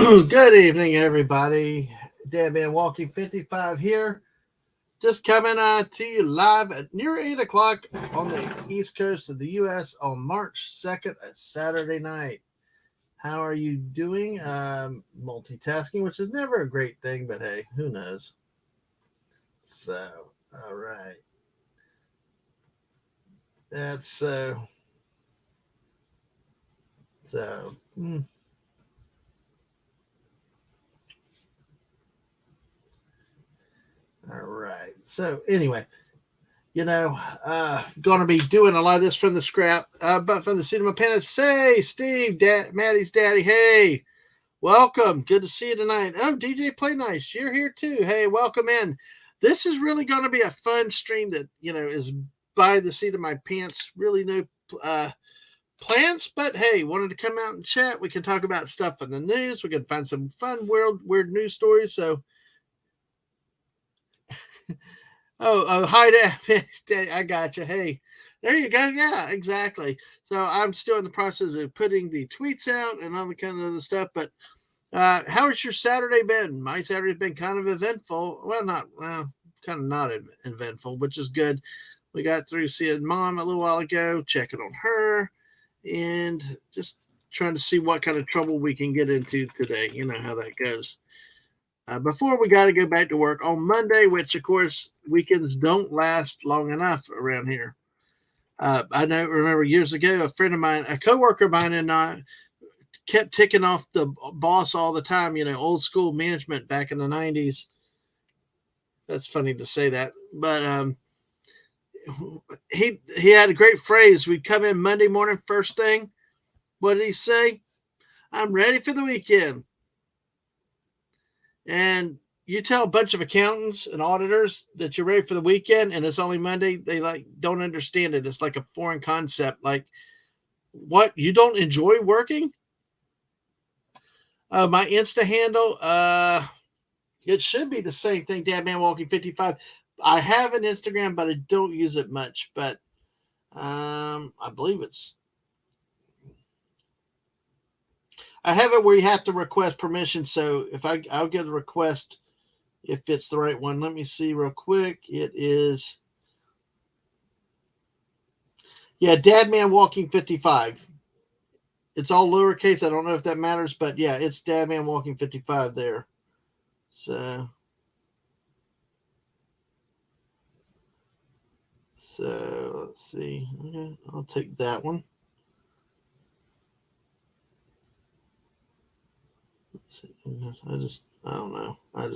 Good evening, everybody. Dan Man Walking 55 here. Just coming to you live at near 8 o'clock on the east coast of the U.S. on March 2nd, a Saturday night. How are you doing? Multitasking, which is never a great thing, but hey, who knows? So, all right. That's so. All right. So, anyway, going to be doing a lot of this from the scrap, but from the seat of my pants. Hey, Steve, Maddie's daddy. Hey, welcome. Good to see you tonight. Oh, DJ Play Nice, you're here too. Hey, welcome in. This is really going to be a fun stream that is by the seat of my pants. Really no uh, plans, but hey, wanted to come out and chat. We can talk about stuff in the news. We can find some fun, weird news stories. So oh, hi there. I got you. Hey, there you go. Yeah, exactly. So I'm still in the process of putting the tweets out and all the kind of other stuff. But how has your Saturday been? My Saturday's been kind of eventful. Kind of not eventful, which is good. We got through seeing mom a little while ago, checking on her, and just trying to see what kind of trouble we can get into today. You know how that goes. Before we got to go back to work on Monday, which of course weekends don't last long enough around here. I know. Remember years ago, a friend of mine, a coworker of mine, and I kept ticking off the boss all the time. Old school management back in the '90s. That's funny to say that, but he had a great phrase. We'd come in Monday morning first thing. What did he say? I'm ready for the weekend. And you tell a bunch of accountants and auditors that you're ready for the weekend and it's only Monday, they don't understand it. It's like a foreign concept. Like, what? You don't enjoy working? My Insta handle, it should be the same thing, Dadman Walking 55. I have an Instagram, but I don't use it much. But I believe I have it where you have to request permission. So if I'll get the request if it's the right one. Let me see real quick. It is, yeah, Dadman Walking 55. It's all lowercase. I don't know if that matters, but yeah, it's Dadman Walking 55 there. So let's see. Okay, I'll take that one. I don't know. I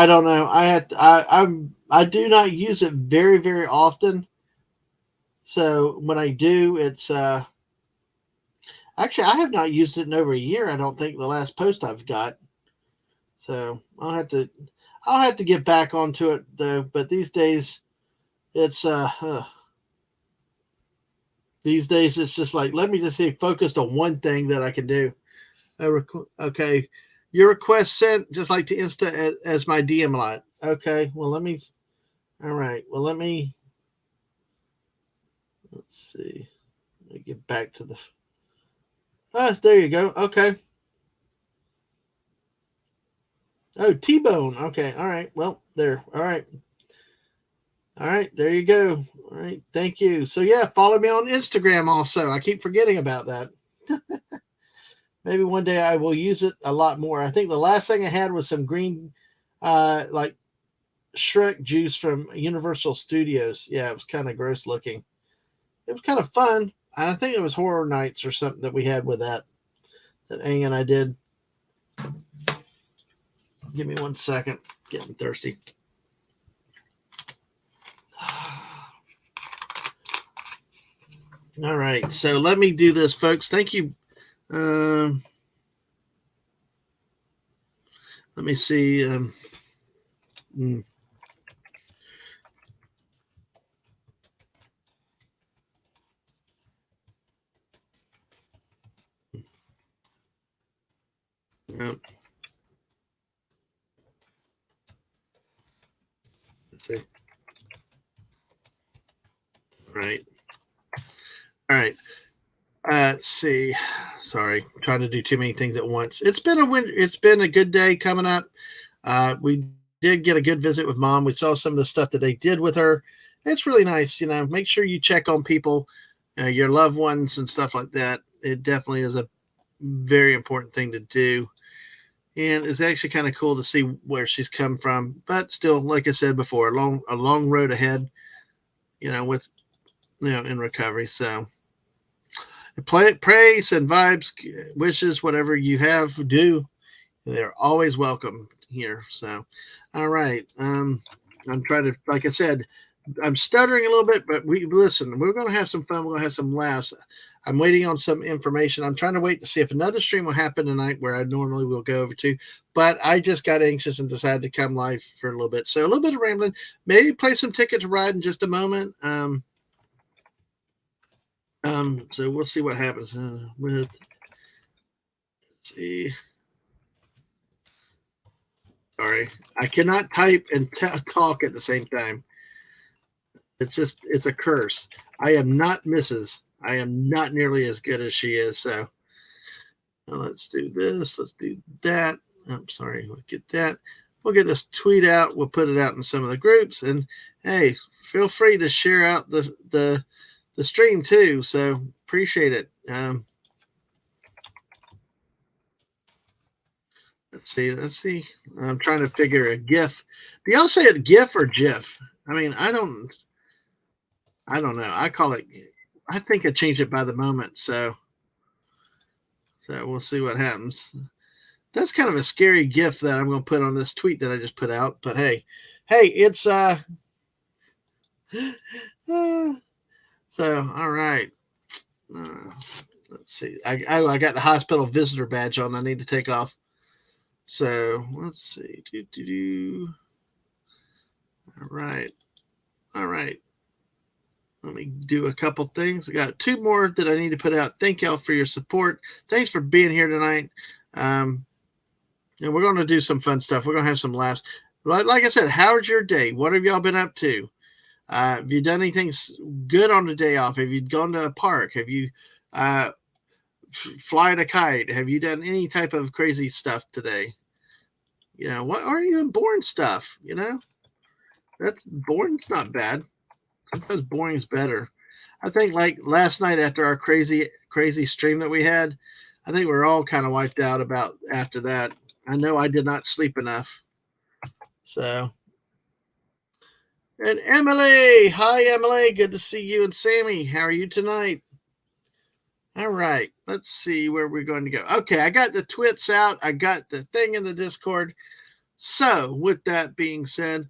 don't know. I do not use it very, very often. So when I do, it's actually I have not used it in over a year. I don't think the last post I've got. So I'll have to get back onto it though. But these days, it's these days it's just like, let me just stay focused on one thing that I can do. Okay, your request sent just like to Insta as my DM line. Okay, well let me. All right, well let's see. Let me get back to the. There you go. Okay. Oh, T-Bone. Okay. All right. Well, there. All right. All right. There you go. All right. Thank you. So, yeah, follow me on Instagram also. I keep forgetting about that. Maybe one day I will use it a lot more. I think the last thing I had was some green, like Shrek juice from Universal Studios. Yeah, it was kind of gross looking. It was kind of fun. I think it was Horror Nights or something that we had with that Ang and I did. Give me 1 second. Getting thirsty. All right. So let me do this, folks. Thank you. Let me see. Let's see. All right. All right. Let's see. Sorry, trying to do too many things at once. It's been a win. It's been a good day coming up. We did get a good visit with mom. We saw some of the stuff that they did with her. It's really nice. Make sure you check on people, your loved ones, and stuff like that. It definitely is a very important thing to do. And it's actually kind of cool to see where she's come from. But still, like I said before, a long road ahead. With in recovery. So praise and vibes, wishes, whatever you have, do. They're always welcome here. So, all right. I'm trying to, like I said, I'm stuttering a little bit, but listen. We're going to have some fun. We're going to have some laughs. I'm waiting on some information. I'm trying to wait to see if another stream will happen tonight, where I normally will go over to. But I just got anxious and decided to come live for a little bit. So a little bit of rambling. Maybe play some Ticket to Ride in just a moment. So we'll see what happens with. Let's see. Sorry, I cannot type and talk at the same time. It's a curse. I am not Mrs. I am not nearly as good as she is. So let's do this. Let's do that. I'm sorry. We'll get that. We'll get this tweet out. We'll put it out in some of the groups. And hey, feel free to share out the stream too. So appreciate it. Let's see. I'm trying to figure a GIF. Do y'all say it GIF or GIF? I mean, I don't know. I think I changed it by the moment. So we'll see what happens. That's kind of a scary GIF that I'm going to put on this tweet that I just put out. But hey, it's so all right. Let's see. I got the hospital visitor badge on. I need to take off. So let's see. All right. Let me do a couple things. I got 2 more that I need to put out. Thank y'all for your support. Thanks for being here tonight. And we're going to do some fun stuff. We're going to have some laughs. Like I said, how's your day? What have y'all been up to? Have you done anything good on the day off? Have you gone to a park? Have you flying a kite? Have you done any type of crazy stuff today? What are you in boring stuff? That's boring's not bad. Sometimes boring's better. I think like last night after our crazy stream that we had, I think we're all kind of wiped out about after that. I know I did not sleep enough. So, and Emily, hi Emily, good to see you and Sammy. How are you tonight? All right, let's see where we're going to go. Okay, I got the twits out. I got the thing in the Discord. So, with that being said,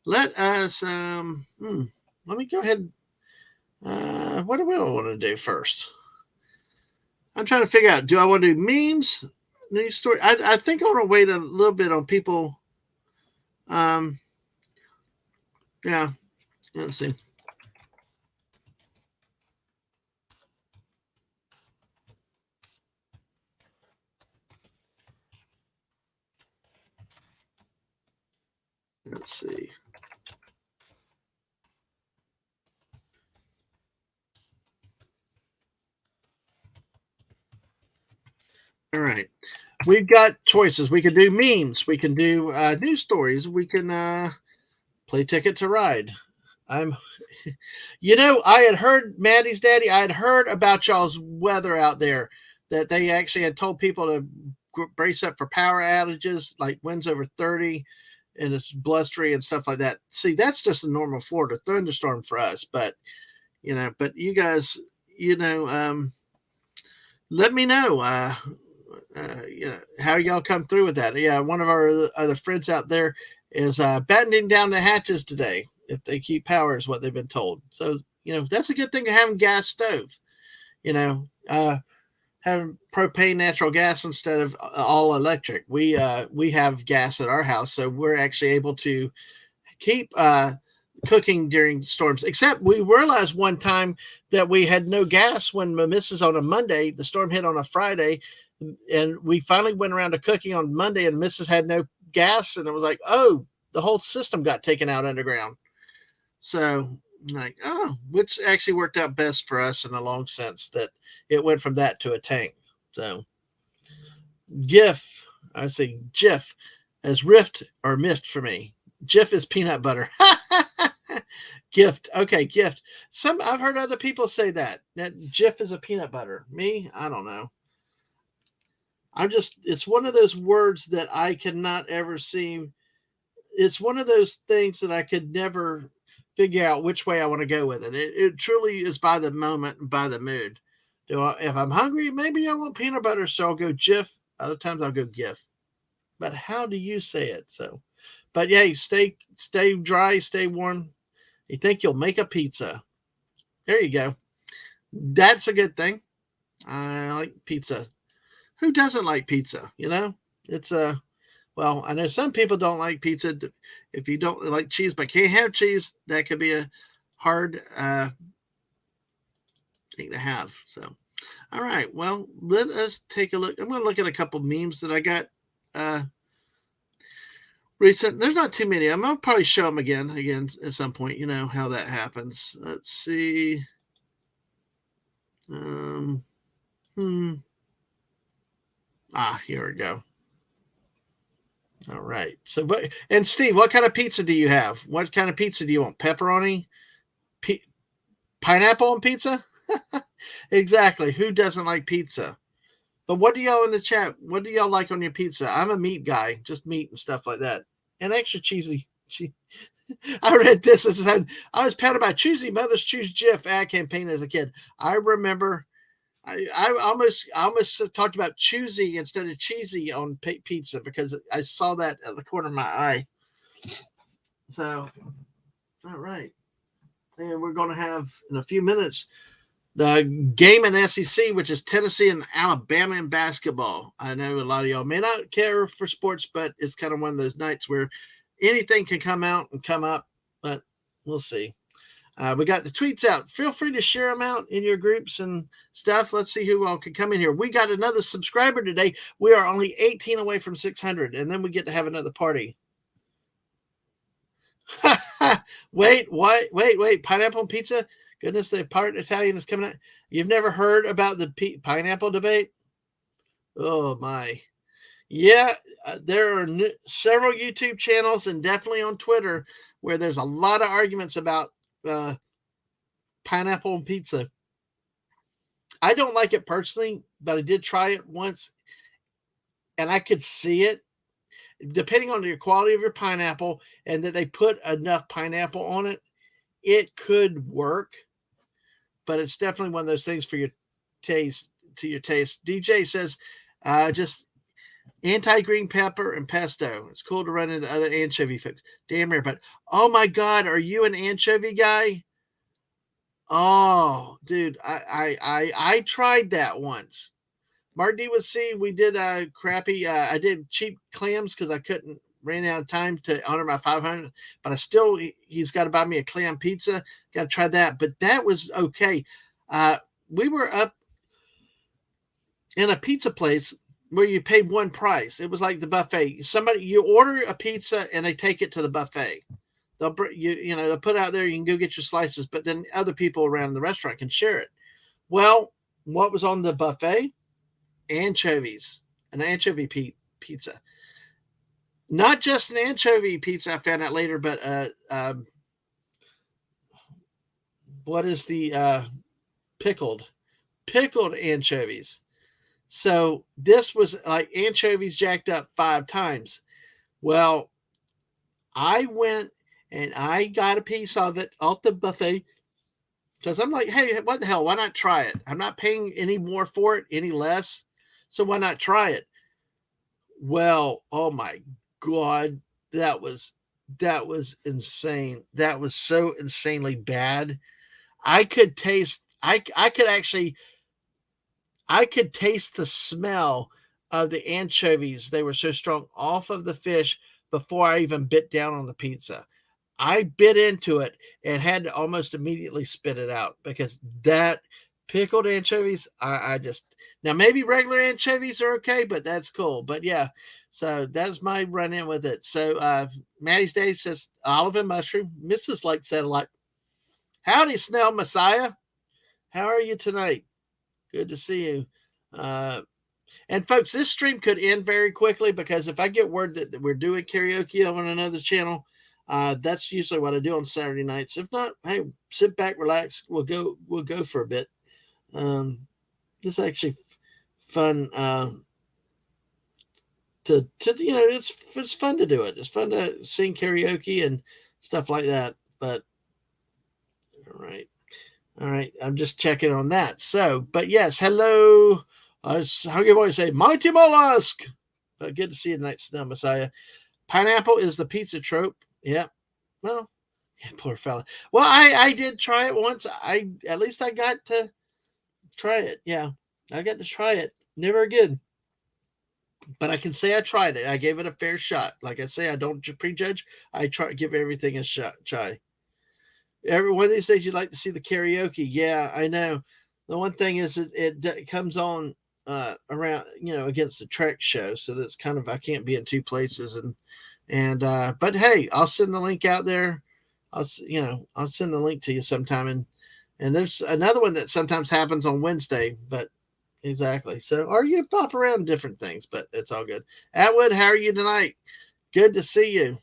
let us let me go ahead. What do we want to do first? I'm trying to figure out. Do I want to do memes, news story? I think I want to wait a little bit on people. Yeah. Let's see. Let's see. All right. We've got choices. We can do memes. We can do news stories. We can play Ticket to Ride. I had heard Maddie's daddy. I had heard about y'all's weather out there, that they actually had told people to brace up for power outages, like winds over 30, and it's blustery and stuff like that. See, that's just a normal Florida thunderstorm for us. But but you guys, let me know. How y'all come through with that. Yeah, one of our other friends out there is battening down the hatches today if they keep power, is what they've been told. So that's a good thing to have a gas stove. Have propane natural gas instead of all electric. We have gas at our house, so we're actually able to keep cooking during storms. Except we realized one time that we had no gas when my missus on a Monday. The storm hit on a Friday, and we finally went around to cooking on Monday, and Mrs. had no gas, and it was like, oh, the whole system got taken out underground. So which actually worked out best for us in a long sense, that it went from that to a tank. So GIF, I say GIF as rift or miffed for me. GIF is peanut butter. Gift. Okay, gift. I've heard other people say that GIF is a peanut butter. Me, I don't know. It's one of those words that I cannot ever seem. It's one of those things that I could never figure out which way I want to go with it. It truly is by the moment and by the mood. If I'm hungry, maybe I want peanut butter, so I'll go GIF. Other times I'll go GIF. But how do you say it? So, but yeah, stay dry, stay warm. You think you'll make a pizza? There you go. That's a good thing. I like pizza. Who doesn't like pizza? You know, it's well, I know some people don't like pizza. If you don't like cheese but can't have cheese, that could be a hard thing to have. So, all right. Well, let us take a look. I'm going to look at a couple memes that I got recent. There's not too many. I'm going to probably show them again at some point. You know how that happens. Let's see. Here we go. All right. So, and Steve, what kind of pizza do you have? What kind of pizza do you want? Pepperoni? Pineapple on pizza? Exactly. Who doesn't like pizza? But what do y'all in the chat? What do y'all like on your pizza? I'm a meat guy, just meat and stuff like that. And extra cheesy. I read this and said, I was proud about choosing Mothers Choose GIF ad campaign as a kid. I remember I almost talked about choosy instead of cheesy on pizza because I saw that at the corner of my eye. So, all right. And we're going to have, in a few minutes, the game in the SEC, which is Tennessee and Alabama in basketball. I know a lot of y'all may not care for sports, but it's kind of one of those nights where anything can come out and come up, but we'll see. We got the tweets out. Feel free to share them out in your groups and stuff. Let's see who all can come in here. We got another subscriber today. We are only 18 away from 600, and then we get to have another party. Wait. Pineapple and pizza? Goodness, the part Italian is coming out. You've never heard about the pineapple debate? Oh, my. Yeah, there are several YouTube channels and definitely on Twitter where there's a lot of arguments about pineapple and pizza. I don't like it personally, but I did try it once and I could see it. Depending on the quality of your pineapple and that they put enough pineapple on it, it could work, but it's definitely one of those things for your taste. DJ says, just anti-green pepper and pesto. It's cool to run into other anchovy folks. Damn rare, but oh my God, are you an anchovy guy? Oh, dude, I tried that once. Martin D with C, we did crappy. I did cheap clams because I ran out of time to honor my 500. But he's got to buy me a clam pizza. Got to try that. But that was okay. We were up in a pizza place where you paid one price. It was like the buffet. You order a pizza and they take it to the buffet. They'll put it out there. You can go get your slices, but then other people around the restaurant can share it. Well, what was on the buffet? Anchovies, an anchovy pizza. Not just an anchovy pizza, I found out later, but what is the pickled anchovies? So this was like anchovies jacked up 5 times. Well, I went and I got a piece of it off the buffet because I'm like, hey, what the hell? Why not try it? I'm not paying any more for it, any less. So why not try it? Well, oh my God, that was insane. That was so insanely bad. I could taste the smell of the anchovies. They were so strong off of the fish before I even bit down on the pizza. I bit into it and had to almost immediately spit it out because that pickled anchovies, now maybe regular anchovies are okay, but that's cool. But yeah, so that's my run-in with it. So Maddie's Day says olive and mushroom. Mrs. Lake said a lot. Howdy, Snell Messiah. How are you tonight? Good to see you. And folks, this stream could end very quickly because if I get word that we're doing karaoke on another channel, that's usually what I do on Saturday nights. If not, hey, sit back, relax. We'll go for a bit. It's actually fun to it's fun to do it. It's fun to sing karaoke and stuff like that. But all right. I'm just checking on that. So, but yes, hello. Hungry Boy say Mighty Mollusk. Good to see you tonight, Snow Messiah. Pineapple is the pizza trope. Yeah. Well, yeah, poor fella. Well, I did try it once. At least I got to try it. Yeah, I got to try it. Never again. But I can say I tried it. I gave it a fair shot. Like I say, I don't prejudge. I give everything a shot. Try. Every one of these days, you'd like to see the karaoke. Yeah, I know. The one thing is, it comes on around, against the Trek show, so that's kind of I can't be in two places, but hey, I'll send the link out there. I'll send the link to you sometime, and there's another one that sometimes happens on Wednesday, but exactly. So, or you pop around different things, but it's all good. Atwood, how are you tonight? Good to see you.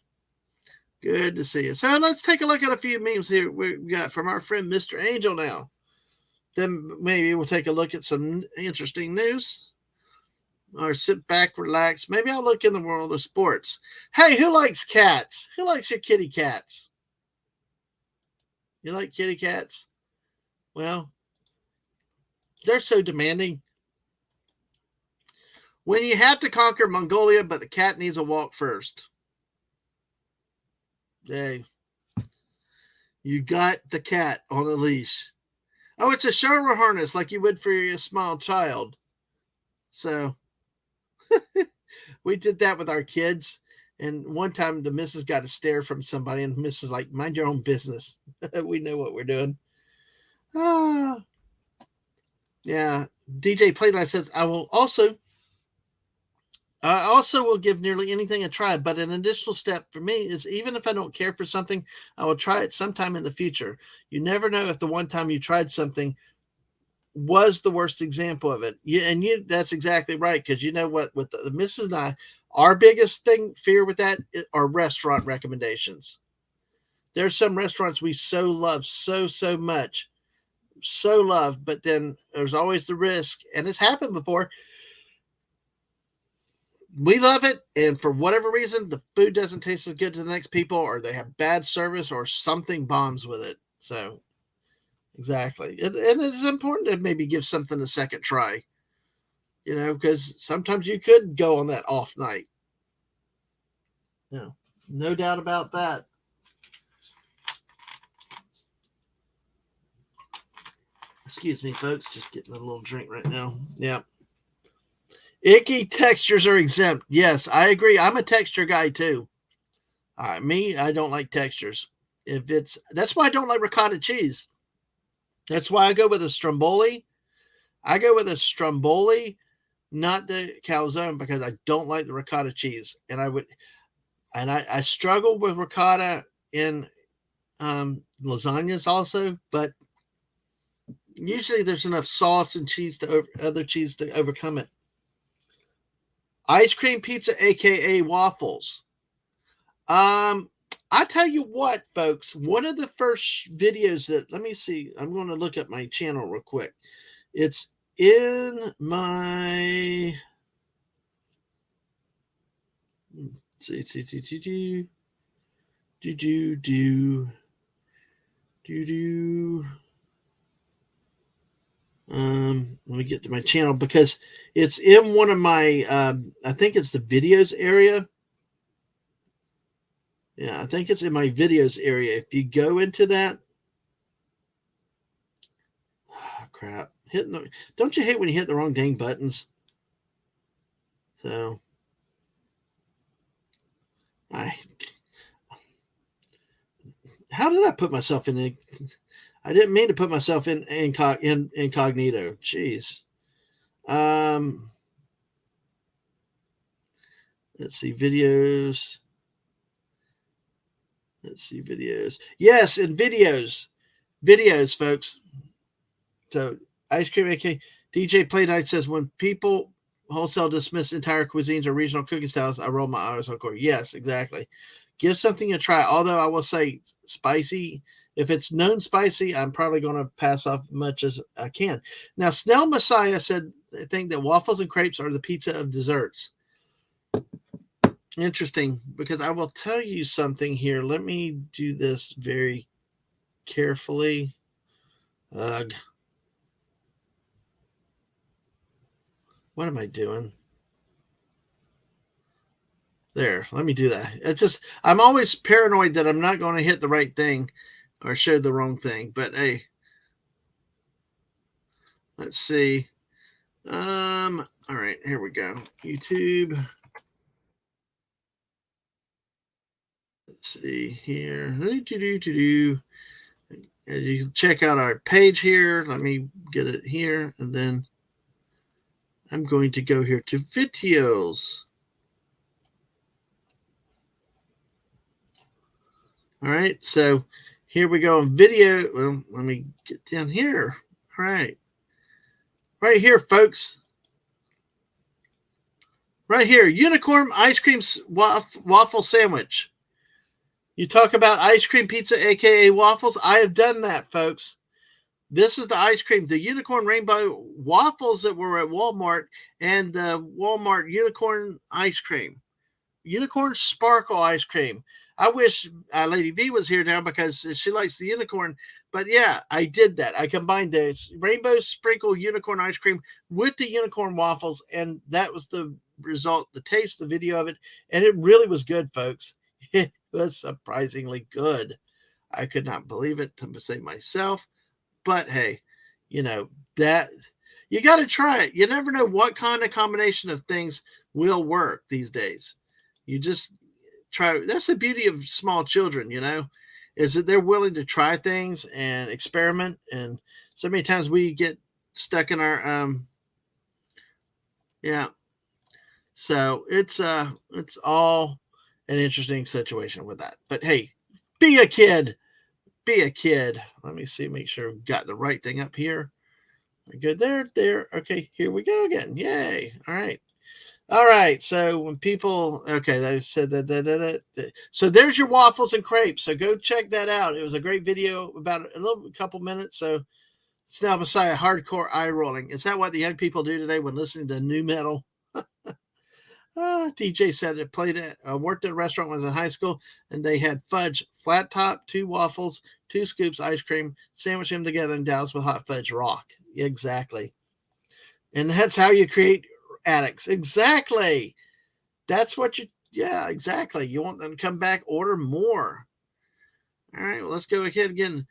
Good to see you. So let's take a look at a few memes here we got from our friend Mr. Angel now. Then maybe we'll take a look at some interesting news. Or sit back, relax. Maybe I'll look in the world of sports. Hey, who likes cats? Who likes your kitty cats? You like kitty cats? Well, they're so demanding. When you have to conquer Mongolia, but the cat needs a walk first. Hey, you got the cat on a leash. Oh, it's a shoulder harness like you would for your small child. So we did that with our kids. And one time the missus got a stare from somebody, and missus like, mind your own business. We know what we're doing. Yeah. DJ Playnight says, I also will give nearly anything a try, but an additional step for me is even if I don't care for something, I will try it sometime in the future. You never know if the one time you tried something was the worst example of it. That's exactly right, because you know what, with the missus and I, our biggest fear with that are restaurant recommendations. There's some restaurants we so love so much, but then there's always the risk, and it's happened before. We love it, and for whatever reason, the food doesn't taste as good to the next people, or they have bad service, or something bombs with it. So, exactly. And it's important to maybe give something a second try, because sometimes you could go on that off night. No doubt about that. Excuse me, folks. Just getting a little drink right now. Yeah. Icky textures are exempt. Yes, I agree. I'm a texture guy too. Me, I don't like textures. That's why I don't like ricotta cheese. That's why I go with a stromboli. Not the calzone, because I don't like the ricotta cheese. And I struggle with ricotta in lasagnas also, but usually there's enough sauce and other cheese to overcome it. Ice cream pizza, aka waffles. I tell you what, folks, one of the first videos let me see, I'm going to look at my channel real quick. It's in my, let me get to my channel, because it's in one of my, I think it's the videos area. Yeah, I think it's in my videos area. If you go into that, crap, don't you hate when you hit the wrong dang buttons? So, how did I put myself in? I didn't mean to put myself in incognito. Jeez. Let's see videos. Yes, in videos, folks. So ice cream. Okay. DJ Play Night says when people wholesale dismiss entire cuisines or regional cooking styles. I roll my eyes on court. Yes, exactly. Give something a try. Although I will say spicy, if it's known spicy, I'm probably going to pass off as much as I can. Now, Snell Messiah said, I think that waffles and crepes are the pizza of desserts. Interesting, because I will tell you something here. Let me do this very carefully. Ugh. What am I doing? There, let me do that. It's just, I'm always paranoid that I'm not going to hit the right thing or show the wrong thing. But hey, let's see. All right, here we go. YouTube. Let's see here. As you can check out our page here. Let me get it here, and then I'm going to go here to videos. All right, so here we go on video. Well, let me get down here. All right. Right here, folks. Right here, unicorn ice cream waffle sandwich. You talk about ice cream pizza, aka waffles. I have done that, folks. This is the ice cream, the unicorn rainbow waffles that were at Walmart, and the Walmart unicorn ice cream, unicorn sparkle ice cream. I wish Lady V was here now because she likes the unicorn. But yeah, I did that. I combined the rainbow sprinkle unicorn ice cream with the unicorn waffles, and that was the result, the taste, the video of it. And it really was good, folks. It was surprisingly good. I could not believe it to say myself. But hey, you know, that you got to try it. You never know what kind of combination of things will work these days. You just try. That's the beauty of small children, you know, is that they're willing to try things and experiment. And so many times we get stuck in our yeah. So it's all an interesting situation with that. But hey, be a kid. Be a kid. Let me see, make sure we've got the right thing up here. Good there. Okay, here we go again. Yay. All right. All right. So when people, okay, they said that. So there's your waffles and crepes. So go check that out. It was a great video, about a couple minutes. So Snell Messiah, hardcore eye rolling. Is that what the young people do today when listening to new metal? DJ said it worked at a restaurant when I was in high school, and they had fudge, flat top, 2 waffles, 2 scoops ice cream, sandwich them together and douse with hot fudge rock. Exactly. And that's how you create addicts. Exactly. That's what yeah, exactly. You want them to come back, order more. All right, well, let's go ahead again.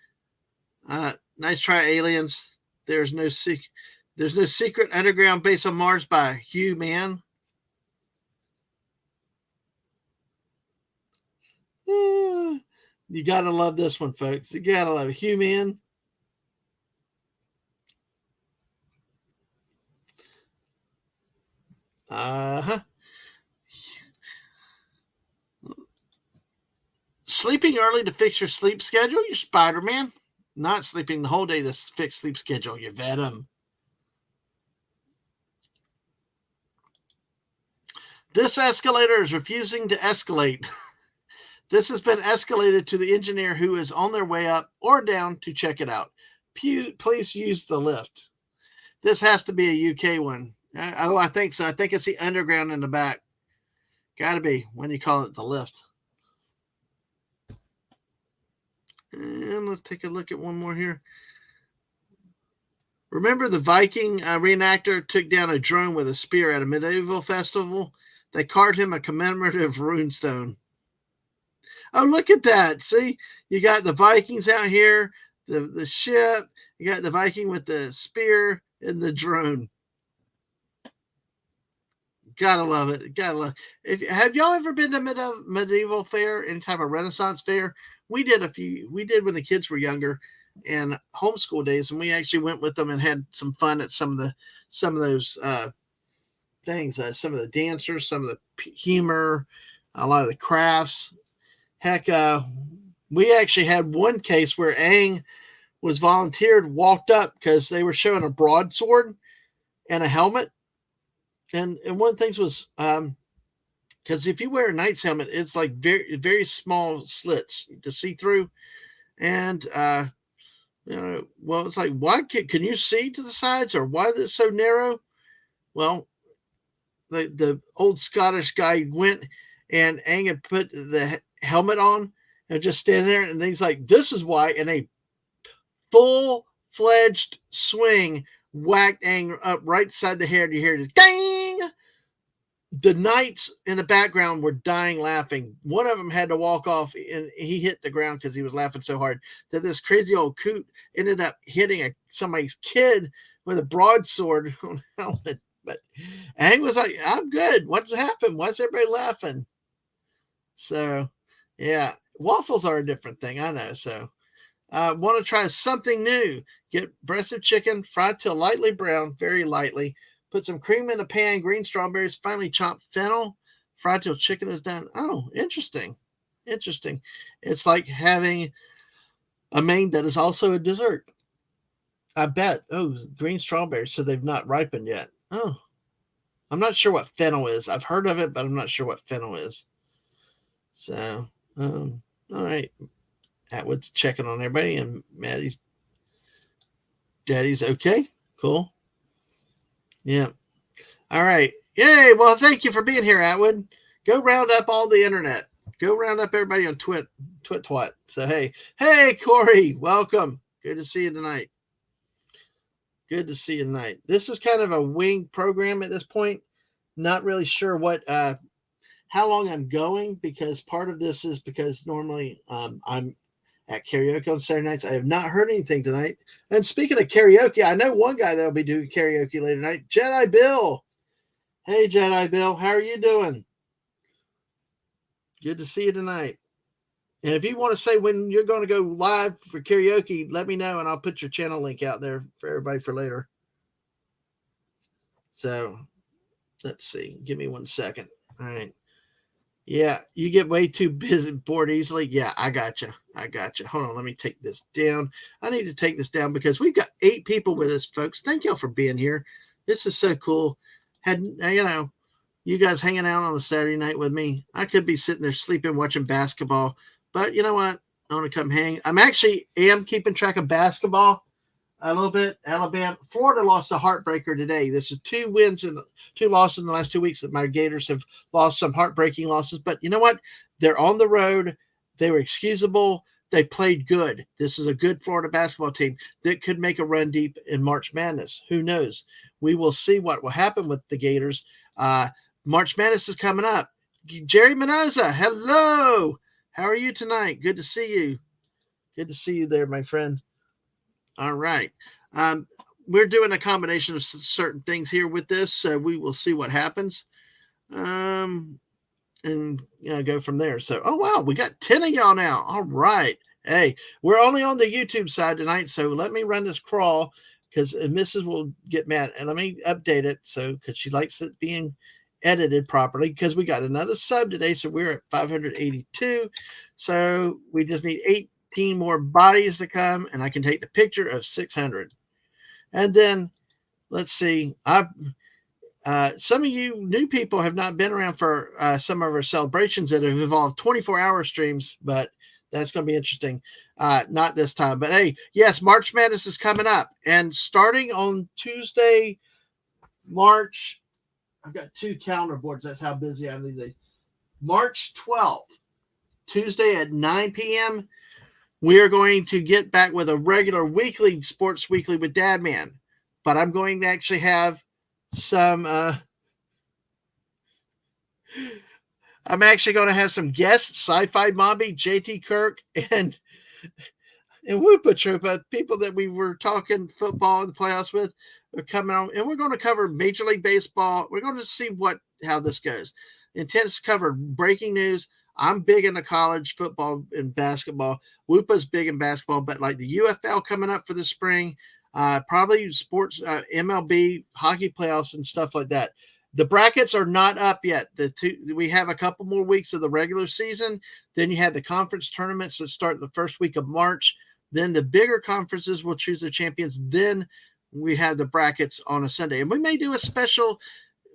Nice try, aliens. There's no secret underground base on Mars by Hugh Man. You gotta love this one, folks. You gotta love Hugh Man. Sleeping early to fix your sleep schedule, you're Spider-Man. Not sleeping the whole day to fix sleep schedule, you're Venom. This escalator is refusing to escalate. This has been escalated to the engineer who is on their way up or down to check it out. Please use the lift. This has to be a UK one. Oh, I think so. I think it's the underground in the back. Got to be when you call it the lift. And let's take a look at one more here. Remember the Viking reenactor took down a drone with a spear at a medieval festival? They carved him a commemorative runestone. Oh, look at that. See, you got the Vikings out here, the ship. You got the Viking with the spear and the drone. Gotta love it. Gotta love it. Have y'all ever been to medieval fair, any type of Renaissance fair? We did when the kids were younger and homeschool days, and we actually went with them and had some fun at some of those things. Some of the dancers, some of the humor, a lot of the crafts. Heck, we actually had one case where Aang was volunteered, walked up because they were showing a broadsword and a helmet. And one of the things was because if you wear a Knights helmet, it's like very very small slits to see through, and well, it's like why can you see to the sides or why is it so narrow? Well, the old Scottish guy went and Aang had put the helmet on and just stand there, and he's like, "This is why." And a full-fledged swing whacked Aang up right side the head. You hear the ding. The knights in the background were dying laughing. One of them had to walk off, and he hit the ground because he was laughing so hard that this crazy old coot ended up hitting somebody's kid with a broadsword on the helmet. But Aang was like, "I'm good. What's happened? Why's everybody laughing?" So, yeah, waffles are a different thing. I know. So, want to try something new? Get breast of chicken, fried till lightly brown, very lightly. Put some cream in a pan, green strawberries, finely chopped fennel, fried till chicken is done. Oh, interesting. Interesting. It's like having a main that is also a dessert. I bet. Oh, green strawberries. So they've not ripened yet. Oh, I'm not sure what fennel is. I've heard of it, but I'm not sure what fennel is. So, all right. Atwood's checking on everybody, and Maddie's daddy's okay. Cool. Yeah. All right. Yay. Well, thank you for being here, Atwood. Go round up all the internet. Go round up everybody on Twit. So, hey, Corey, welcome. Good to see you tonight. Good to see you tonight. This is kind of a wing program at this point. Not really sure what, how long I'm going, because part of this is because normally I'm at karaoke on Saturday nights. I have not heard anything tonight. And speaking of karaoke, I know one guy that'll be doing karaoke later tonight, Jedi Bill. Hey, Jedi Bill, how are you doing? Good to see you tonight. And if you want to say when you're going to go live for karaoke, let me know, and I'll put your channel link out there for everybody for later. So let's see. Give me 1 second. All right. Yeah, you get way too busy, bored easily. Yeah, I got you. Hold on, let me take this down. I need to take this down because we've got 8 people with us, folks. Thank y'all for being here. This is so cool. You guys hanging out on a Saturday night with me. I could be sitting there sleeping, watching basketball, but you know what? I want to come hang. am keeping track of basketball a little bit. Alabama, Florida lost a heartbreaker today. This is 2 wins and 2 losses in the last 2 weeks that my Gators have lost some heartbreaking losses. But you know what? They're on the road. They were excusable. They played good. This is a good Florida basketball team that could make a run deep in March Madness. Who knows? We will see what will happen with the Gators. March Madness is coming up. Jerry Mendoza, hello. How are you tonight? Good to see you. Good to see you there, my friend. All right. We're doing a combination of certain things here with this, so we will see what happens. And go from there. So, oh, wow, we got 10 of y'all now. All right. Hey, we're only on the YouTube side tonight, so let me run this crawl because Mrs. will get mad. And let me update it because she likes it being edited properly, because we got another sub today, so we're at 582. So we just need 18 more bodies to come, and I can take the picture of 600. And then let's see. Some of you new people have not been around for some of our celebrations that have involved 24-hour streams, but that's going to be interesting. Not this time, but hey, yes, March Madness is coming up, and starting on Tuesday, March. I've got 2 calendar boards. That's how busy I am these days. March 12th, Tuesday at 9 p.m., we are going to get back with a regular weekly Sports Weekly with Dadman. But I'm going to actually have some I'm actually going to have some guests, Sci-Fi Mommy, JT Kirk, and Whoopa Troopa, people that we were talking football in the playoffs with, are coming on, and we're going to cover Major League Baseball. We're going to see how this goes. Intent is to cover breaking news. I'm big into college football and basketball. Whoopa's big in basketball, but like the UFL coming up for the spring, probably sports, MLB, hockey playoffs, and stuff like that. The brackets are not up yet. We have a couple more weeks of the regular season. Then you have the conference tournaments that start the first week of March. Then the bigger conferences will choose their champions. Then we have the brackets on a Sunday. And we may do a special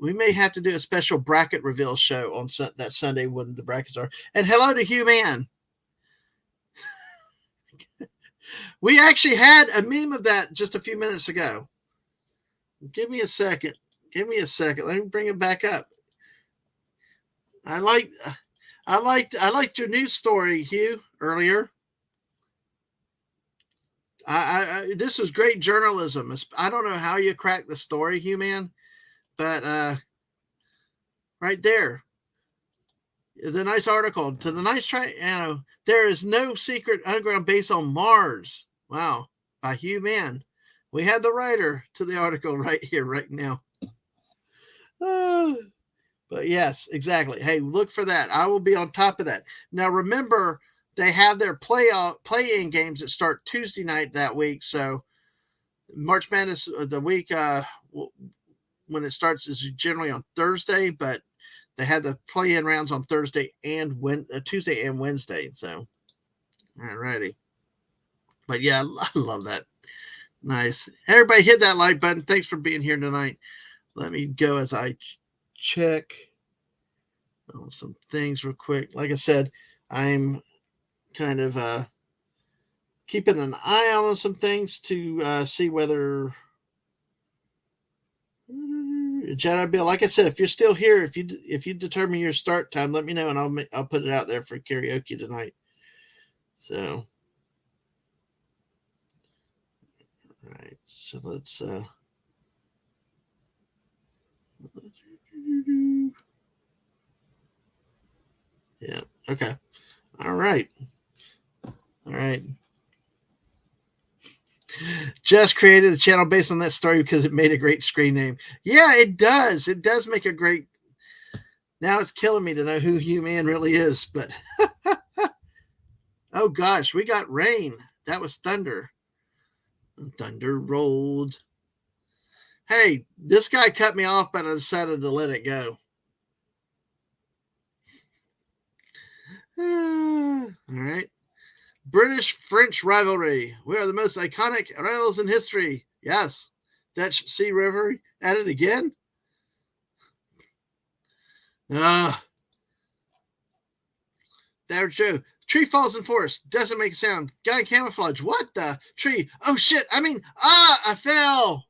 We may have to do a special bracket reveal show on that Sunday when the brackets are. And hello to Hugh Man. We actually had a meme of that just a few minutes ago. Give me a second. Let me bring it back up. I liked your news story, Hugh, earlier. This was great journalism. I don't know how you cracked the story, Hugh Man, but right there, the nice article to the nice try. There is no secret underground base on Mars. Wow, by Hugh Man. We had the writer to the article right here, right now. But yes, exactly. Hey, look for that. I will be on top of that. Now, remember, they have their play-in games that start Tuesday night that week. So March Madness, the week when it starts is generally on Thursday, but they had the play-in rounds on Thursday and Tuesday and Wednesday. So, all righty. But yeah, I love that. Nice. Everybody hit that like button. Thanks for being here tonight. Let me go as I check on some things real quick. Like I said, I'm kind of keeping an eye on some things to see whether Jedi Bill. Like I said, if you're still here, if you determine your start time, let me know and I'll put it out there for karaoke tonight. So, all right. So let's. Yeah. Okay. All right. Just created the channel based on that story because it made a great screen name. Yeah, it does. It does make a great. Now it's killing me to know who Hugh Man really is, but oh gosh, we got rain. That was thunder. Thunder rolled. Hey, this guy cut me off, but I decided to let it go. All right. British-French rivalry. We are the most iconic rails in history. Yes. Dutch Sea River at it again. There, Joe. Tree falls in forest. Doesn't make a sound. Guy in camouflage. What the? Tree. Oh, shit. I fell.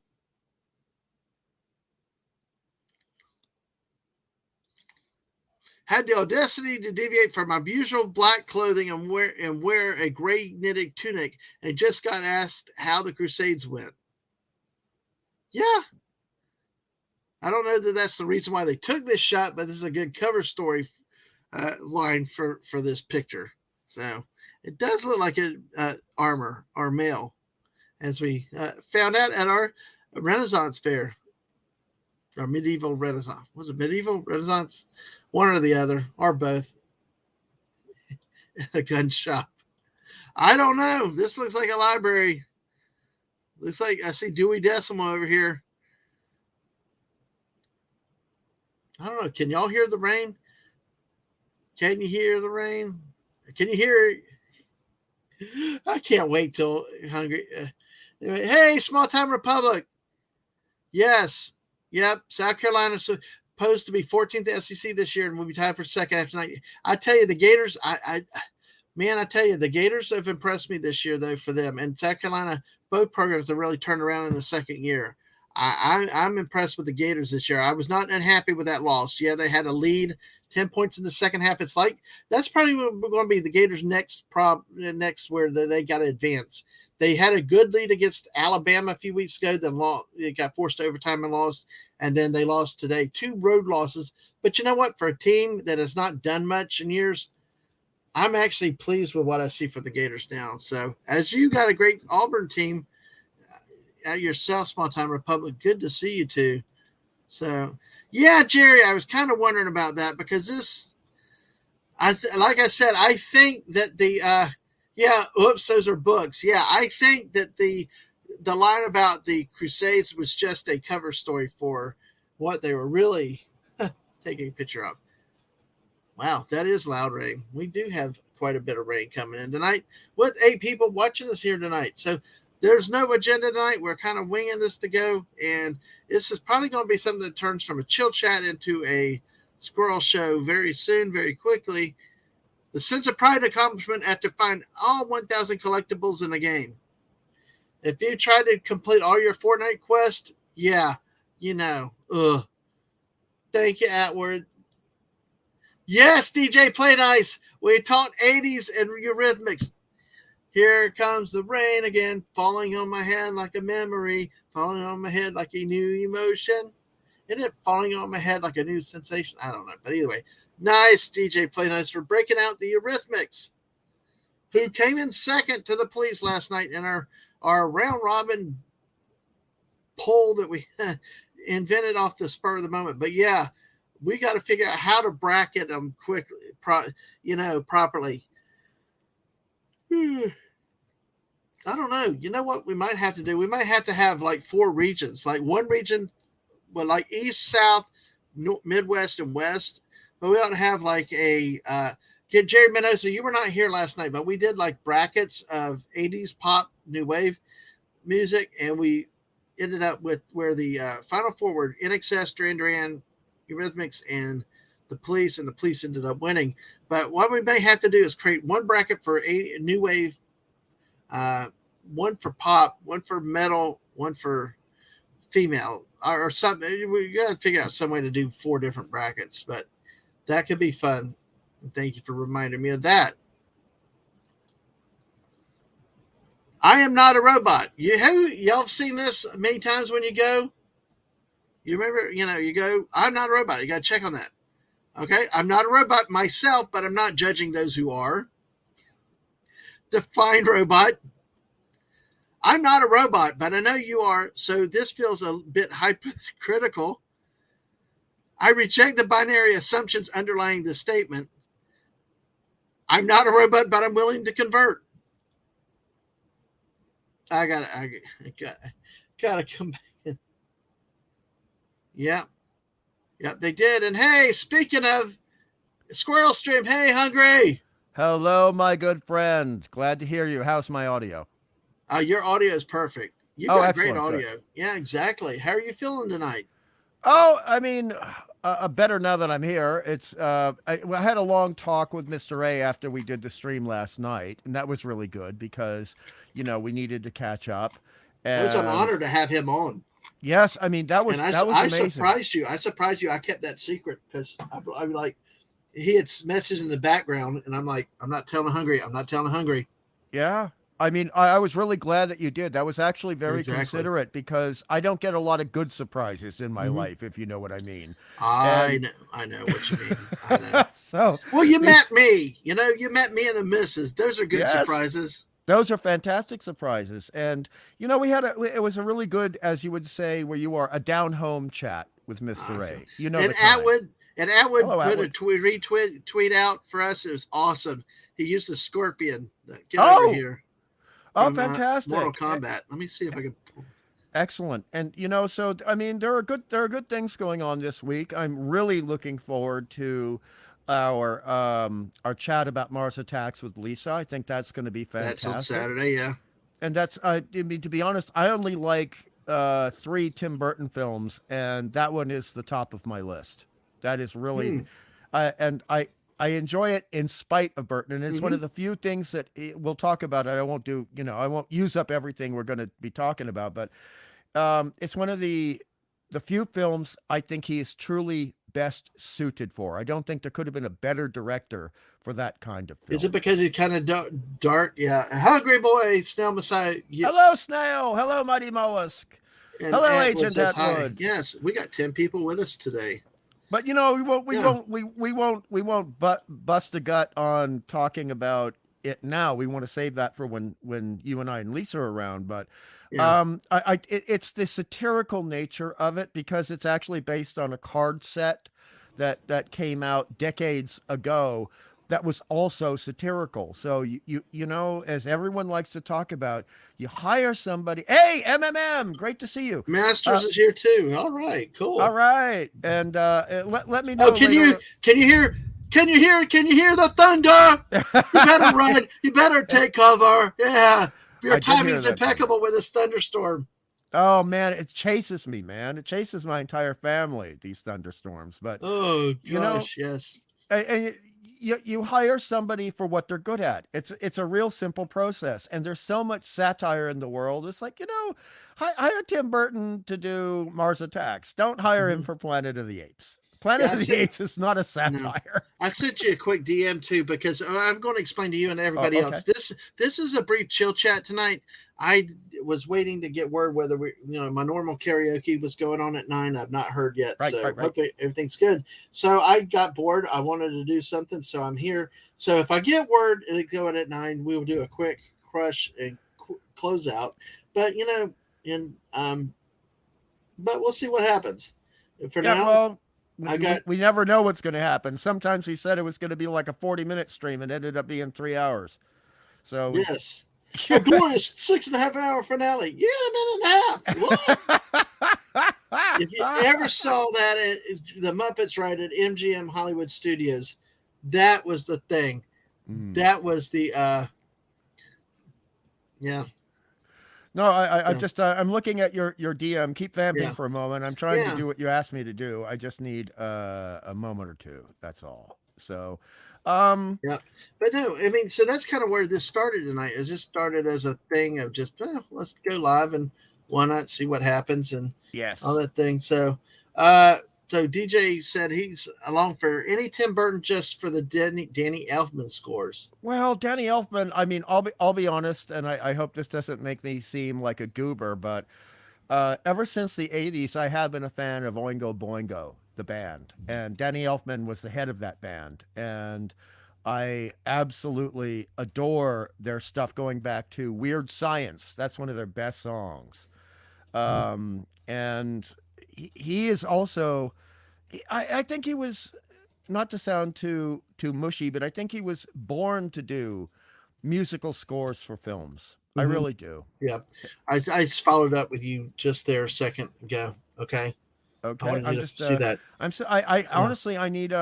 Had the audacity to deviate from my usual black clothing and wear a gray knitted tunic and just got asked how the Crusades went. Yeah. I don't know that that's the reason why they took this shot, but this is a good cover story line for this picture. So it does look like armor or mail, as we found out at our Renaissance fair. Or medieval Renaissance. Was it medieval Renaissance? One or the other, or both. A gun shop. I don't know. This looks like a library. Looks like I see Dewey Decimal over here. I don't know. Can y'all hear the rain? Can you hear the rain? Can you hear it? I can't wait till hungry. Anyway, hey, Small Time Republic. Yes. Yep. South Carolina supposed to be 14th SEC this year and we'll be tied for second after tonight. I tell you, the Gators, I tell you, the Gators have impressed me this year, though, for them. And South Carolina, both programs have really turned around in the second year. I'm impressed with the Gators this year. I was not unhappy with that loss. Yeah, they had a lead, 10 points in the second half. It's like that's probably going to be the Gators' next where they got to advance. They had a good lead against Alabama a few weeks ago. Then they got forced to overtime and lost, and then they lost today. 2 road losses. But you know what? For a team that has not done much in years, I'm actually pleased with what I see for the Gators now. So as you got a great Auburn team at yourself, Small Time Republic, good to see you too. So, yeah, Jerry, I was kind of wondering about that because this, like I said, I think that those are books. Yeah, I think that the line about the Crusades was just a cover story for what they were really taking a picture of. Wow, that is loud rain. We do have quite a bit of rain coming in tonight with 8 people watching us here tonight. So there's no agenda tonight. We're kind of winging this to go, and this is probably going to be something that turns from a chill chat into a squirrel show very soon, very quickly. The sense of pride accomplishment after find all 1,000 collectibles in a game. If you try to complete all your Fortnite quests, yeah, you know, ugh. Thank you, Atwood. Yes, DJ Play Nice. We taught 80s and Eurythmics. Here comes the rain again, falling on my head like a memory, falling on my head like a new emotion. Isn't it falling on my head like a new sensation? I don't know. But either way, nice, DJ Play Nice, for breaking out the Eurythmics, who came in second to the Police last night in our round robin poll that we invented off the spur of the moment. But yeah, we got to figure out how to bracket them quickly, properly. I don't know. You know what we might have to do? We might have to have like 4 regions, like one region, well, like East, South, Midwest, and West. But we ought to have like a Jerry Mendoza. You were not here last night, but we did like brackets of 80s pop, new wave music, and we ended up with where the final four were INXS, Duran Duran, Eurythmics, and the Police, and the Police ended up winning. But what we may have to do is create one bracket for a new wave, one for pop, one for metal, one for female, or something. We got to figure out some way to do 4 different brackets, but that could be fun. Thank you for reminding me of that. I am not a robot. Y'all have seen this many times when you go. You remember, you go, I'm not a robot. You got to check on that. Okay, I'm not a robot myself, but I'm not judging those who are. Define robot. I'm not a robot, but I know you are, so this feels a bit hypocritical. I reject the binary assumptions underlying this statement. I'm not a robot, but I'm willing to convert. I gotta come back in. Yeah. Yep, they did. And hey, speaking of Squirrel Stream, hey, Hungry. Hello, my good friend. Glad to hear you. How's my audio? Your audio is perfect. You got great audio. Good. Yeah, exactly. How are you feeling tonight? Oh, I mean, better now that I'm here. It's I had a long talk with Mr. A after we did the stream last night, and that was really good because, we needed to catch up. And it was an honor to have him on. Yes, I mean that was amazing. I surprised you. I kept that secret because I like he had messages in the background, and I'm like, I'm not telling Hungry. I'm not telling Hungry. Yeah. I mean, I was really glad that you did. That was actually very considerate because I don't get a lot of good surprises in my life, if you know what I mean. I know what you mean. I know. Well, you met me. You met me and the missus. Those are good surprises. Those are fantastic surprises. And, it was a really good, as you would say, where you are, a down-home chat with Mr. Ray. And Atwood put a retweet out for us. It was awesome. He used the scorpion. Get over here. Oh, fantastic. Mortal Kombat. Let me see if I can. Excellent. And, so, I mean, there are good things going on this week. I'm really looking forward to our chat about Mars Attacks with Lisa. I think that's going to be fantastic. That's on Saturday, yeah. And that's, I mean, to be honest, I only like 3 Tim Burton films, and that one is the top of my list. That is really, and I enjoy it in spite of Burton, and it's one of the few things that we'll talk about. I won't do, I won't use up everything we're going to be talking about, but it's one of the few films I think he is truly best suited for. I don't think there could have been a better director for that kind of film. Is it because he's kind of dark? Yeah. Hungry Boy, Snail Messiah. Hello, Snail. Hello, Mighty Mollusk. And hello, Agent Atwood. Yes, we got 10 people with us today. But we won't bust a gut on talking about it now. We want to save that for when you and I and Lisa are around. But it's the satirical nature of it because it's actually based on a card set that came out decades ago that was also satirical. So you as everyone likes to talk about, you hire somebody. Hey, MMM, great to see you. Masters is here too. All right, cool. All right, and let me know. Oh, can you hear the thunder? You better run. You better take cover. Yeah. Your I did hear timing's that thing. impeccable with this thunderstorm. Oh man, it chases me, man. It chases my entire family, these thunderstorms. But Oh you know, gosh, yes. and you hire somebody for what they're good at. It's a real simple process, and there's so much satire in the world. It's like, hire Tim Burton to do Mars Attacks. Don't hire him Mhm. for Planet of the Apes. Planet Yeah, I of the said Apes is not a no. satire. I sent you a quick DM too because I'm going to explain to you and Oh, everybody okay. else. This is a brief chill chat tonight. I was waiting to get word whether my normal karaoke was going on at 9. I've not heard yet, Right, so right, right. hopefully everything's good. So I got bored. I wanted to do something, so I'm here. So if I get word it going at 9, we will do a quick crush and close out. But but we'll see what happens. For Yeah, now, well, I we, got we, we never know what's going to happen. Sometimes he said it was going to be like a 40-minute stream and ended up being 3 hours. So, this. A glorious 6.5 hour finale. You had a minute and a half. What? If you ever saw that at the Muppets right at MGM Hollywood Studios, that was the thing. That was the yeah. No, I Yeah. just I'm looking at your DM. Keep vamping Yeah. for a moment. I'm trying to Yeah. do what you asked me to do. I just need a moment or two. That's all. So, Yeah. But no, I mean, so that's kind of where this started tonight. It just started as a thing of just let's go live and why not see what happens and all yes. that thing. So DJ said he's along for any Tim Burton just for the Danny Elfman scores. Well, Danny Elfman. I mean, I'll be honest, and I hope this doesn't make me seem like a goober, but ever since the '80s, I have been a fan of Oingo Boingo, the band, and Danny Elfman was the head of that band, and I absolutely adore their stuff going back to Weird Science. That's one of their best songs. And he is also, I think he was, not to sound too mushy, but I think he was born to do musical scores for films. I Mm-hmm. really do. Yeah, I followed up with you just there a second ago. Okay, I Okay, wanted I'm you to just see that. I'm so I Yeah. honestly I need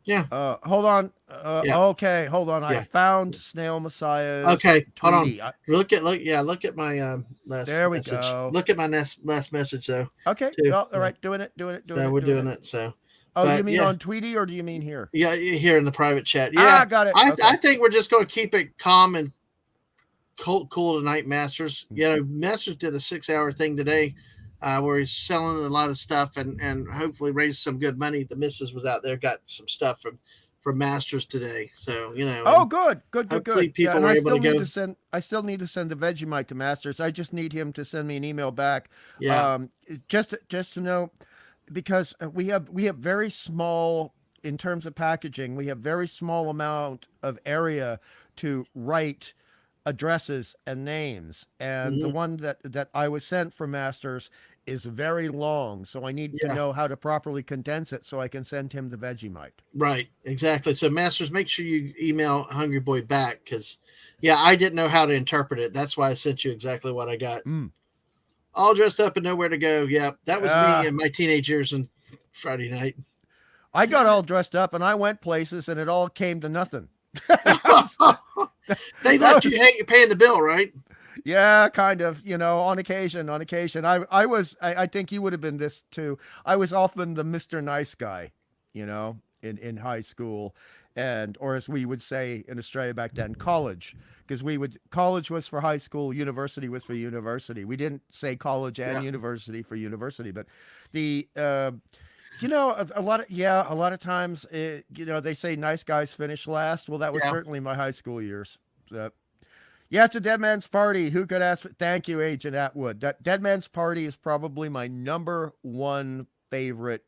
Yeah, hold on. yeah, Okay, hold on. I yeah. found Snail Messiah's Okay, hold on. Tweety. Look at my last There we message. go. Look at my last message though Okay, too. well, all Yeah. right, doing it, doing it, doing So it, we're doing doing it. it. So, Oh, you but mean yeah, on Tweety or do you mean here? yeah, here in the private chat. Ah, Yeah, got it. I Okay. think we're just going to keep it calm and cool tonight, Masters. Masters did a 6 hour thing today, where he's selling a lot of stuff and hopefully raised some good money. The missus was out there, got some stuff from Masters today. So Oh, good, good, good, hopefully good. Yeah, people and were I able still to need go. to send. I still need to send the Vegemite to Masters. I just need him to send me an email back. Yeah. Just to know, because we have very small in terms of packaging. We have very small amount of area to write addresses and names, and the Mhm. one that I was sent from Masters is very long, so I need to Yeah. know how to properly condense it so I can send him the Vegemite. Right, exactly. So, Masters, make sure you email Hungry Boy back because, yeah, I didn't know how to interpret it. That's why I sent you exactly what I got. All dressed up and nowhere to go. Yeah, that was me in my teenage years and Friday night. I got all dressed up and I went places and it all came to nothing. They let you hang paying the bill, right? Yeah, kind of, on occasion. I think you would have been this too. I was often the Mr. Nice guy, in high school, or as we would say in Australia back then, college, because college was for high school, university was for university. We didn't say college and university for university, but the a lot of times, they say nice guys finish last. Well, that was certainly my high school years. So, yeah, it's a Dead Man's Party. Who could ask for? Thank you, Agent Atwood. That Dead Man's Party is probably my number one favorite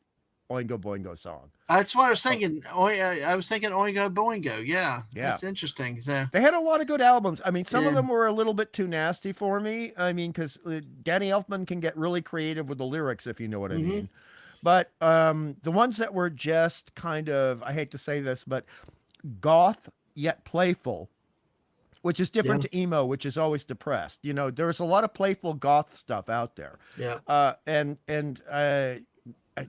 Oingo Boingo song. That's what I was thinking. I was thinking Oingo Boingo. Yeah, that's interesting. So they had a lot of good albums. I mean, some of them were a little bit too nasty for me. I mean, because Danny Elfman can get really creative with the lyrics, if you know what I mean. But the ones that were just kind of, I hate to say this, but goth yet playful, which is different to emo, which is always depressed. There's a lot of playful goth stuff out there. Yeah. And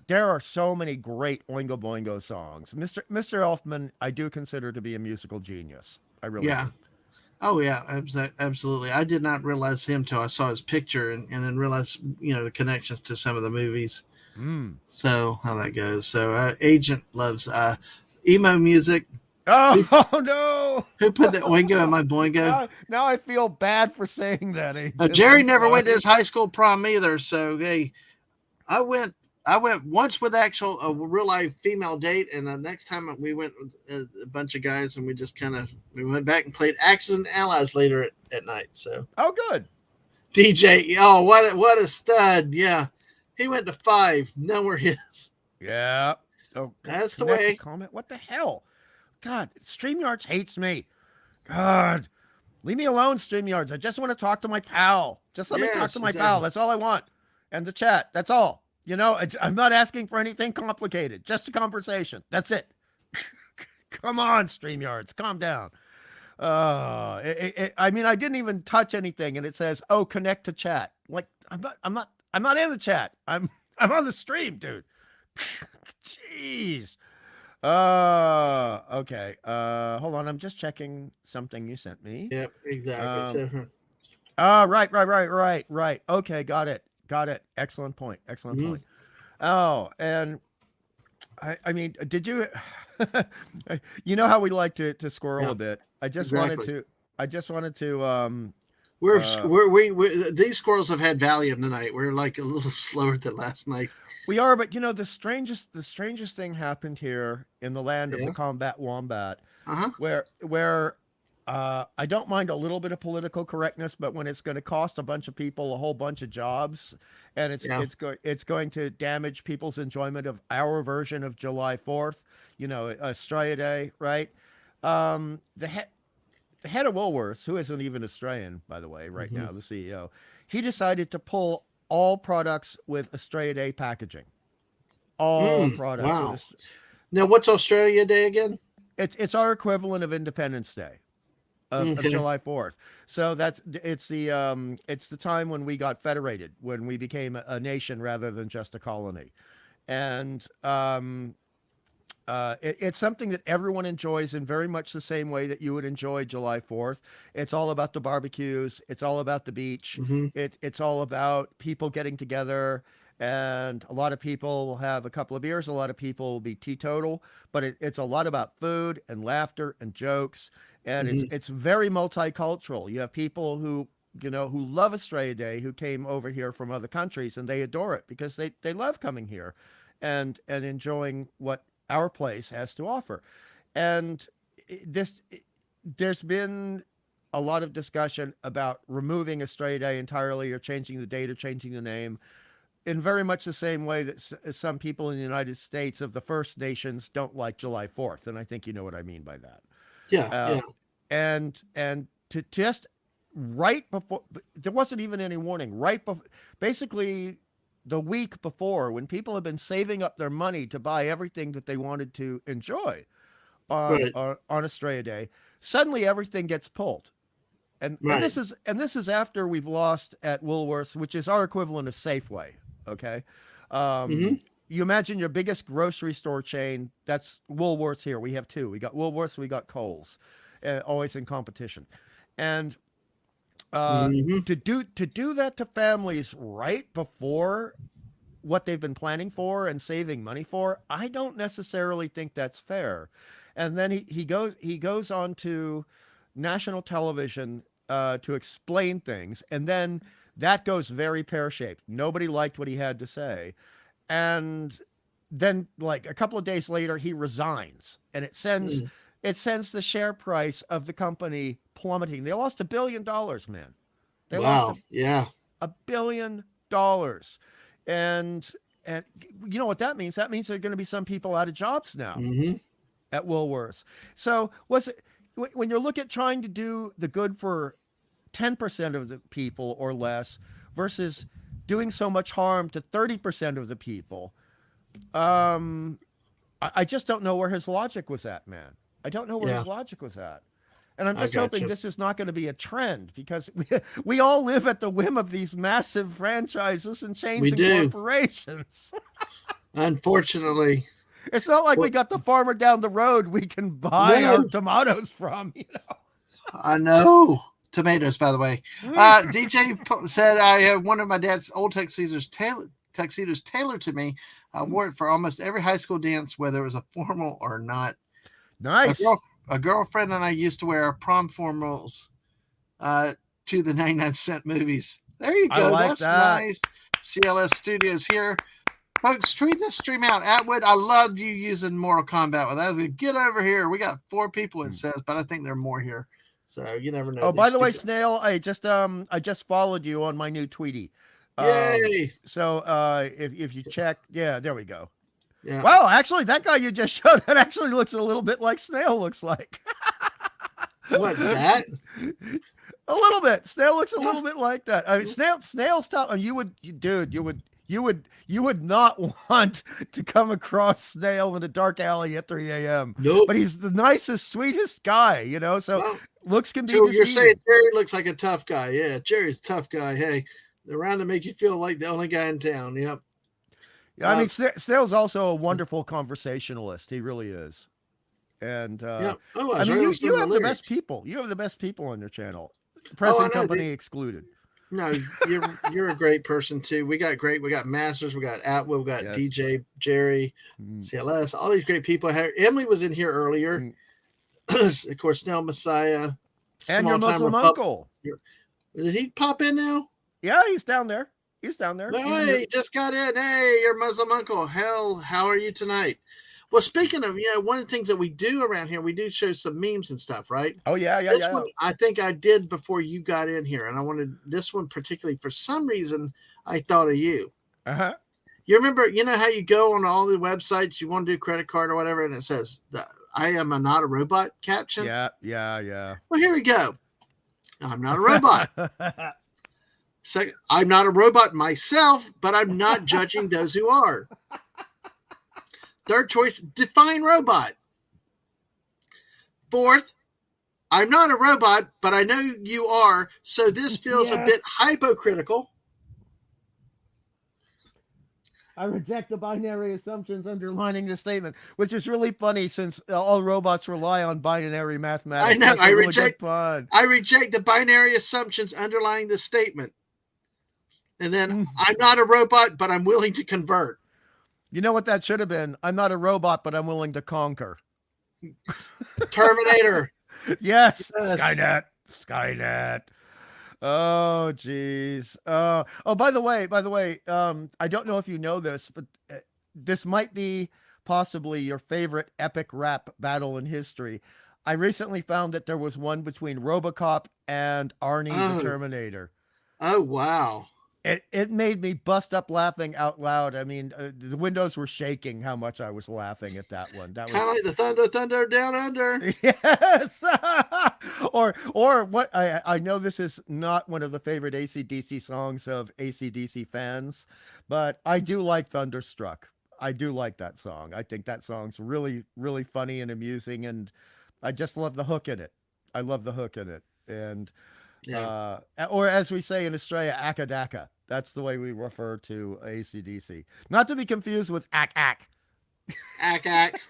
there are so many great Oingo Boingo songs. Mr. Elfman, I do consider to be a musical genius. I really do. Oh yeah, absolutely. I did not realize him till I saw his picture and then realized the connections to some of the movies. Mm. So how that goes. So Agent loves emo music. Who, Oh no! who put that Oingo in my Boingo? Now I feel bad for saying that, Agent. Jerry I'm never went to sorry. his high school prom either. So hey, I went. I went once with actual a real life female date, and the next time we went with a bunch of guys, and we just we went back and played Axis and Allies later at night. So Oh, good. DJ, oh what a stud! Yeah, he went to 5. None were his. Yeah. Oh, That's the connect a way. comment. What the hell? God, StreamYards hates me. God, leave me alone, StreamYards. I just want to talk to my pal. Just let me talk Yes, to my pal. exactly. That's all I want. And the chat. That's all. I'm not asking for anything complicated. Just a conversation. That's it. Come on, StreamYards. Calm down. I mean, I didn't even touch anything, and it says, "Oh, connect to chat." Like, I'm not in the chat. I'm on the stream, dude. Jeez. Okay. Hold on. I'm just checking something you sent me. Yep, exactly. Um, So, right. Okay, got it. Excellent point. Excellent mhm, point. Oh, and I mean, did you, you know how we like to squirrel yeah, a bit. exactly. I just wanted to, uh, These squirrels have had Valium tonight. We're like a little slower than last night. we are, but the strangest thing happened here in the land of the Yeah. combat wombat, Uh huh. where I don't mind a little bit of political correctness, but when it's going to cost a bunch of people a whole bunch of jobs, and Yeah. it's going to damage people's enjoyment of our version of July 4th, Australia Day, right? Um, the head the head of Woolworths, who isn't even Australian, by the way, right Hmm. now, the CEO, he decided to pull all products with Australia Day packaging. All products with Wow. Now, what's Australia Day again? it's our equivalent of Independence Day. Of Okay. July 4th. So it's the time when we got federated, when we became a nation rather than just a colony. And it's something that everyone enjoys in very much the same way that you would enjoy July 4th. It's all about the barbecues, it's all about the beach, Hmm. it's all about people getting together. And a lot of people will have a couple of beers. A lot of people will be teetotal, but it's a lot about food and laughter and jokes, and Hmm. it's very multicultural. You have people who love Australia Day who came over here from other countries, and they adore it because they love coming here, and enjoying what our place has to offer. And this there's been a lot of discussion about removing Australia Day entirely, or changing the date, or changing the name, in very much the same way that some people in the United States of the First Nations don't like July 4th. And I think you know what I mean by that. Yeah. Uh, Yeah. and to just right before, there wasn't even any warning, right before, basically the week before, when people have been saving up their money to buy everything that they wanted to enjoy Right. on Australia Day, suddenly everything gets pulled. And Right. this is after we've lost at Woolworths, which is our equivalent of Safeway. Okay, Hmm. you imagine your biggest grocery store chain. That's Woolworths here. We have two. We got Woolworths. We got Kohl's, always in competition. And uh, Hmm. to do that to families right before what they've been planning for and saving money for, I don't necessarily think that's fair. And then he goes on to national television to explain things, and then that goes very pear shaped. Nobody liked what he had to say, and then like a couple of days later, he resigns, and it sends the share price of the company plummeting. They lost $1 billion, man. They lost Wow. Yeah. $1 billion, and and you know what that means? That means there are going to be some people out of jobs now Hmm. at Woolworths. So was it when you look at trying to do the good for 10% of the people or less versus doing so much harm to 30% of the people? Um, I just don't know where his logic was at, man. I don't know where Yeah. his logic was at. And I'm I just got hoping you. this is not going to be a trend, because we all live at the whim of these massive franchises and chains We and do. corporations. Unfortunately. It's not like we Well, got the farmer down the road we can buy our no. tomatoes from. I know. Tomatoes, by the way. DJ said I have one of my dad's old tuxedos tailored to me. I wore it for almost every high school dance, whether it was a formal or not. Nice. A girlfriend and I used to wear our prom formals to the 99-cent movies. There you go. I like That's that. nice. CLS Studios here. Folks, tweet this stream out. Atwood, I loved you using Mortal Kombat with that. Get over here. We got 4 people, it says, but I think there are more here. So you never know. Oh, by the way, Snail, I just followed you on my new Tweety. Yay. So if you check, yeah, there we go. Yeah. Wow, actually, that guy you just showed, that actually looks a little bit like Snail looks like. What, that? A little bit. Snail looks a little bit like that. I mean, Snail's top, and you would not want to come across Snail in a dark alley at 3 a.m. Nope. But he's the nicest, sweetest guy, you know. So Well, looks can be. So deceiving. you're saying Jerry looks like a tough guy? Yeah, Jerry's a tough guy. Hey, they're around to make you feel like the only guy in town. Yep. Yeah, I mean, Snail's also a wonderful conversationalist. He really is. And yeah. Oh, I mean, you have the best people. You have the best people on your channel. Present company excluded. No, you're a great person too. We got Masters, we got Atwood, we got DJ, Jerry, CLS, all these great people. Emily was in here earlier. Of course, Snail Messiah. And your Muslim uncle. Did he pop in now? Yeah, he's down there. Hey, he just got in. Hey, your Muslim uncle. Hell, how are you tonight? Well, speaking of, one of the things that we do around here, we do show some memes and stuff, right? Oh, yeah. One, I think I did before you got in here, and I wanted this one particularly. For some reason, I thought of you. Uh-huh. You remember, how you go on all the websites, you want to do credit card or whatever, and it says, I am not a robot caption? Yeah. Well, here we go. I'm not a robot. Second, I'm not a robot myself, but I'm not judging those who are. Third choice, define robot. Fourth, I'm not a robot, but I know you are, so this feels a bit hypocritical. I reject the binary assumptions underlining the statement, which is really funny since all robots rely on binary mathematics. I know. I reject the binary assumptions underlying the statement. And then I'm not a robot, but I'm willing to convert. You know what that should have been? I'm not a robot, but I'm willing to conquer. Terminator. Yes. Skynet. Oh, geez. By the way, I don't know if you know this, but this might be possibly your favorite epic rap battle in history. I recently found that there was one between RoboCop and Arnie the Terminator. Oh, wow. It made me bust up laughing out loud. I mean, the windows were shaking how much I was laughing at that one. That was kind of like the Thunder Down Under. Yes. or what? I know this is not one of the favorite AC/DC songs of AC/DC fans, but I do like Thunderstruck. I do like that song. I think that song's really, really funny and amusing, and I just love the hook in it. I love the hook in it, and or as we say in Australia, akadaka. That's the way we refer to AC/DC. Not to be confused with ack. Ack. Ack.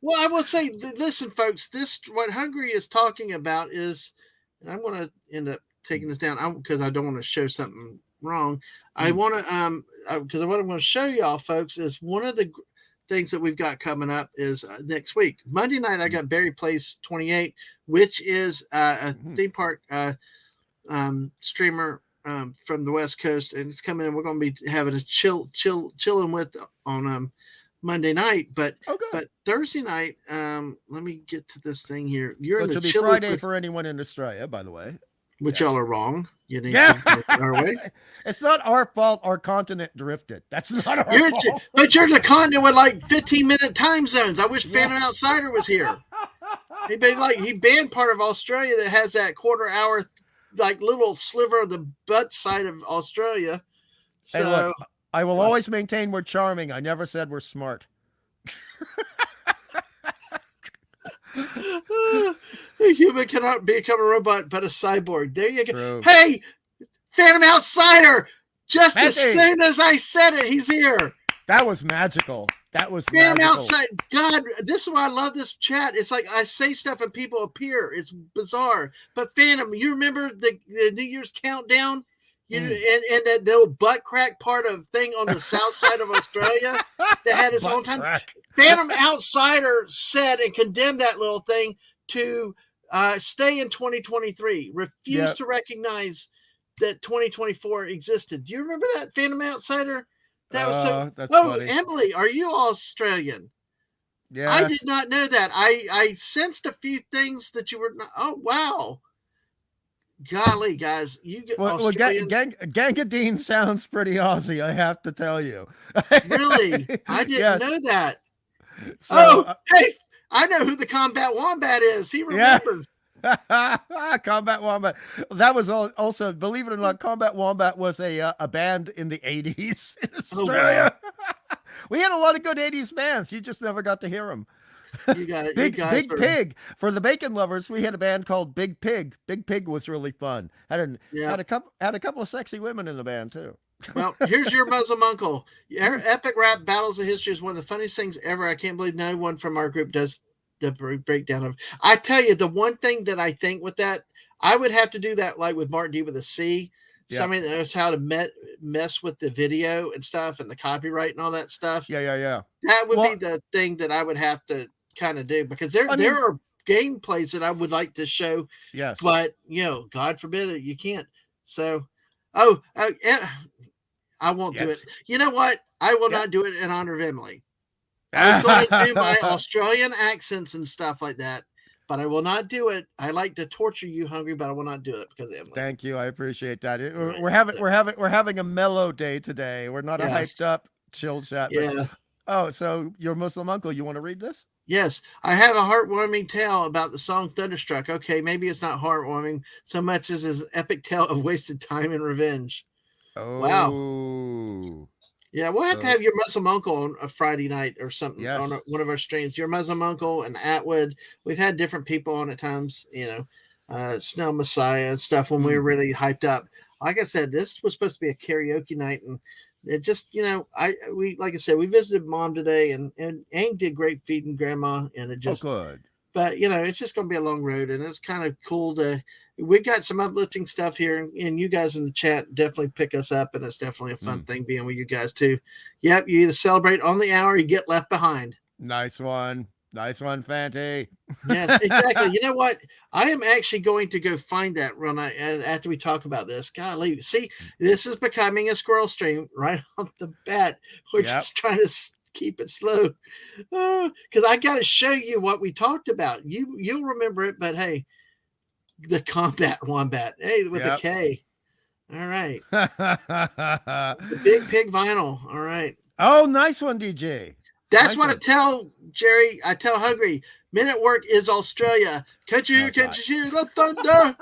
Well, I will say, listen, folks, what Hungry is talking about is, and I'm going to end up taking this down because I don't want to show something wrong. I want to, because what I'm going to show y'all, folks, is one of the things that we've got coming up is next week. Monday night, I got Barry Place 28, which is a theme park streamer from the West Coast, and it's coming in. We're going to be having a chilling with on Monday night, but Thursday night, let me get to this thing here. You're in the be Friday for anyone in Australia, by the way. Which y'all are wrong. You need to our way. It's not our fault. Our continent drifted. That's not our fault. But you're in the continent with like 15-minute time zones. I wish Phantom Outsider was here. He banned part of Australia that has that quarter-hour, like little sliver of the butt side of Australia. So hey, look, I will always maintain we're charming. I never said we're smart. A human cannot become a robot, but a cyborg. There you go. True. Hey, Phantom Outsider, Just as Matty! soon as I said it, he's here. That was magical. That was Man magical. outside. God, this is why I love this chat. It's like I say stuff and people appear. It's bizarre. But Phantom, you remember the New Year's countdown? And that little butt crack part of thing on the south side of Australia that had its own time. Phantom Outsider said and condemned that little thing to stay in 2023. Refused to recognize that 2024 existed. Do you remember that, Phantom Outsider? That was so. That's oh, funny. Emily, are you Australian? Yeah, I did not know that. I sensed a few things that you were not. Oh, wow. Golly, guys, you get Australian. Gangadine sounds pretty Aussie, I have to tell you. Really? I didn't know that. So, hey, I know who the Combat Wombat is. He remembers. Combat Wombat. That was also, believe it or not, Combat Wombat was a band in the 80s in Australia. Wow. We had a lot of good 80s bands. You just never got to hear them. You guys, Big Pig. For the bacon lovers, we had a band called Big Pig. Big Pig was really fun. Had a couple of sexy women in the band too. Well, here's your Muslim uncle. Epic Rap Battles of History is one of the funniest things ever. I can't believe no one from our group does the breakdown of. I tell you, the one thing that I think with that, I would have to do that like with Martin D with a C. Somebody that knows how to mess with the video and stuff and the copyright and all that stuff. Yeah. That would be the thing that I would have to kind of do, because there are gameplays that I would like to show. Yes. But, God forbid it, you can't. So, I won't do it. You know what? I will not do it in honor of Emily. I was going to do my Australian accents and stuff like that, but I will not do it. I like to torture you, Hungry, but I will not do it because of Emily. Thank you. I appreciate that. We're having a mellow day today. We're not a hyped up chill chat. But, so your Muslim uncle, you want to read this? Yes, I have a heartwarming tale about the song Thunderstruck. Okay, maybe it's not heartwarming so much as an epic tale of wasted time and revenge. Oh, wow. Yeah, we'll have to have your Muslim uncle on a Friday night or something on one of our streams. Your Muslim uncle and Atwood. We've had different people on at times, Snow Messiah and stuff when we were really hyped up. Like I said, this was supposed to be a karaoke night, and it just, like I said, we visited Mom today, and Ang did great feeding Grandma, and it just good. But it's just going to be a long road, and it's kind of cool we got some uplifting stuff here, and you guys in the chat definitely pick us up, and it's definitely a fun thing being with you guys too. Yep, you either celebrate on the hour or you get left behind. Nice one, Fanty. Yes, exactly. You know what? I am actually going to go find that after we talk about this. Golly, see, this is becoming a squirrel stream right off the bat. We're just trying to keep it slow because I got to show you what we talked about. You'll remember it, but hey, the Combat Wombat, with a K. All right. The Big Pig vinyl. All right. Oh, nice one, DJ. That's what I tell Jerry. I tell Hungry. Men at Work is Australia. Can't you hear the thunder?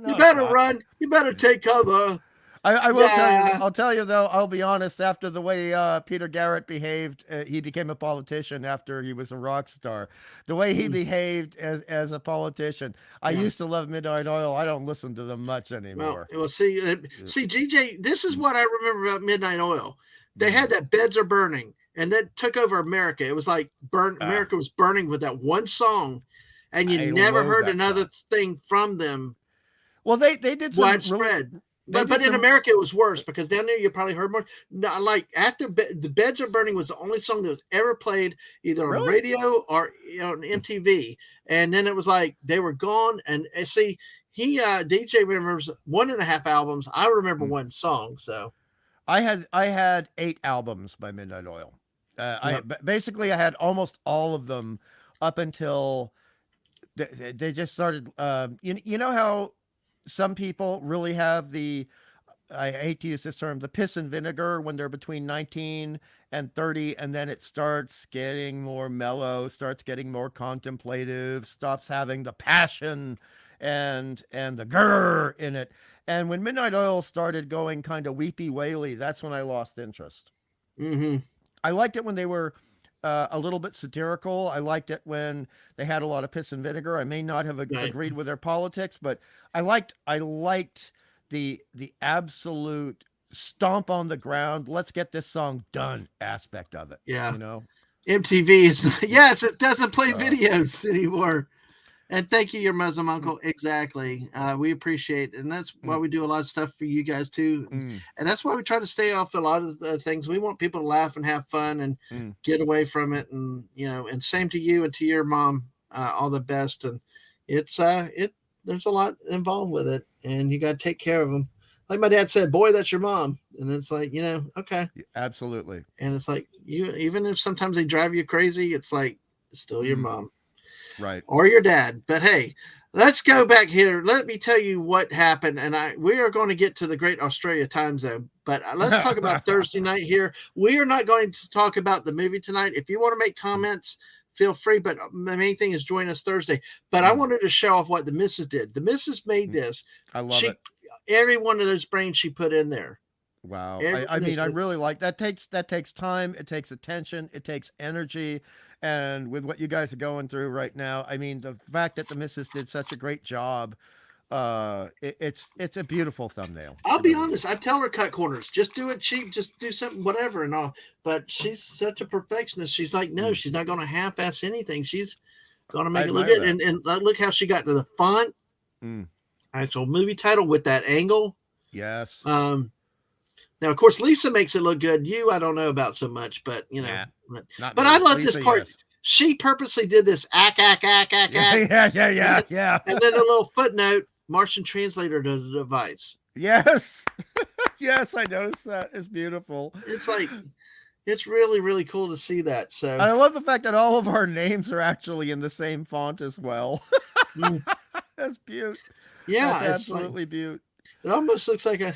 You better run. You better take cover. I will tell you. I'll tell you though. I'll be honest. After the way Peter Garrett behaved, he became a politician after he was a rock star. The way he behaved as a politician, I used to love Midnight Oil. I don't listen to them much anymore. Well, see, GJ. This is what I remember about Midnight Oil. They had that "Beds Are Burning," and that took over America. It was like America was burning with that one song, and you never heard another thing from them. Well, they did some widespread. But in America, it was worse because down there you probably heard more. No, like after the Beds Are Burning was the only song that was ever played either on radio or on MTV. And then it was like they were gone. And see, DJ remembers 1.5 albums. I remember one song. So I had 8 albums by Midnight Oil. I had almost all of them up until they just started. You know how some people really have I hate to use this term, the piss and vinegar when they're between 19 and 30, and then it starts getting more mellow, starts getting more contemplative, stops having the passion and the grrr in it. And when Midnight Oil started going kind of weepy waily, that's when I lost interest. I liked it when they were a little bit satirical. I liked it when they had a lot of piss and vinegar. I may not have agreed with their politics, but I liked the absolute stomp on the ground, let's get this song done aspect of it. Yeah. You know? MTV is yes, it doesn't play Uh, videos anymore. And thank you, your Muslim uncle. Exactly. We appreciate it. And that's why we do a lot of stuff for you guys too. mm, And that's why we try to stay off a lot of the things. We want people to laugh and have fun and mm. get away from it. And, you know, and same to you and to your mom, all the best. And it's, there's a lot involved with it and you got to take care of them. Like my dad said, boy, that's your mom. And it's like, you know, okay. Absolutely. And it's like, you, even if sometimes they drive you crazy, it's like, it's still your mom. Right. Or your dad. But hey, let's go back here. Let me tell you what happened. And we are going to get to the great Australia time zone. But let's talk about Thursday night here. We are not going to talk about the movie tonight. If you want to make comments, feel free. But the main thing is join us Thursday. But I wanted to show off what the missus did. The missus made this. I love it. Every one of those brains she put in there. Wow. I mean, I really like that. Takes time. It takes attention. It takes energy. And with what you guys are going through right now, I mean, the fact that the missus did such a great job, it's a beautiful thumbnail. I'll be honest. I tell her cut corners. Just do it cheap. Just do something, whatever, and all. But she's such a perfectionist. She's like, no, she's not going to half-ass anything. She's going to make it look good. And look how she got to the font, actual movie title with that angle. Yes. Now, of course, Lisa makes it look good. I don't know about so much, but you know. Yeah, but I love this part. Yes. She purposely did this ack. Yeah. And then a little footnote: Martian translator to the device. Yes, yes, I noticed that. It's beautiful. It's like, it's really, really cool to see that. So and I love the fact that all of our names are actually in the same font as well. That's beaut. Yeah, that's absolutely like, beaut. It almost looks like a.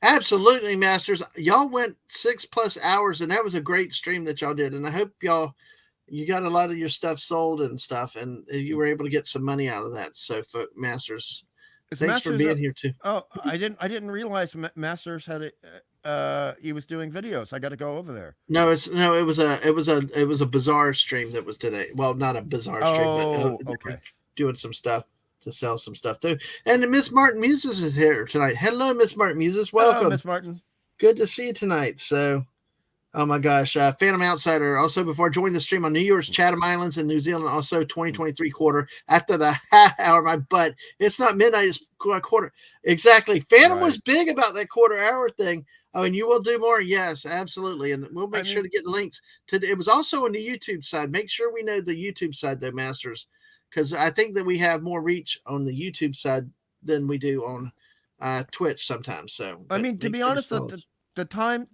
Absolutely, Masters. Y'all went 6+ hours, and that was a great stream that y'all did. And I hope you got a lot of your stuff sold and stuff, and you were able to get some money out of that. So, Masters, thanks for being here too. Oh, I didn't realize Masters had he was doing videos. I got to go over there. No, it was a bizarre stream that was today. Well, not a bizarre stream, but okay, doing some stuff to sell some stuff too. And Miss Martin Muses is here tonight. Hello, Miss Martin Muses. Welcome. Hello, Miss Martin. Good to see you tonight. So, oh my gosh, Phantom Outsider. Also, before joining the stream on New Year's, Chatham Islands in New Zealand. Also, 2023 quarter after the half hour. My butt. It's not midnight. It's quarter. Exactly. Phantom was big about that quarter hour thing. Oh, and you will do more. Yes, absolutely. And we'll make sure to get the links to. It was also on the YouTube side. Make sure we know the YouTube side, though, Masters. Because I think that we have more reach on the YouTube side than we do on Twitch sometimes. So I mean, to be honest, the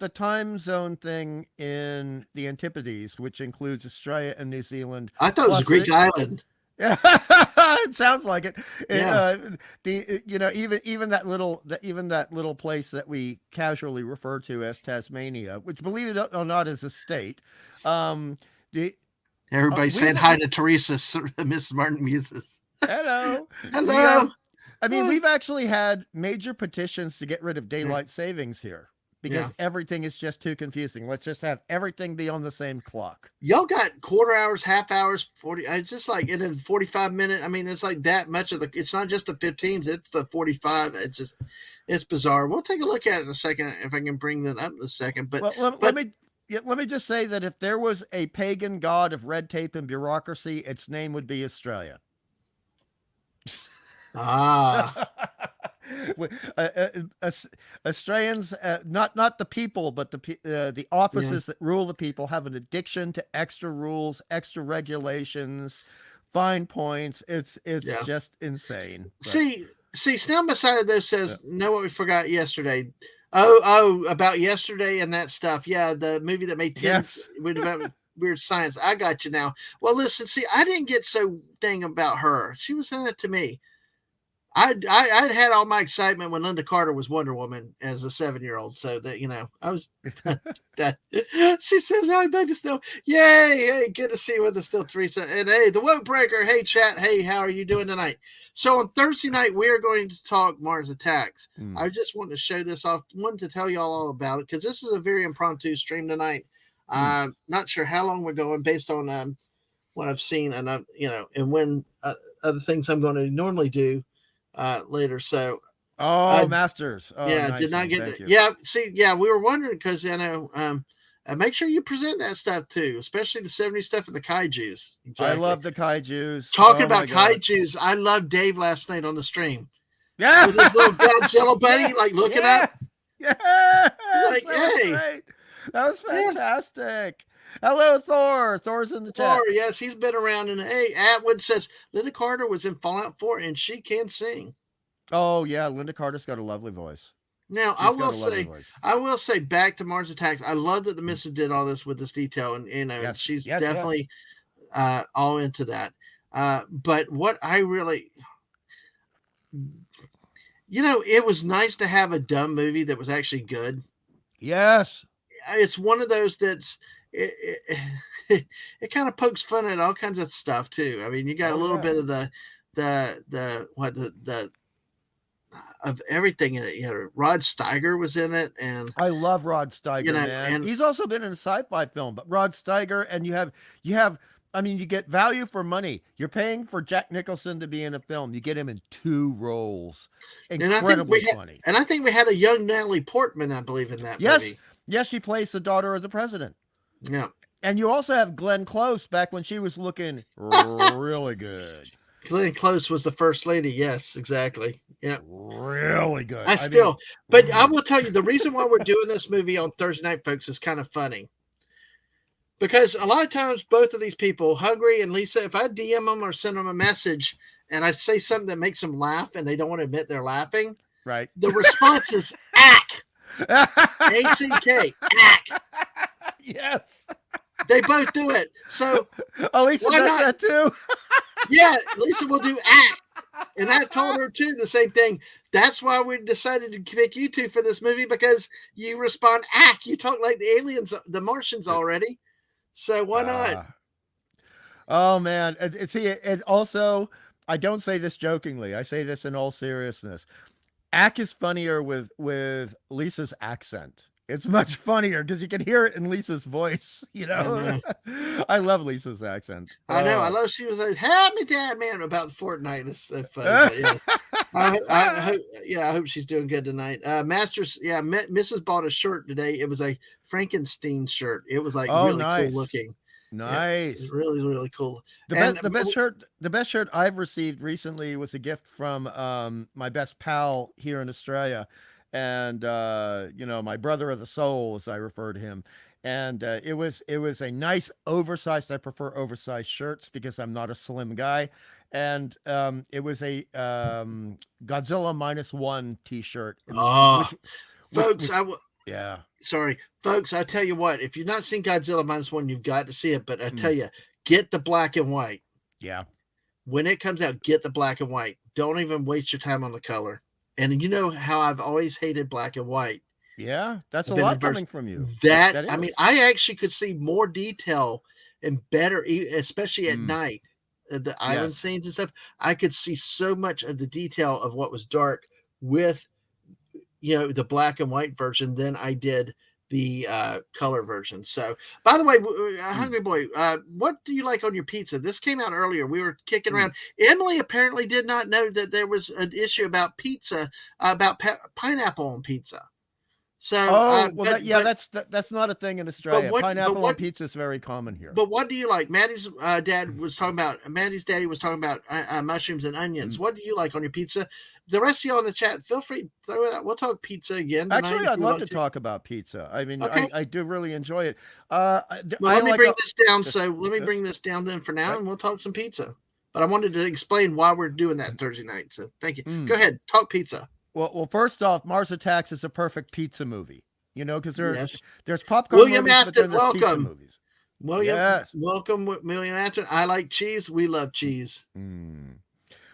time zone thing in the Antipodes, which includes Australia and New Zealand, I thought it was a Greek island. Yeah, it sounds like it. Yeah. Even that little place that we casually refer to as Tasmania, which, believe it or not, is a state. Everybody's saying hi to Teresa, Mrs. Martin Muses. Hello. Hello. We've actually had major petitions to get rid of daylight savings here because everything is just too confusing. Let's just have everything be on the same clock. Y'all got quarter hours, half hours, 40. It's just like in a 45-minute. I mean, it's like that much of it's not just the 15s, it's the 45. It's bizarre. We'll take a look at it in a second if I can bring that up in a second. But let me just say that if there was a pagan god of red tape and bureaucracy, its name would be Australia. Australians, not the people, but the offices that rule the people have an addiction to extra rules, extra regulations, fine points. It's just insane. But. See, Snail beside this says, know what we forgot yesterday. Oh, about yesterday and that stuff. Yeah, the movie that made 10 about weird science. I got you now. Well, listen, see, I didn't get so dang about her. She was saying it to me. I'd had all my excitement when Linda Carter was Wonder Woman as a 7-year-old. So that, I was that she says, I beg to still. Yay. Hey, good to see you with us still, Teresa. And hey, the Woke Breaker. Hey, chat. Hey, how are you doing tonight? So on Thursday night, we are going to talk Mars Attacks. I just wanted to show this off. Wanted to tell y'all all about it because this is a very impromptu stream tonight. Not sure how long we're going based on what I've seen and and when other things I'm going to normally do later. So Oh, Masters. Oh, Yeah, nice did not one. get Thank it. you. Yeah, see, yeah, we were wondering because make sure you present that stuff too, especially the 70s stuff and the kaijus. I Exactly. love the kaijus. Talking Oh my about god. kaijus, I loved Dave last night on the stream Yeah. with his little Godzilla buddy, Yeah. like looking Yeah. up, Yes. like, That was hey, great. That was yeah, fantastic. Hello, Thor. Thor's in the chat. Thor, yes, he's been around. And hey, Atwood says Linda Carter was in Fallout 4 and she can sing. Oh yeah, Linda Carter's got a lovely voice. Now, She's got a lovely voice. I will say, back to Mars Attacks. I love that the missus did all this with this detail, and Yes. she's Yes, definitely all into that. But what I really, it was nice to have a dumb movie that was actually good. Yes. It's one of those that's it kind of pokes fun at all kinds of stuff too. I mean, you got a little bit of the of everything in it. Rod Steiger was in it, and I love Rod Steiger, man. And he's also been in a sci-fi film, but Rod Steiger, and you have I mean, you get value for money. You're paying for Jack Nicholson to be in a film. You get him in 2 roles. Incredibly funny. And I think we had a young Natalie Portman, I believe, in that movie. Yes, she plays the daughter of the president. Yeah. And you also have Glenn Close back when she was looking really good. Glenn Close was the first lady. Yes, exactly. Yeah. Really good. But I will tell you, the reason why we're doing this movie on Thursday night, folks, is kind of funny. Because a lot of times, both of these people, Hungry and Lisa, if I DM them or send them a message and I say something that makes them laugh and they don't want to admit they're laughing, right? The response is ack. A-C-K. Ack. Yes. They both do it. So Lisa does that too. Yeah, Lisa will do act. And I told her too the same thing. That's why we decided to pick you two for this movie, because you respond act. You talk like the aliens, the Martians already. So why not? Oh man. See, it also, I don't say this jokingly. I say this in all seriousness. Ack is funnier with Lisa's accent. It's much funnier because you can hear it in Lisa's voice, I love Lisa's accent. I know. I love she was like, help me, Dad, man, about Fortnite. It's so funny. I hope she's doing good tonight. Masters, Mrs. bought a shirt today. It was a Frankenstein shirt. It was like really cool looking. Nice. Yeah, really, really cool. The best shirt I've received recently was a gift from my best pal here in Australia. And my brother of the soul, as I refer to him, and it was a nice oversized. I prefer oversized shirts because I'm not a slim guy, and it was a Godzilla -1 T-shirt. Folks, sorry, folks. I tell you what, if you've not seen Godzilla -1, you've got to see it. But I tell you, get the black and white. Yeah. When it comes out, get the black and white. Don't even waste your time on the color. And you know how I've always hated black and white. Yeah, that's a lot coming from you. I mean, I actually could see more detail and better, especially at night, the island scenes and stuff. I could see so much of the detail of what was dark with, the black and white version than I did the color version. So, by the way, Hungry Boy, what do you like on your pizza? This came out earlier. We were kicking around. Emily apparently did not know that there was an issue about pizza, about pineapple on pizza. So, that's not a thing in Australia. Pineapple on pizza is very common here. But what do you like? Maddie's daddy was talking about mushrooms and onions. What do you like on your pizza? The rest of you on the chat, feel free to throw it out. We'll talk pizza again tonight. Actually, I'd love to talk about pizza. I mean, okay. I do really enjoy it. Let me bring this down. Let me bring this down then for now, and we'll talk some pizza. But I wanted to explain why we're doing that Thursday night. So thank you. Go ahead, talk pizza. Well, first off, Mars Attacks is a perfect pizza movie. Because there's popcorn William movies, Afton, but then there's welcome. pizza movies. Welcome, William Afton. I like cheese. We love cheese.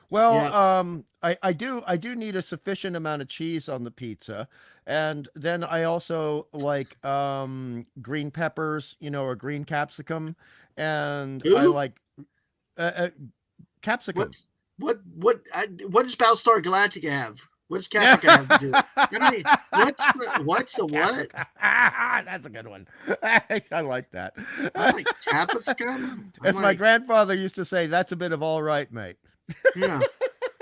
Well, I do need a sufficient amount of cheese on the pizza, and then I also like green peppers, or green capsicum, and I like capsicum. What does Battlestar Galactica have? What does Caprica have to do? I mean, what's the what? That's a good one. I like that. I like capsicum. As my grandfather used to say, that's a bit of all right, mate. Yeah.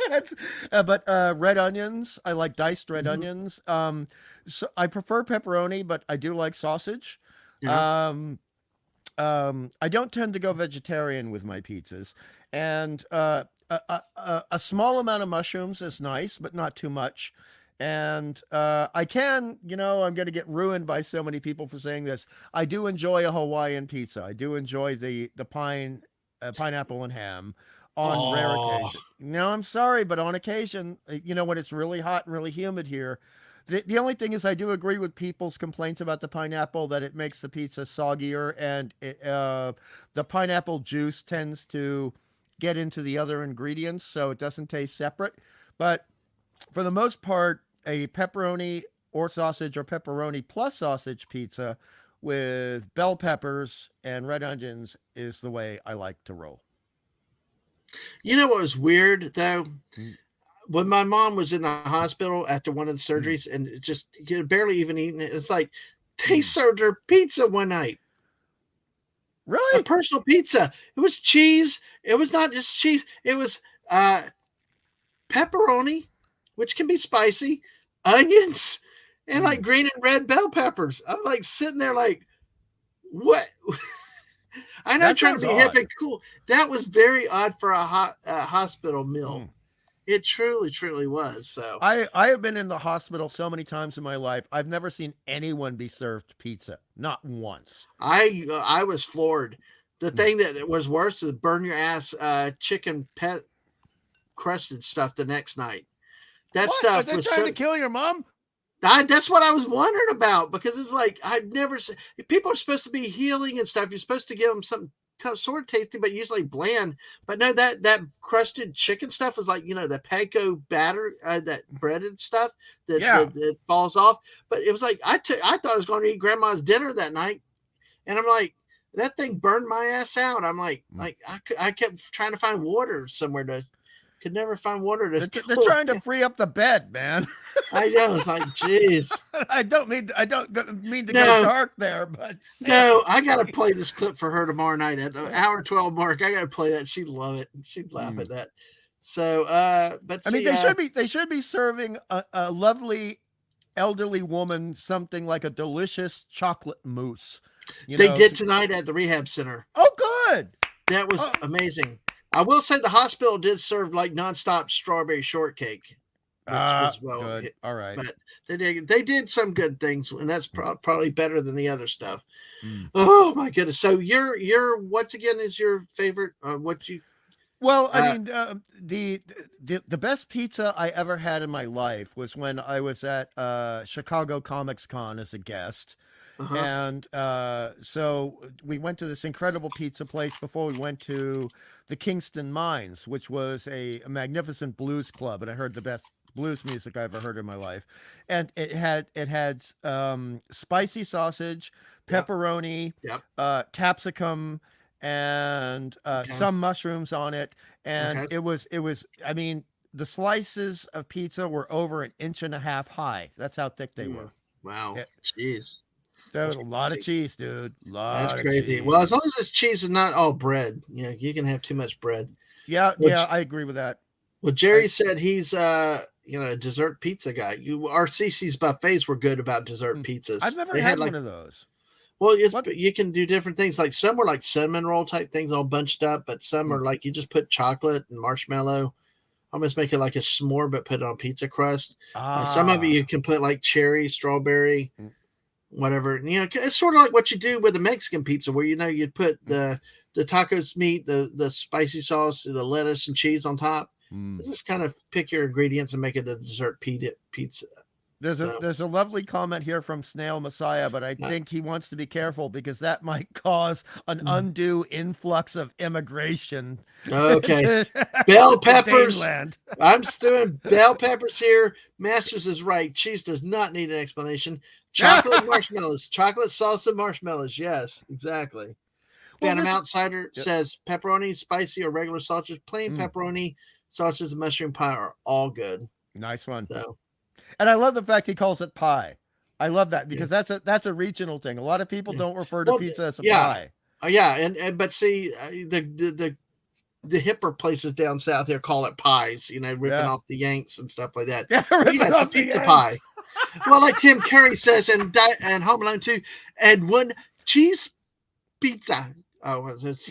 That's, but red onions, I like diced red onions. So I prefer pepperoni, but I do like sausage. Yeah. Um, I don't tend to go vegetarian with my pizzas, and a small amount of mushrooms is nice, but not too much. And I can, I'm going to get ruined by so many people for saying this. I do enjoy a Hawaiian pizza. I do enjoy the pineapple and ham on rare Oh, occasion. No, I'm sorry, but on occasion, when it's really hot and really humid here, the only thing is I do agree with people's complaints about the pineapple that it makes the pizza soggier, and the pineapple juice tends to get into the other ingredients, so it doesn't taste separate. But for the most part, a pepperoni or sausage or pepperoni plus sausage pizza with bell peppers and red onions is the way I like to roll. you know what was weird though? Mm. When my mom was in the hospital after one of the Mm. surgeries and just barely even eating it, it's like they Mm. served her pizza one night. A Really? personal pizza. It was cheese. It was not just cheese. It was uh, pepperoni, which can be spicy, onions, and like green and red bell peppers. I'm like sitting there like, what? I know, That trying to sounds be hip odd. and cool. That was very odd for a hospital meal. Mm. It truly, truly was. So I have been in the hospital so many times in my life. I've never seen anyone be served pizza, not once. I was floored. The Mm. thing that was worse is burn your ass chicken pet crusted stuff the next night. That What? Are stuff they was trying so. to kill your mom? That's what I was wondering about because it's like I've never seen. People are supposed to be healing and stuff. You're supposed to give them something sort of tasty, but usually bland. But no, that crusted chicken stuff was like the panko batter, that breaded stuff that, Yeah. that falls off. But it was like I thought I was going to eat grandma's dinner that night, and I'm like that thing burned my ass out. I'm like I kept trying to find water somewhere to. Could never find water to. They're trying to free up the bed, man. I know. It's like, geez. I don't mean to No. go dark there, but No, I got to play this clip for her tomorrow night at the hour 12 mark. I got to play that. She'd love it. She'd laugh at that. So, but I mean, they should be serving a lovely elderly woman something like a delicious chocolate mousse. They did tonight at the rehab center. Oh, good. That was amazing. I will say the hospital did serve like nonstop strawberry shortcake, which was good. All right. But they did some good things, and that's probably better than the other stuff. Mm. Oh my goodness! So your once again is your favorite? What you? Well, I mean, the best pizza I ever had in my life was when I was at Chicago Comics Con as a guest. Uh-huh. And so we went to this incredible pizza place before we went to the Kingston Mines, which was a magnificent blues club, and I heard the best blues music I ever heard in my life. And it had spicy sausage, pepperoni, capsicum, and some mushrooms on it. And it was. I mean, the slices of pizza were over 1.5 inches high. That's how thick they were. Wow, jeez. There's a lot of cheese, dude. That's crazy. Well, as long as this cheese is not all bread, you can have too much bread. Yeah, I agree with that. Well, Jerry said he's a dessert pizza guy. RCC's buffets were good about dessert pizzas. I've never had one of those. Well, you can do different things. Like some were like cinnamon roll type things, all bunched up, but some are like you just put chocolate and marshmallow. Almost make it like a s'more, but put it on pizza crust. Some of it you can put like cherry, strawberry. Whatever, it's sort of like what you do with a Mexican pizza, where you'd put the tacos meat, the spicy sauce, the lettuce and cheese on top. Just kind of pick your ingredients and make it a dessert pizza. There's a lovely comment here from Snail Messiah, but I think he wants to be careful because that might cause an undue influx of immigration. Okay, bell peppers. I'm doing bell peppers here. Masters is right. Cheese does not need an explanation. Chocolate marshmallows, chocolate salsa marshmallows. Yes, exactly. Phantom Outsider says pepperoni, spicy or regular sausage, plain pepperoni, sausage, and mushroom pie are all good. Nice one. So. And I love the fact he calls it pie. I love that because that's a regional thing. A lot of people don't refer to pizza as a pie. Yeah, but see, the the hipper places down south here call it pies, ripping off the Yanks and stuff like that. Yeah, We ripping got off the the pizza Yanks. pie. Well, like Tim Curry says and Home Alone 2, and one cheese pizza. Oh, it's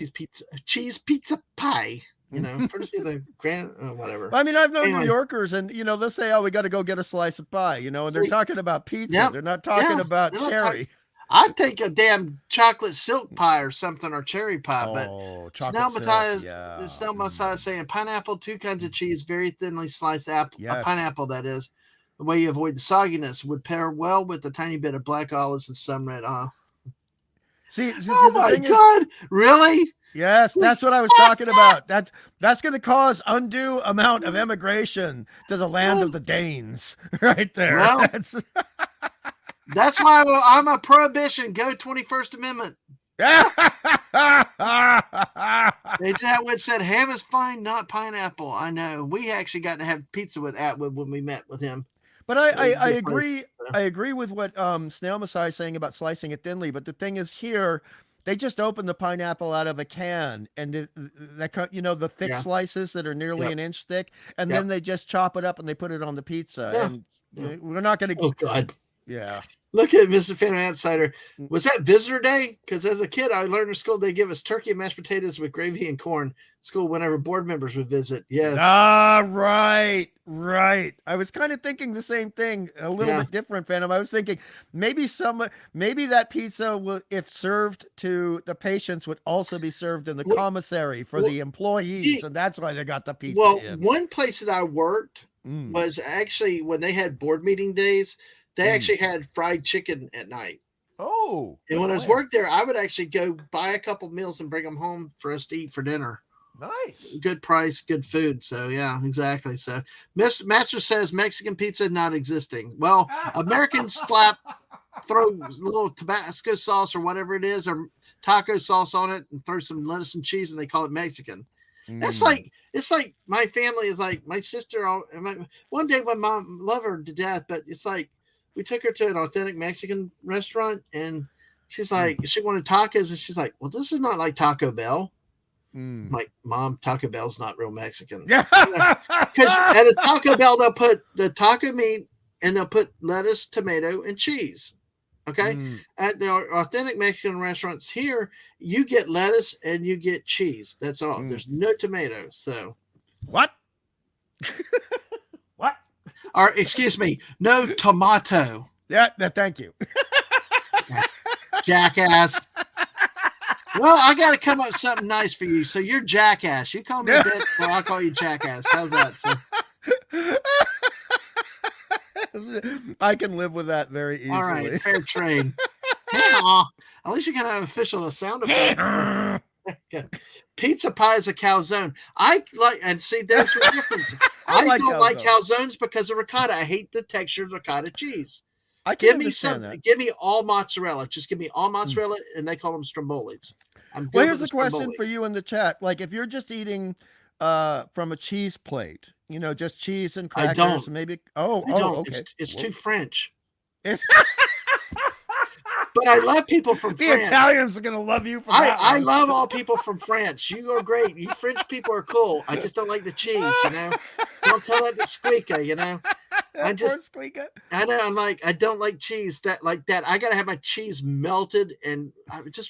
cheese pizza pie. Courtesy of the grand, whatever. I mean, I've known Anyway. New Yorkers, and they'll say, "Oh, we got to go get a slice of pie," and they're talking about pizza. Yep. They're not talking about They're not cherry. I'd take a damn chocolate silk pie or something, or cherry pie. Oh, But chocolate silk, Snell Messiah is saying pineapple, 2 kinds of cheese, very thinly sliced apple, Yes. pineapple, that is. The way you avoid the sogginess would pair well with a tiny bit of black olives and some red. See, Oh the my thing is, God, really? yes, that's what I was talking about. That's going to cause undue amount of immigration to the land of the Danes, right there. Well, that's why I'm a prohibition. Go 21st Amendment. Agent Atwood said ham is fine, not pineapple. I know. We actually got to have pizza with Atwood when we met with him. But I agree. I agree with what Snail Messiah is saying about slicing it thinly. But the thing is, here they just open the pineapple out of a can, and the thick slices that are nearly an inch thick, and then they just chop it up and they put it on the pizza. And we're not going to. Oh God. Yeah. Look at Mr. Phantom Outsider. Was that visitor day? Because as a kid, I learned in school they give us turkey and mashed potatoes with gravy and corn. School whenever board members would visit. Yes. Right. I was kind of thinking the same thing, a little bit different, Phantom. I was thinking maybe that pizza will, if served to the patients, would also be served in the commissary for the employees, and that's why they got the pizza. Well, in. one place that I worked was actually when they had board meeting days. They actually had fried chicken at night. Oh. And when I was worked there, I would actually go buy a couple meals and bring them home for us to eat for dinner. Nice. Good price, good food. So, yeah, exactly. So, Mr. Master says Mexican pizza not existing. Well, Americans throw a little Tabasco sauce or whatever it is, or taco sauce on it and throw some lettuce and cheese, and they call it Mexican. It's like my family is like my sister. One day my mom loved her to death, but it's like, we took her to an authentic Mexican restaurant, and she's like, she wanted tacos, and she's like, well, this is not like Taco Bell. I'm like, Mom, Taco Bell's not real Mexican. Because at a Taco Bell, they'll put the taco meat and they'll put lettuce, tomato, and cheese. Okay? At the authentic Mexican restaurants here, you get lettuce and you get cheese. That's all. There's no tomatoes. So what? What? Or excuse me, no tomato. Yeah, thank you. Jackass. Well, I got to come up with something nice for you. So you're Jackass. You call me a bitch, so I'll call you Jackass. How's that? So. I can live with that very easily. All right, fair trade. At least you can have official sound effect. Pizza pie is a calzone. I like, and see, there's a difference. I don't like calzones because of ricotta. I hate the texture of ricotta cheese. Give me all mozzarella. Just give me all mozzarella, and they call them strombolis. Well, here's the question for you in the chat. Like, if you're just eating from a cheese plate, just cheese and crackers, I don't. Maybe. Okay. It's too French. But I love people from France. The Italians are going to love you. I love all people from France. You are great. You French people are cool. I just don't like the cheese, Don't tell that to Squeaka, I know. I'm like, I don't like cheese like that. I got to have my cheese melted, and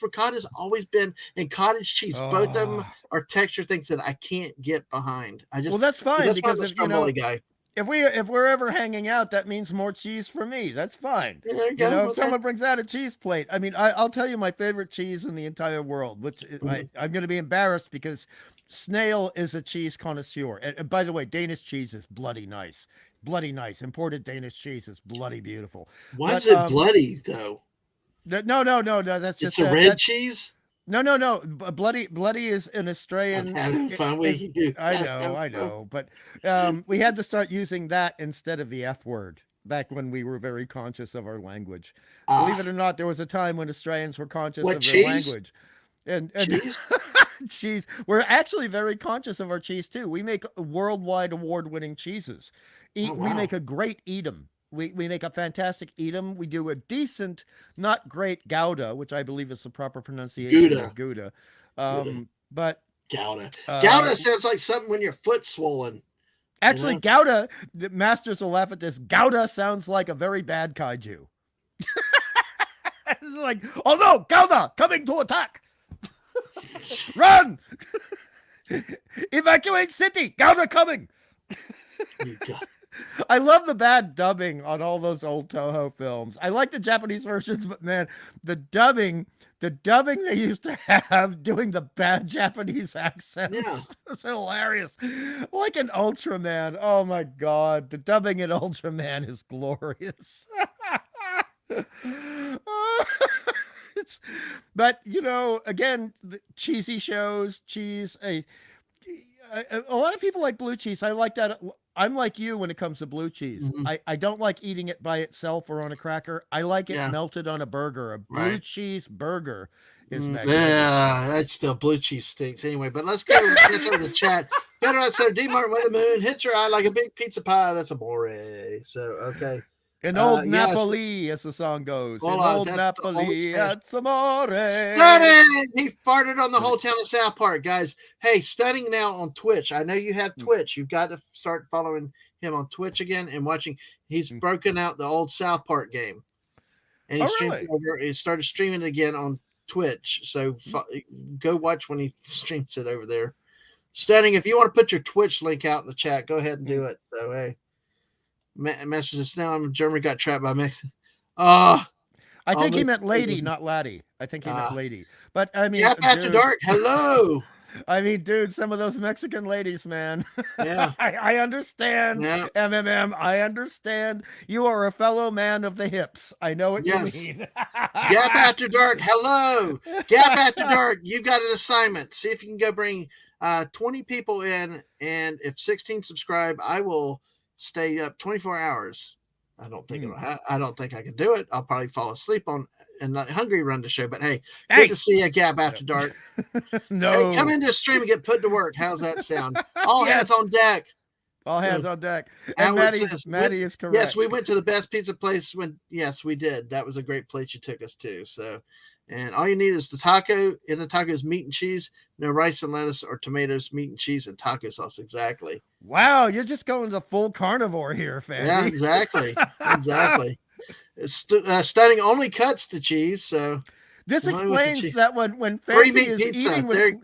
ricotta's always been, and cottage cheese. Both of them are texture things that I can't get behind. Well, that's fine because I'm a Stromboli guy. If we're ever hanging out, that means more cheese for me. That's fine. If someone brings out a cheese plate. I mean, I'll tell you my favorite cheese in the entire world, which I'm going to be embarrassed because Snail is a cheese connoisseur. And by the way, Danish cheese is bloody nice. Bloody nice. Imported Danish cheese is bloody beautiful. Why is it bloody though? No. That's just a red cheese. No. Bloody is an Australian. I'm having fun with you. I know. But we had to start using that instead of the F word back when we were very conscious of our language. Believe it or not, there was a time when Australians were conscious of their language. And cheese? Cheese. We're actually very conscious of our cheese too. We make worldwide award-winning cheeses. We make a great Edam. We make a fantastic Edam. We do a decent, not great Gouda, which I believe is the proper pronunciation of Gouda. But Gouda. Uh, Gouda sounds like something when your foot's swollen. Actually, know? Gouda, the masters will laugh at this. Gouda sounds like a very bad kaiju. It's like, oh no, Gouda coming to attack. Run! Evacuate city. Gouda coming. You got- I love the bad dubbing on all those old Toho films. I like the Japanese versions, but man, the dubbing they used to have doing the bad Japanese accents Yeah. was hilarious. Like an Ultraman. Oh my God. The dubbing in Ultraman is glorious. But, you know, again, the cheesy shows, a lot of people like blue cheese. I like that. I'm like you when it comes to blue cheese. Mhm. I don't like eating it by itself or on a cracker. I like it Yeah. melted on a burger. A blue Right. cheese burger is magnificent. Yeah, that's still blue cheese stinks anyway. But let's go catch up with the chat. Better outside D Martin with the moon hits your eye like a big pizza pie. That's amore. So okay. In old yes. Napoli, as the song goes. Hold In on, old that's the only Napoli, Spanish. it's amore. Stunning! He farted on the whole town of South Park, guys. Hey, Stunning now on Twitch. I know you have Twitch. You've got to start following him on Twitch again and watching. He's broken out the old South Park game, and he streamed it over. He started streaming it again on Twitch. So go watch when he streams it over there. Stunning. If you want to put your Twitch link out in the chat, go ahead and do it. So hey, message us now. Germany got trapped by Mexico. I think he meant lady, not laddie. I think he meant lady. But I mean, yeah, After Dark. Hello. I mean, dude, some of those Mexican ladies, man. Yeah, I understand. Yeah. MMM, I understand. You are a fellow man of the hips. I know what you mean. Gap After Dark. Hello, Gap After Dark. You got an assignment. See if you can go bring 20 people in, and if 16 subscribe, I will stay up 24 hours. I don't think I don't think I can do it. I'll probably fall asleep and not hungry run the show. But hey, good to see you, Gap After Dark. No, hey, come into the stream and get put to work. How's that sound? All hands on deck. All hands on deck. And Maddie is correct. Yes, we went to the best pizza place yes, we did. That was a great place you took us to. So, and all you need is the taco. In the taco is meat and cheese, no rice and lettuce or tomatoes, meat and cheese and taco sauce. Exactly. Wow, you're just going to full carnivore here, fam. Yeah, exactly. Exactly. Stunning only cuts the cheese. So this explains that when Fanty is eating with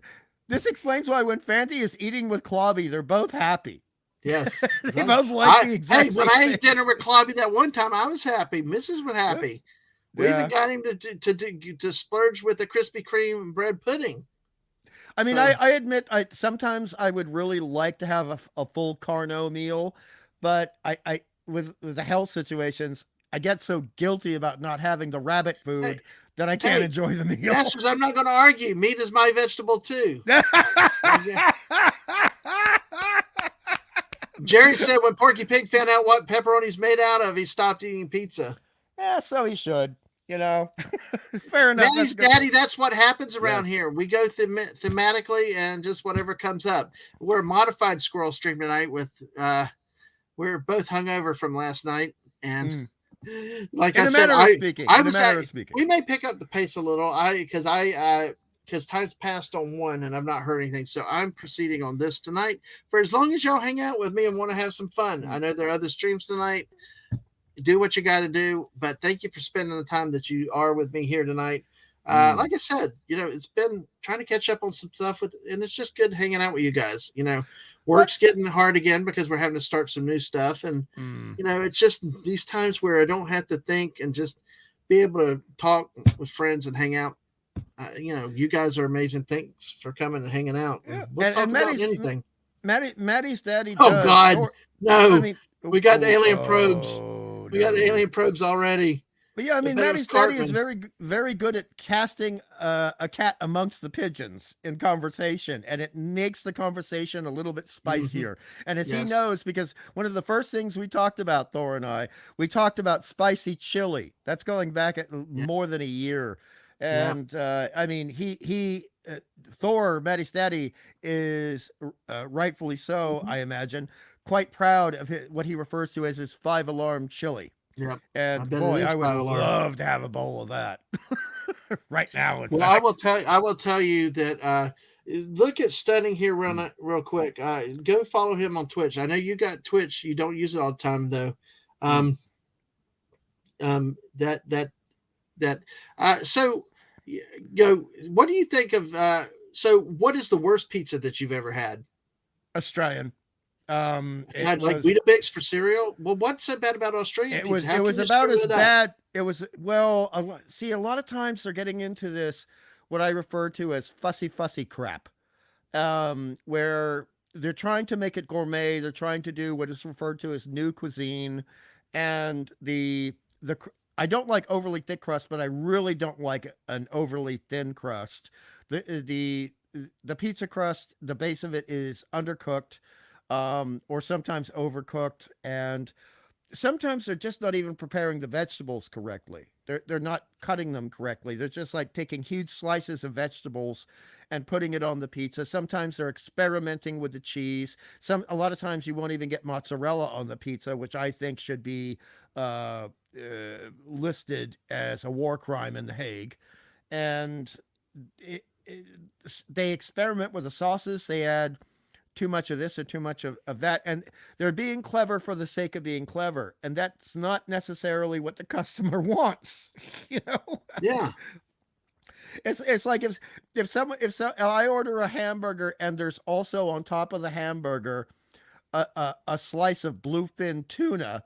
this explains why when Fanty is eating with Clobby, they're both happy. Yes. They both like the exact when I ate dinner with Clobby that one time, I was happy. Mrs. was happy. We even got him to splurge with the Krispy Kreme bread pudding. I mean, I admit, sometimes I would really like to have a full Carno meal, but I with the health situations, I get so guilty about not having the rabbit food that I can't enjoy the meal. Masters, I'm not going to argue. Meat is my vegetable too. Jerry said when Porky Pig found out what pepperoni's made out of, he stopped eating pizza. Yeah, so he should. You know, fair enough. Maddie's daddy, that's what happens around here. We go thematically and just whatever comes up. We're a modified squirrel stream tonight with we're both hungover from last night. And like I said, we may pick up the pace a little. Because time's passed on one and I've not heard anything. So I'm proceeding on this tonight for as long as y'all hang out with me and want to have some fun. I know there are other streams tonight. Do what you got to do, but thank you for spending the time that you are with me here tonight. Like I said, you know, it's been trying to catch up on some stuff and it's just good hanging out with you guys. You know, work's getting hard again because we're having to start some new stuff. And, you know, it's just these times where I don't have to think and just be able to talk with friends and hang out. You know, you guys are amazing. Thanks for coming and hanging out. Yeah. We'll talk about anything. Maddie's daddy. Oh, God. No. I mean, we got the alien probes. We got the alien probes already. But yeah, I mean, Maddie's daddy is very, very good at casting a cat amongst the pigeons in conversation, and it makes the conversation a little bit spicier. And as he knows, because one of the first things we talked about, Thor and I, we talked about spicy chili. That's going back at more than a year. And I mean, Thor, Maddie's daddy, is rightfully so, I imagine, quite proud of what he refers to as his 5-alarm chili. Yeah. And boy, I would love to have a bowl of that right now. Well, I will tell you that Look at Stunning here real quick. Go follow him on Twitch. I know you got Twitch. You don't use it all the time though. So what do you think of so what is the worst pizza that you've ever had? Australian. Like Weetabix for cereal. Well, what's so bad about Australian pizza? It was about as bad. It was, well, see, a lot of times they're getting into this, what I refer to as fussy crap, where they're trying to make it gourmet. They're trying to do what is referred to as new cuisine, and I don't like overly thick crust, but I really don't like an overly thin crust. The pizza crust, the base of it is undercooked, or sometimes overcooked, and sometimes they're just not even preparing the vegetables correctly. They're not cutting them correctly. They're just like taking huge slices of vegetables and putting it on the pizza. Sometimes they're experimenting with the cheese. A lot of times you won't even get mozzarella on the pizza, which I think should be listed as a war crime in The Hague. And they experiment with the sauces. They add too much of this or too much of that, and they're being clever for the sake of being clever, and that's not necessarily what the customer wants. Yeah. It's like if I order a hamburger and there's also on top of the hamburger a slice of bluefin tuna,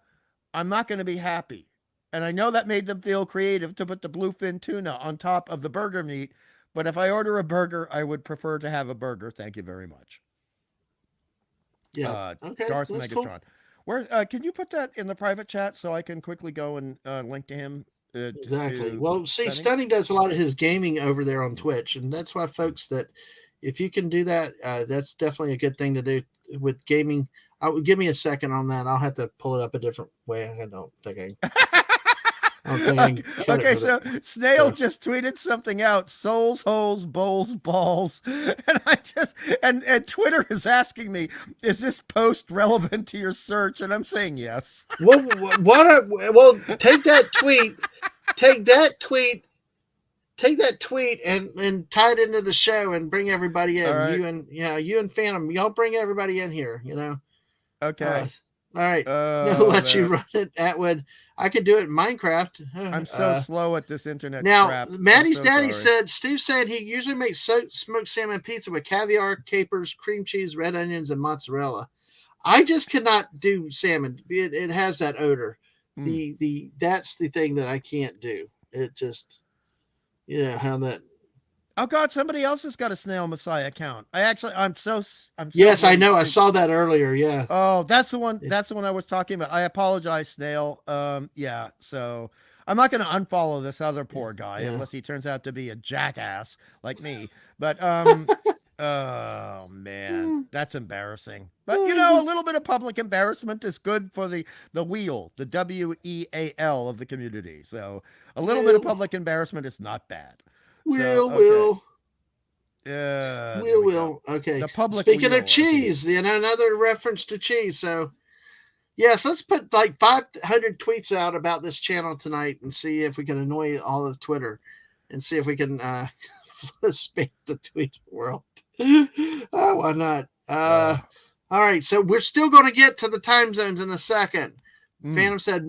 I'm not going to be happy. And I know that made them feel creative to put the bluefin tuna on top of the burger meat, but if I order a burger, I would prefer to have a burger. Thank you very much. Yeah. Okay. Darth Megatron. Cool. Where can you put that in the private chat so I can quickly go and link to him? Exactly. Well, see, Stunning does a lot of his gaming over there on Twitch, and that's why, folks, that if you can do that, that's definitely a good thing to do with gaming. Give me a second on that. I'll have to pull it up a different way. I don't think I okay, so Snail just tweeted something out: souls, holes, bowls, balls, and and Twitter is asking me, is this post relevant to your search? And I'm saying yes. Well, take that tweet and tie it into the show and bring everybody in. Right. You and Phantom, y'all bring everybody in here. Okay. All right. Let you run it, Atwood. I could do it in Minecraft. I'm so slow at this internet now, crap. Maddie's daddy said, Steve said he usually makes smoked salmon pizza with caviar, capers, cream cheese, red onions, and mozzarella. I just cannot do salmon. It has that odor. That's the thing that I can't do. It just, how that. Oh God! Somebody else has got a Snail Messiah account. I'm so. Yes, I know. I saw that earlier. Yeah. Oh, that's the one. That's the one I was talking about. I apologize, Snail. Yeah. So I'm not going to unfollow this other poor guy unless he turns out to be a jackass like me. But oh man, that's embarrassing. But a little bit of public embarrassment is good for the wheel, the WEAL of the community. So a little bit of public embarrassment is not bad. Will. Okay. The public Speaking of cheese, another reference to cheese. So, yes, let's put like 500 tweets out about this channel tonight and see if we can annoy all of Twitter and see if we can spank the Twitter world. Why not? All right. So we're still going to get to the time zones in a second. Phantom said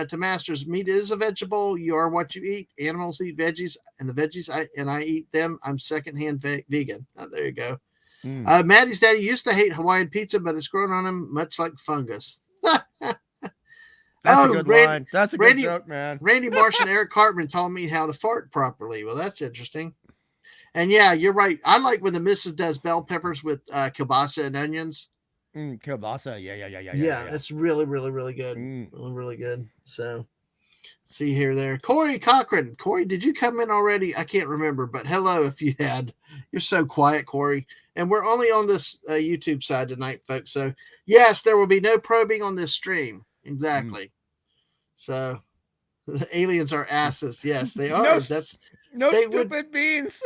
to Masters, meat is a vegetable. You are what you eat. Animals eat veggies, and the veggies I eat them. I'm secondhand vegan. There you go. Maddie's daddy used to hate Hawaiian pizza, but it's grown on him much like fungus. That's a good line. That's a good joke, man. Randy Marsh and Eric Cartman told me how to fart properly. Well, that's interesting. And yeah, you're right. I like when the missus does bell peppers with kielbasa and onions. Kielbasa, yeah. That's really, really, really good. Really good. So, see here, there. Corey Cochran. Corey, did you come in already? I can't remember, but hello if you had. You're so quiet, Corey. And we're only on this YouTube side tonight, folks. So, yes, there will be no probing on this stream. Exactly. So, the aliens are asses. Yes, they are. No stupid beans.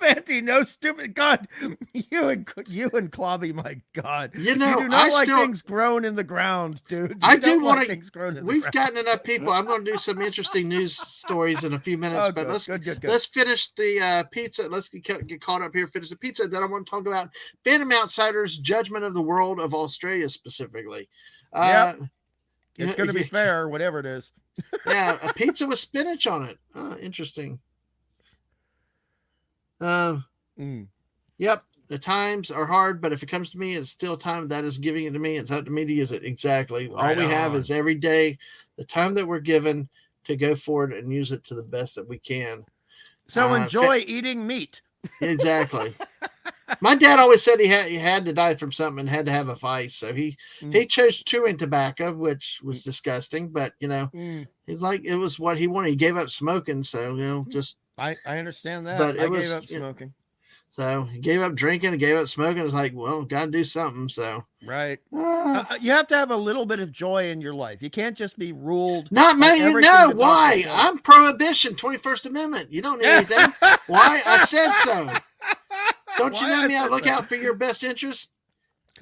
Fancy, no stupid. God, you and Clobby, my God. You know, you do not I like still- things grown in the ground, dude. I You do don't want like to. things grown in the We've ground. gotten enough people. I'm going to do some interesting news stories in a few minutes, Oh, but good. let's finish the pizza. Let's get caught up here. Finish the pizza. Then I want to talk about Phantom Outsiders: Judgment of the World of Australia specifically. Yep. Uh, It's going to be fair, whatever it is. Yeah, a pizza with spinach on it. Oh, interesting. Yep. The times are hard, but if it comes to me, it's still time that is giving it to me. It's up to me to use it. Exactly. Right All we have on. is every day, the time that we're given to go forward and use it to the best that we can. So enjoy eating meat. Exactly. My dad always said he had to die from something and had to have a vice. So he chose chewing tobacco, which was disgusting, but he's like, it was what he wanted. He gave up smoking. So, just, I understand that. But I gave up smoking. So he gave up drinking and gave up smoking. It's like, well, got to do something. So, right. You have to have a little bit of joy in your life. You can't just be ruled. Not many. No, why? Says. I'm prohibition, 21st Amendment. You don't need anything. Why? I said so. Don't you know me? I look out for your best interest.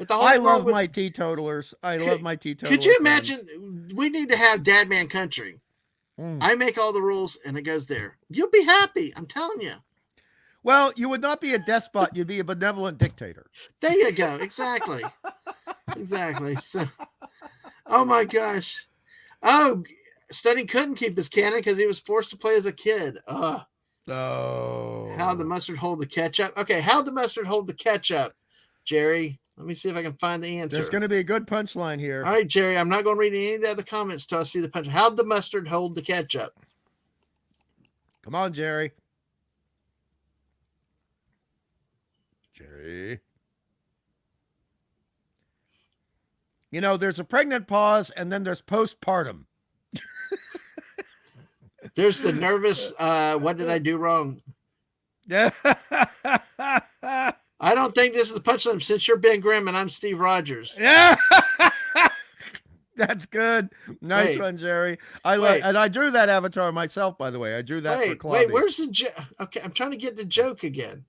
I love my teetotalers. I love my teetotalers. Could you imagine? We need to have Dad Man Country. I make all the rules and it goes there. You'll be happy. I'm telling you. Well, you would not be a despot. You'd be a benevolent dictator. There you go. Exactly. Exactly. So, oh my gosh. Oh, Stunning couldn't keep his canon because he was forced to play as a kid. Oh. How the mustard hold the ketchup? Okay, how the mustard hold the ketchup, Jerry? Let me see if I can find the answer. There's going to be a good punchline here. All right, Jerry. I'm not going to read any of the other comments till I see the punch. How'd the mustard hold the ketchup? Come on, Jerry. Jerry. There's a pregnant pause and then there's postpartum. There's the nervous, what did I do wrong? Yeah. I don't think this is the punchline since you're Ben Grimm and I'm Steve Rogers. Yeah. That's good. Nice one, Jerry. And I drew that avatar myself, by the way. I drew that for Clobby. Wait, where's the joke? Okay, I'm trying to get the joke again.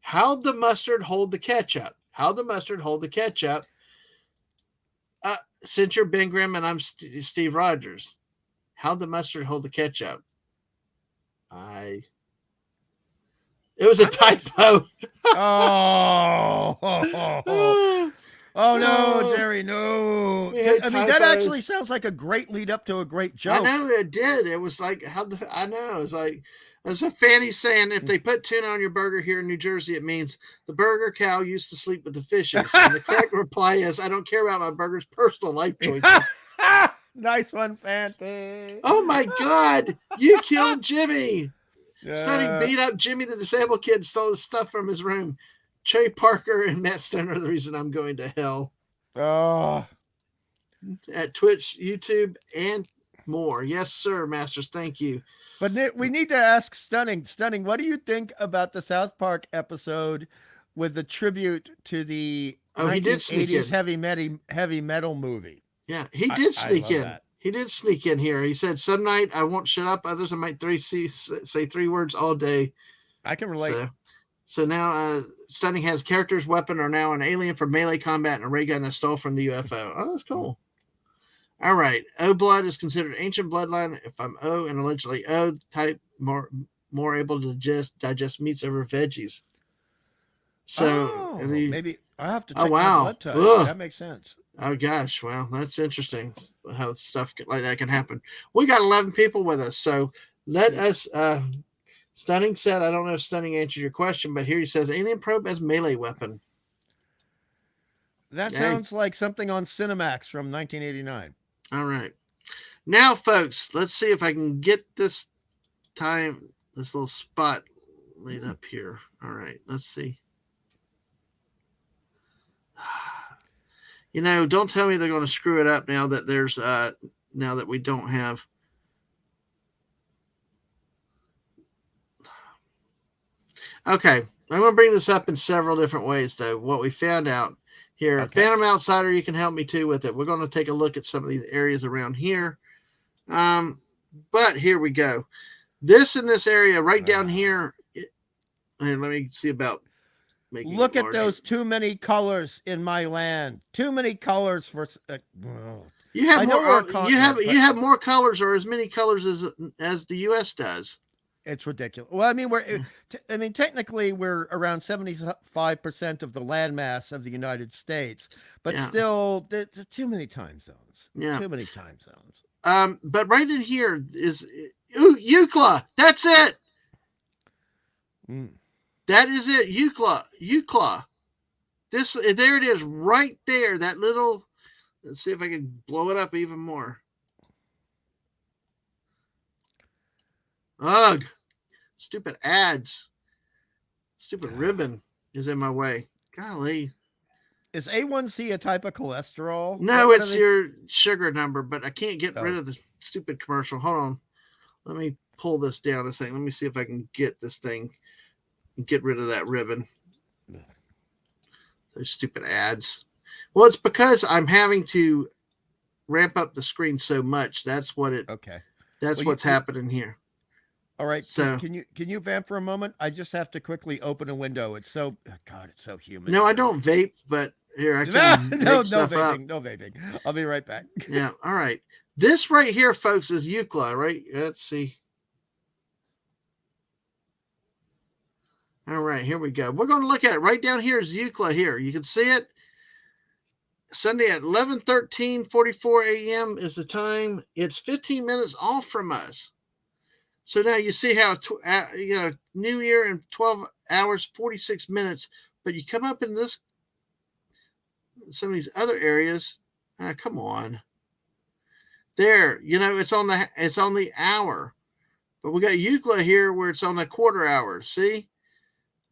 How'd the mustard hold the ketchup? How'd the mustard hold the ketchup? Since you're Ben Grimm and I'm Steve Rogers. How'd the mustard hold the ketchup? It was a typo. Oh no, Jerry, no. I mean, that actually sounds like a great lead up to a great joke. I know it did. It was like, I know. It's like, as a fanny saying, if they put tuna on your burger here in New Jersey, it means the burger cow used to sleep with the fishes. And the correct reply is, I don't care about my burger's personal life choices. Nice one, Fancy. Oh my God. You killed Jimmy. Stunning beat up Jimmy, the disabled kid, stole the stuff from his room. Trey Parker and Matt Stone are the reason I'm going to hell. At Twitch, YouTube, and more. Yes, sir, Masters. Thank you. But we need to ask Stunning. Stunning, what do you think about the South Park episode with the tribute to the 1980s heavy metal movie? Yeah, he did sneak in. He did sneak in here. He said, some night I won't shut up. Others I might say 3 words all day. I can relate. So now Stunning has characters, weapon are now an alien for melee combat and a ray gun that stole from the UFO. Oh, that's cool. All right. O blood is considered ancient bloodline. If I'm O and allegedly O type, more able to digest meats over veggies. So maybe I'll have to check my blood type. That makes sense. Oh gosh, well, that's interesting how stuff like that can happen. We got 11 people with us, so let us. Stunning said, I don't know if Stunning answered your question, but here he says alien probe as melee weapon. That sounds like something on Cinemax from 1989. All right, now, folks, let's see if I can get this little spot laid up here. All right, let's see. Don't tell me they're going to screw it up now that there's now that we don't have. Okay, I'm going to bring this up in several different ways, though. What we found out here, Phantom Outsider, you can help me too with it. We're going to take a look at some of these areas around here. But here we go. This in this area right down here. Let me see about making. Look at those too many colors in my land. Too many colors for. You have more. You have more colors, or as many colors as the U.S. does. It's ridiculous. Well, I mean, technically, we're around 75% of the landmass of the United States, but still, there's too many time zones. Yeah, too many time zones. But right in here is UCLA. That's it. That is it. UCLA. There it is, right there. That little. Let's see if I can blow it up even more. Ugh. Stupid ads. Stupid ribbon is in my way. Golly. Is A1C a type of cholesterol? No, it's your sugar number, but I can't get rid of the stupid commercial. Hold on. Let me pull this down a second. Let me see if I can get this thing and get rid of that ribbon. Those stupid ads. Well, it's because I'm having to ramp up the screen so much. That's what it. Okay. That's what's happening here. All right. So can you vamp for a moment? I just have to quickly open a window. It's so it's so humid. No, I don't vape, but here I can no vaping. No vaping. I'll be right back. Yeah. All right. This right here, folks, is UCLA, right? Let's see. All right, here we go. We're going to look at it. Right down here is UCLA here. You can see it. Sunday at 11:44 a.m. is the time. It's 15 minutes off from us. So now you see how, New Year in 12 hours, 46 minutes. But you come up in some of these other areas. Come on. There, it's on the hour. But we got UCLA here where it's on the quarter hour. See?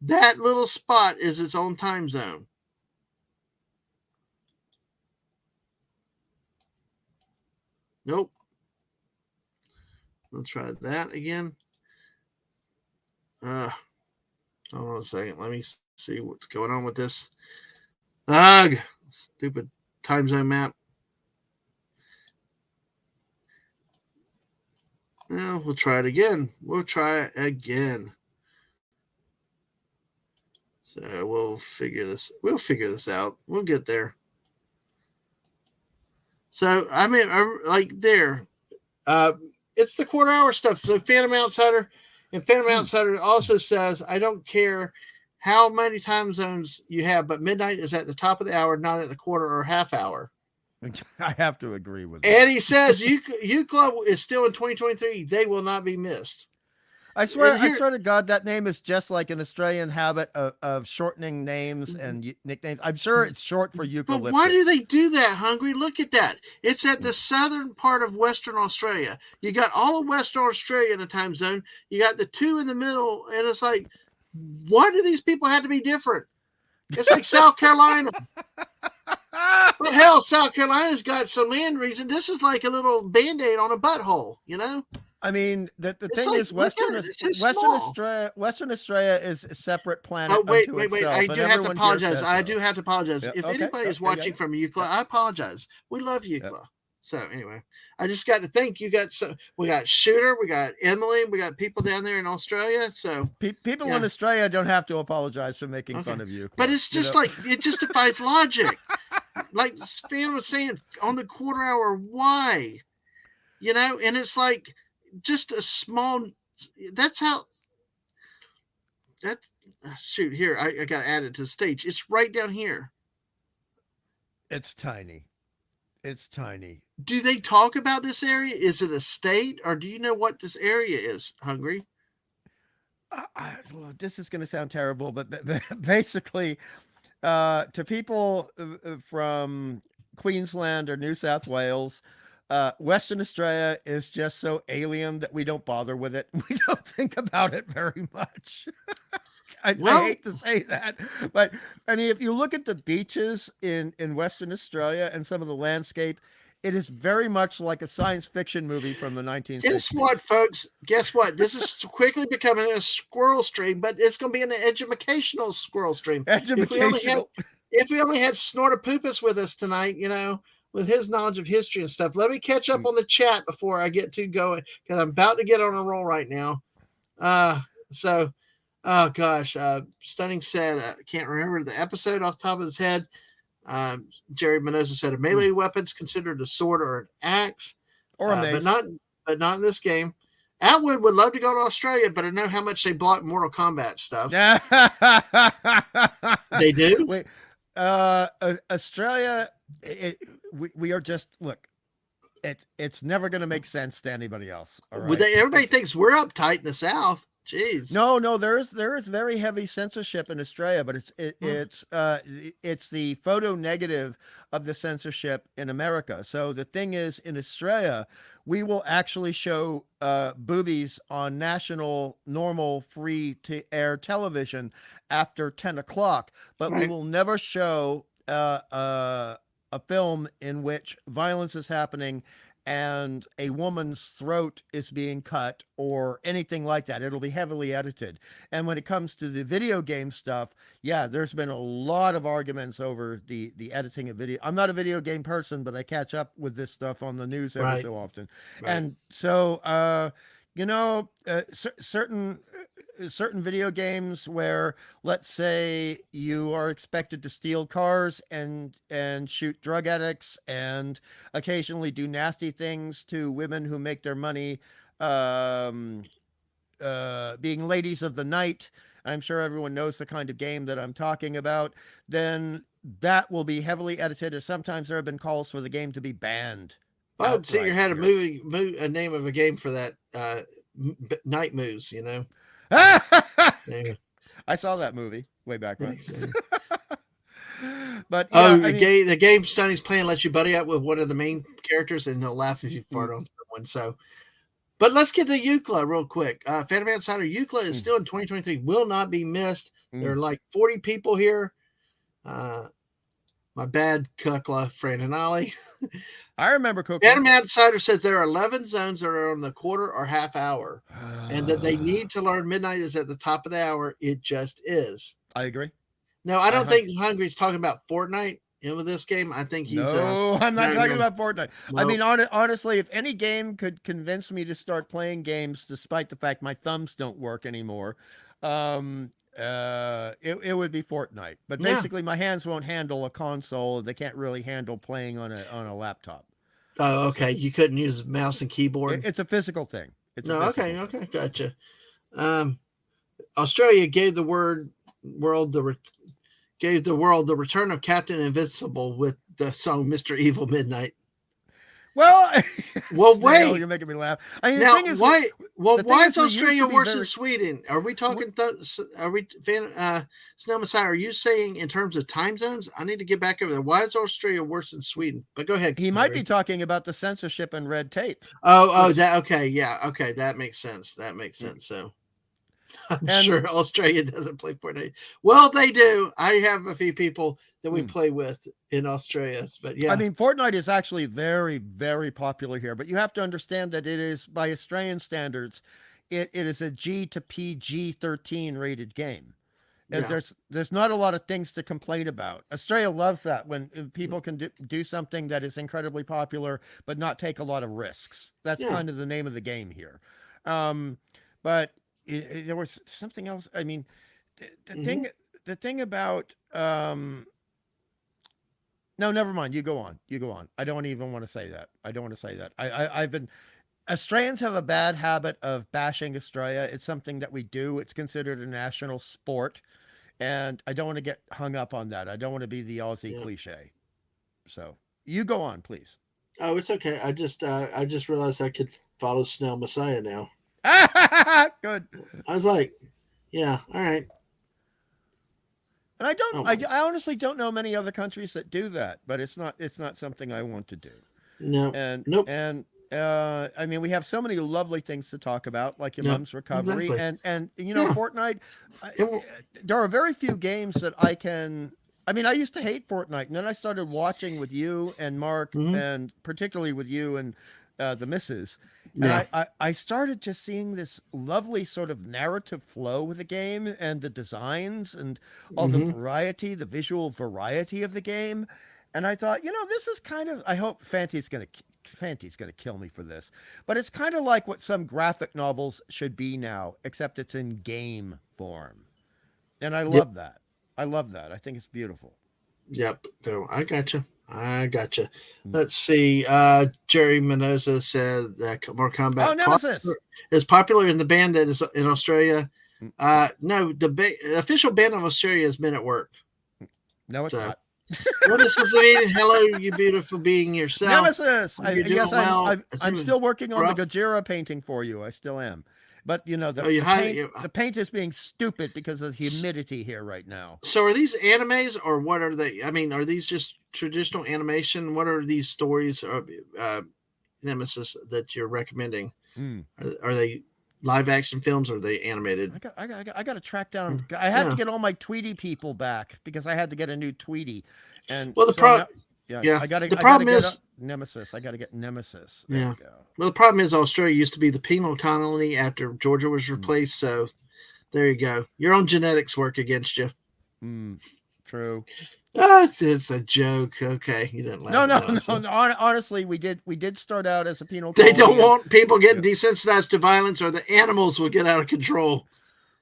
That little spot is its own time zone. Nope. Let's try that again. Hold on a second. Let me see what's going on with this. Ugh. Stupid time zone map. Well, we'll try it again. So we'll figure this out. We'll get there. So, I mean, like there, it's the quarter hour stuff. So Phantom Outsider, and Phantom Outsider also says, I don't care how many time zones you have, but midnight is at the top of the hour, not at the quarter or half hour. I have to agree with that. And he says, UCLA is still in 2023. They will not be missed. I swear to God, that name is just like an Australian habit of shortening names and nicknames. I'm sure it's short for eucalyptus. But why do they do that, Hungry? Look at that. It's at the southern part of Western Australia. You got all of Western Australia in a time zone. You got the two in the middle, and it's like, why do these people have to be different? It's like South Carolina. But hell, South Carolina's got some land reason. This is like a little Band-Aid on a butthole, I mean, the thing is, Western Australia is a separate planet. Oh, wait. I do have to apologize. If anybody is watching from UCLA, I apologize. We love UCLA. Yep. So anyway, I just got to think we got Shooter, we got Emily, we got people down there in Australia. So people in Australia don't have to apologize for making fun of UCLA. But it's just like, it just defies logic. Like Fan was saying, on the quarter hour, why? And it's like, just a small, shoot here. I got to add it to the stage. It's right down here. It's tiny. Do they talk about this area? Is it a state, or do you know what this area is, Hungry? This is going to sound terrible, but basically, to people from Queensland or New South Wales, Western Australia is just so alien that we don't bother with it. We don't think about it very much. I hate to say that, but I mean, if you look at the beaches in Western Australia and some of the landscape, it is very much like a science fiction movie from the 1960s. Guess what, folks? Guess what? This is quickly becoming a squirrel stream, but it's going to be an educational squirrel stream. Educational. If we only had Snortopoopas with us tonight, with his knowledge of history and stuff. Let me catch up on the chat before I get to going because I'm about to get on a roll right now. So, oh gosh, Stunning said can't remember the episode off the top of his head. Jerry Mendoza said a melee weapon's considered a sword or an axe, or a mace. but not in this game. Atwood would love to go to Australia, but I know how much they block Mortal Kombat stuff. They do. Wait, Australia. We are just look. It's never going to make sense to anybody else. All right? Everybody thinks we're uptight in the South. Jeez. No, there is very heavy censorship in Australia, but it's the photo negative of the censorship in America. So the thing is, in Australia, we will actually show boobies on national, normal, free to air television after 10 o'clock, but we will never show a film in which violence is happening and a woman's throat is being cut or anything like that. It'll be heavily edited. And when it comes to the video game stuff, yeah, there's been a lot of arguments over the editing of video. I'm not a video game person, but I catch up with this stuff on the news every so often. Right. And so, certain video games where, let's say, you are expected to steal cars and shoot drug addicts and occasionally do nasty things to women who make their money being ladies of the night. I'm sure everyone knows the kind of game that I'm talking about. Then that will be heavily edited, or sometimes there have been calls for the game to be banned. I would see you had a name of a game for that. Night Moves, you know. Yeah. I saw that movie way back when. But the game Stunny's playing lets you buddy up with one of the main characters, and he'll laugh if you fart on someone. So, but let's get to UCLA real quick. Phantom Outsider UCLA is still in 2023. Will not be missed. There are like 40 people here. My bad, Kukla, Fran and Ollie. I remember Kukla. Phantom Outsider says there are 11 zones that are on the quarter or half hour, and that they need to learn midnight is at the top of the hour. It just is. I agree. No, I don't think Hungry's talking about Fortnite with this game. I think he's. No, I'm not talking about Fortnite. No. I mean, honestly, if any game could convince me to start playing games, despite the fact my thumbs don't work anymore, it would be Fortnite. But basically, my hands won't handle a console. They can't really handle playing on a laptop. Oh, okay. You couldn't use mouse and keyboard. It's a physical thing. Okay, gotcha. Australia gave the world the return of Captain Invincible with the song "Mr. Evil Midnight." Well, wait. You're making me laugh. I mean, now, the thing is, why is Australia worse than Sweden? Are we talking? Snow Messiah, are you saying in terms of time zones? I need to get back over there. Why is Australia worse than Sweden? But go ahead. He might be talking about the censorship and red tape. That okay, yeah, okay, that makes sense. So. I'm sure Australia doesn't play Fortnite. Well, they do. I have a few people that we play with in Australia, but yeah. I mean, Fortnite is actually very, very popular here, but you have to understand that it is, by Australian standards, it is a G to PG-13 rated game. And there's not a lot of things to complain about. Australia loves that when people can do something that is incredibly popular, but not take a lot of risks. That's kind of the name of the game here. But there was something else. I mean, the thing about, no, never mind. You go on. I don't even want to say that. I've been, Australians have a bad habit of bashing Australia. It's something that we do. It's considered a national sport. And I don't want to get hung up on that. I don't want to be the Aussie cliche. So you go on, please. Oh, it's okay. I just realized I could follow Snell Messiah now. Good. I was like, yeah, all right. And I honestly don't know many other countries that do that, but it's not something I want to do. No. And nope. And I mean, we have so many lovely things to talk about, like your mom's recovery, exactly. and Fortnite. There are very few games that I can. I mean, I used to hate Fortnite, and then I started watching with you and Mark, and particularly with you and the missus. And I started just seeing this lovely sort of narrative flow with the game, and the designs, and all the variety, the visual variety of the game. And I started And I thought, this is kind of. I hope Fanty's gonna kill me for this, but it's kind of like what some graphic novels should be now, except it's in game form, and I Yep. love that. I love that. I think it's beautiful. Yep. So I gotcha. I gotcha. Mm. Let's see. Jerry Mendoza said that Mortal Kombat Oh, Nemesis. is popular in the band that is in Australia. Mm. No, the official band of Australia is Men at Work. No, it's So, not. Well, this is mean. Hello, you beautiful being yourself. Nemesis. Hope you're doing Yes, well. I'm still working on rough. the Gojira painting for you. I still am. But the paint is being stupid because of the humidity here right now. So are these animes or what are they? I mean, are these just traditional animation? What are these stories of Nemesis that you're recommending? Mm. Are they live action films or are they animated? I got to track down. I had to get all my Tweety people back because I had to get a new Tweety. And well, the problem, I got to. The problem is Nemesis. I got to get Nemesis. There you go. Well, the problem is Australia used to be the penal colony after Georgia was replaced. So there you go. Your own genetics work against you. True. It's a joke. Okay, you didn't laugh. No. Honestly, we did start out as a penal colony. They don't want people getting desensitized to violence, or the animals will get out of control.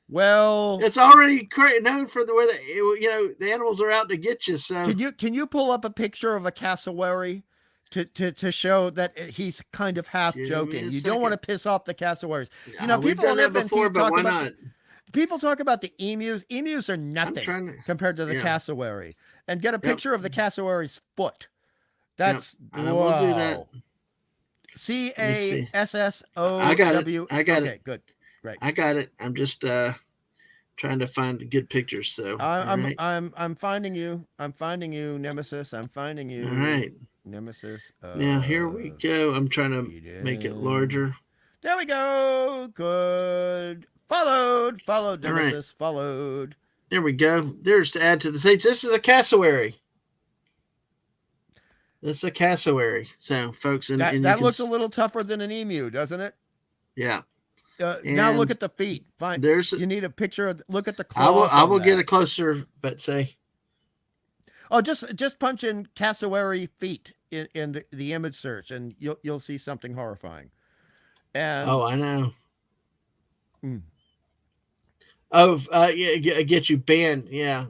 Well, it's already known for where the animals are out to get you. So can you pull up a picture of a cassowary to show that he's kind of half joking? You don't want to piss off the cassowaries. People on FNT talk about people talk about the emus. Emus are nothing compared to the cassowary. And get a picture of the cassowary's foot. That's I will do that. CASSOW. I got it. Okay, good. Right. I got it. I'm just trying to find good pictures. So I'm finding you. I'm finding you, Nemesis. I'm finding you. All right. Nemesis. Now here we go. I'm trying to make it larger. There we go. Good. Followed. Nemesis. Right. Followed. There we go. There's to add to the stage. This is a cassowary. This is a cassowary. So, folks, that looks a little tougher than an emu, doesn't it? Yeah. Now look at the feet. Fine. You need a picture of. Look at the claws. I will get a closer, but say. Oh, just punch in cassowary feet in the image search, and you'll see something horrifying. And I know. Get you banned. Yeah,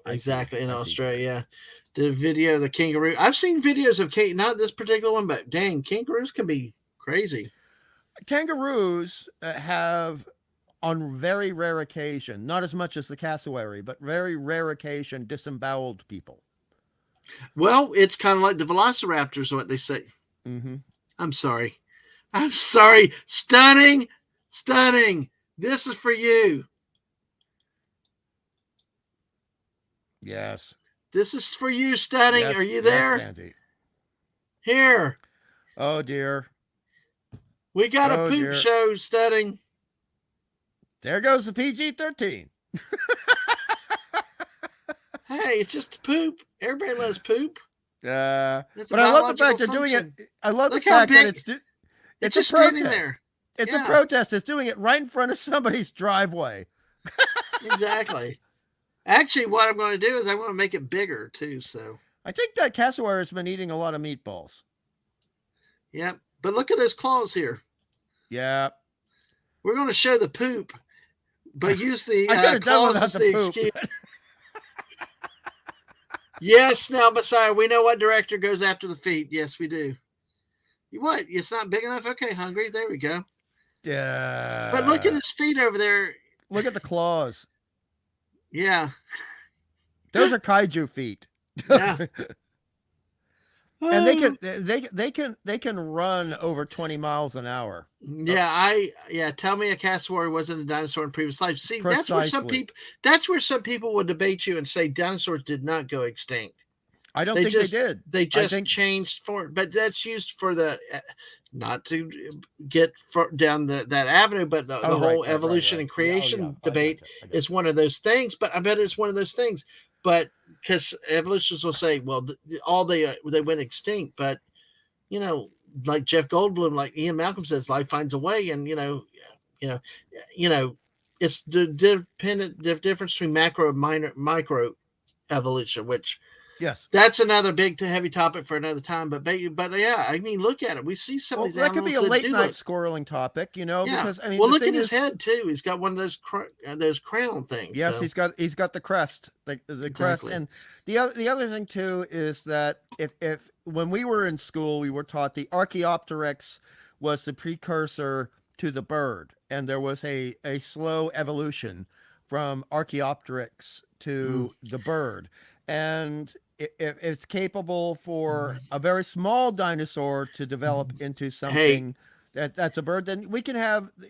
exactly. In Australia, the video of the kangaroo. I've seen videos of not this particular one, but dang, kangaroos can be crazy. Kangaroos have, on very rare occasion, not as much as the cassowary, but very rare occasion, disemboweled people. Well, it's kind of like the velociraptors, what they say. Mm-hmm. I'm sorry. Stunning. This is for you. Yes. This is for you, Stunning. Yes, are you there? Yes, here. Oh, dear. We got a poop show, Stunning. There goes the PG-13. Hey, it's just poop. Everybody loves poop. But I love the fact they're doing it. I love the fact that it's just a protest. standing there. It's a protest. It's doing it right in front of somebody's driveway. Exactly. Actually, what I'm going to do is I'm going to make it bigger too. So I think that cassowary has been eating a lot of meatballs. Yep. But look at those claws here. Yeah. We're going to show the poop, but use the claws as the excuse. Yes, now, Messiah, we know what director goes after the feet. Yes, we do. What? It's not big enough? Okay, Hungry. There we go. Yeah. But look at his feet over there. Look at the claws. Yeah. Those are kaiju feet. Yeah. And they can run over 20 miles an hour. Yeah, tell me a cassowary wasn't a dinosaur in previous life. See, Precisely. that's where some people would debate you and say dinosaurs did not go extinct. I don't think they did. They just changed form, but that's used for the not to get down that avenue, but the whole evolution and creation debate is one of those things. But I bet it's one of those things. But because evolutionists will say, well, they went extinct, but like Jeff Goldblum, like Ian Malcolm says, life finds a way, and it's the difference between macro and micro evolution, which Yes. That's another big to heavy topic for another time. But yeah, I mean, look at it. We see some Well, of these that could be a animals that late do night look. squirreling topic, Yeah. because I mean, Well, the look thing at his is, head too. He's got one of those crown things. yes, so. he's got the crest, the crest, Exactly. and the other thing too is that if when we were in school, we were taught the Archaeopteryx was the precursor to the bird, and there was a slow evolution from Archaeopteryx to the bird, and if it's capable for a very small dinosaur to develop into something that's a bird, then we can have the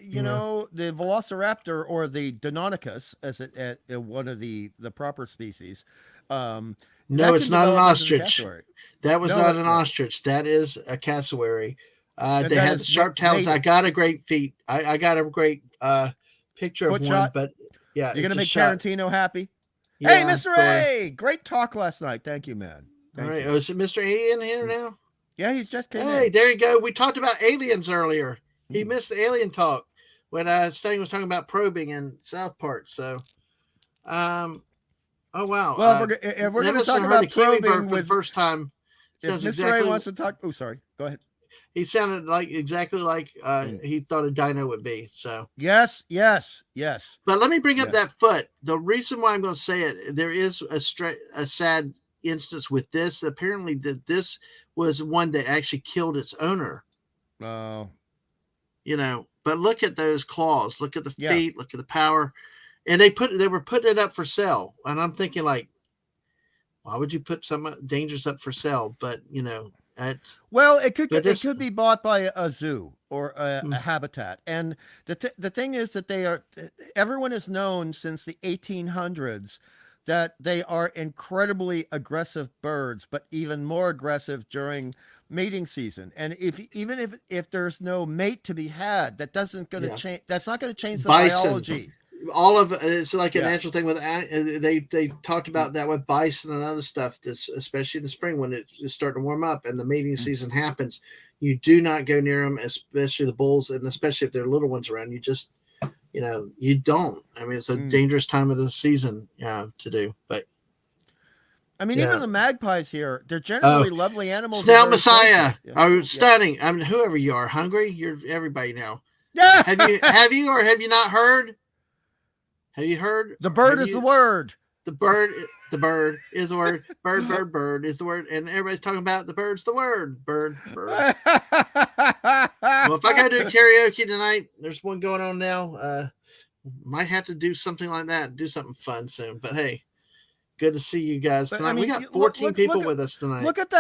Velociraptor or the Deinonychus as one of the proper species. No, it's not an ostrich. That was not an no. ostrich. That is a cassowary. And they that had is the sharp talons. mated. I got a great feat. I got a great picture Foot of shot? one, but yeah, You're gonna it's make a shot. Tarantino happy. Yeah, Hey, Mr. A, great talk last night. Thank you, man. All Thank right. you. Oh, is it Mr. A in here now? Yeah, he's just came Hey, in. there you go. We talked about aliens earlier. He Hmm. missed the alien talk when Sting was talking about probing in South Park. So, oh wow. Well, if we're going to talk about probing for the first time, if sounds Mr. exactly. A wants to talk, oh, sorry, go ahead. He sounded like exactly like he thought a dino would be. So yes. But let me bring up that foot. The reason why I'm going to say it, there is a sad instance with this. Apparently, this was one that actually killed its owner. Oh. But look at those claws. Look at the feet. Look at the power. And they were putting it up for sale. And I'm thinking, like, why would you put some dangerous up for sale? But well, it could be bought by a zoo or a habitat. And the thing is that everyone has known since the 1800s that they are incredibly aggressive birds, but even more aggressive during mating season. And if there's no mate to be had, that's not going to change the biology. All of it's like a natural thing with they talked about that with bison and other stuff. This, especially in the spring when it's starting to warm up and the mating season happens, you do not go near them, especially the bulls, and especially if there are little ones around. You just you don't. I mean, it's a dangerous time of the season to do. But I mean, even the magpies here, they're generally lovely animals. Snout Messiah, stunning. I mean, whoever you are, hungry. You're everybody now. Yeah. have you or have you not heard? Have you heard? The bird is the word. The bird is the word. Bird is the word. And everybody's talking about the bird's the word. Bird. Well, if I go to karaoke tonight, there's one going on now. Might have to do something like that. Do something fun soon. But hey, good to see you guys tonight. We got 14 people with us tonight. Look at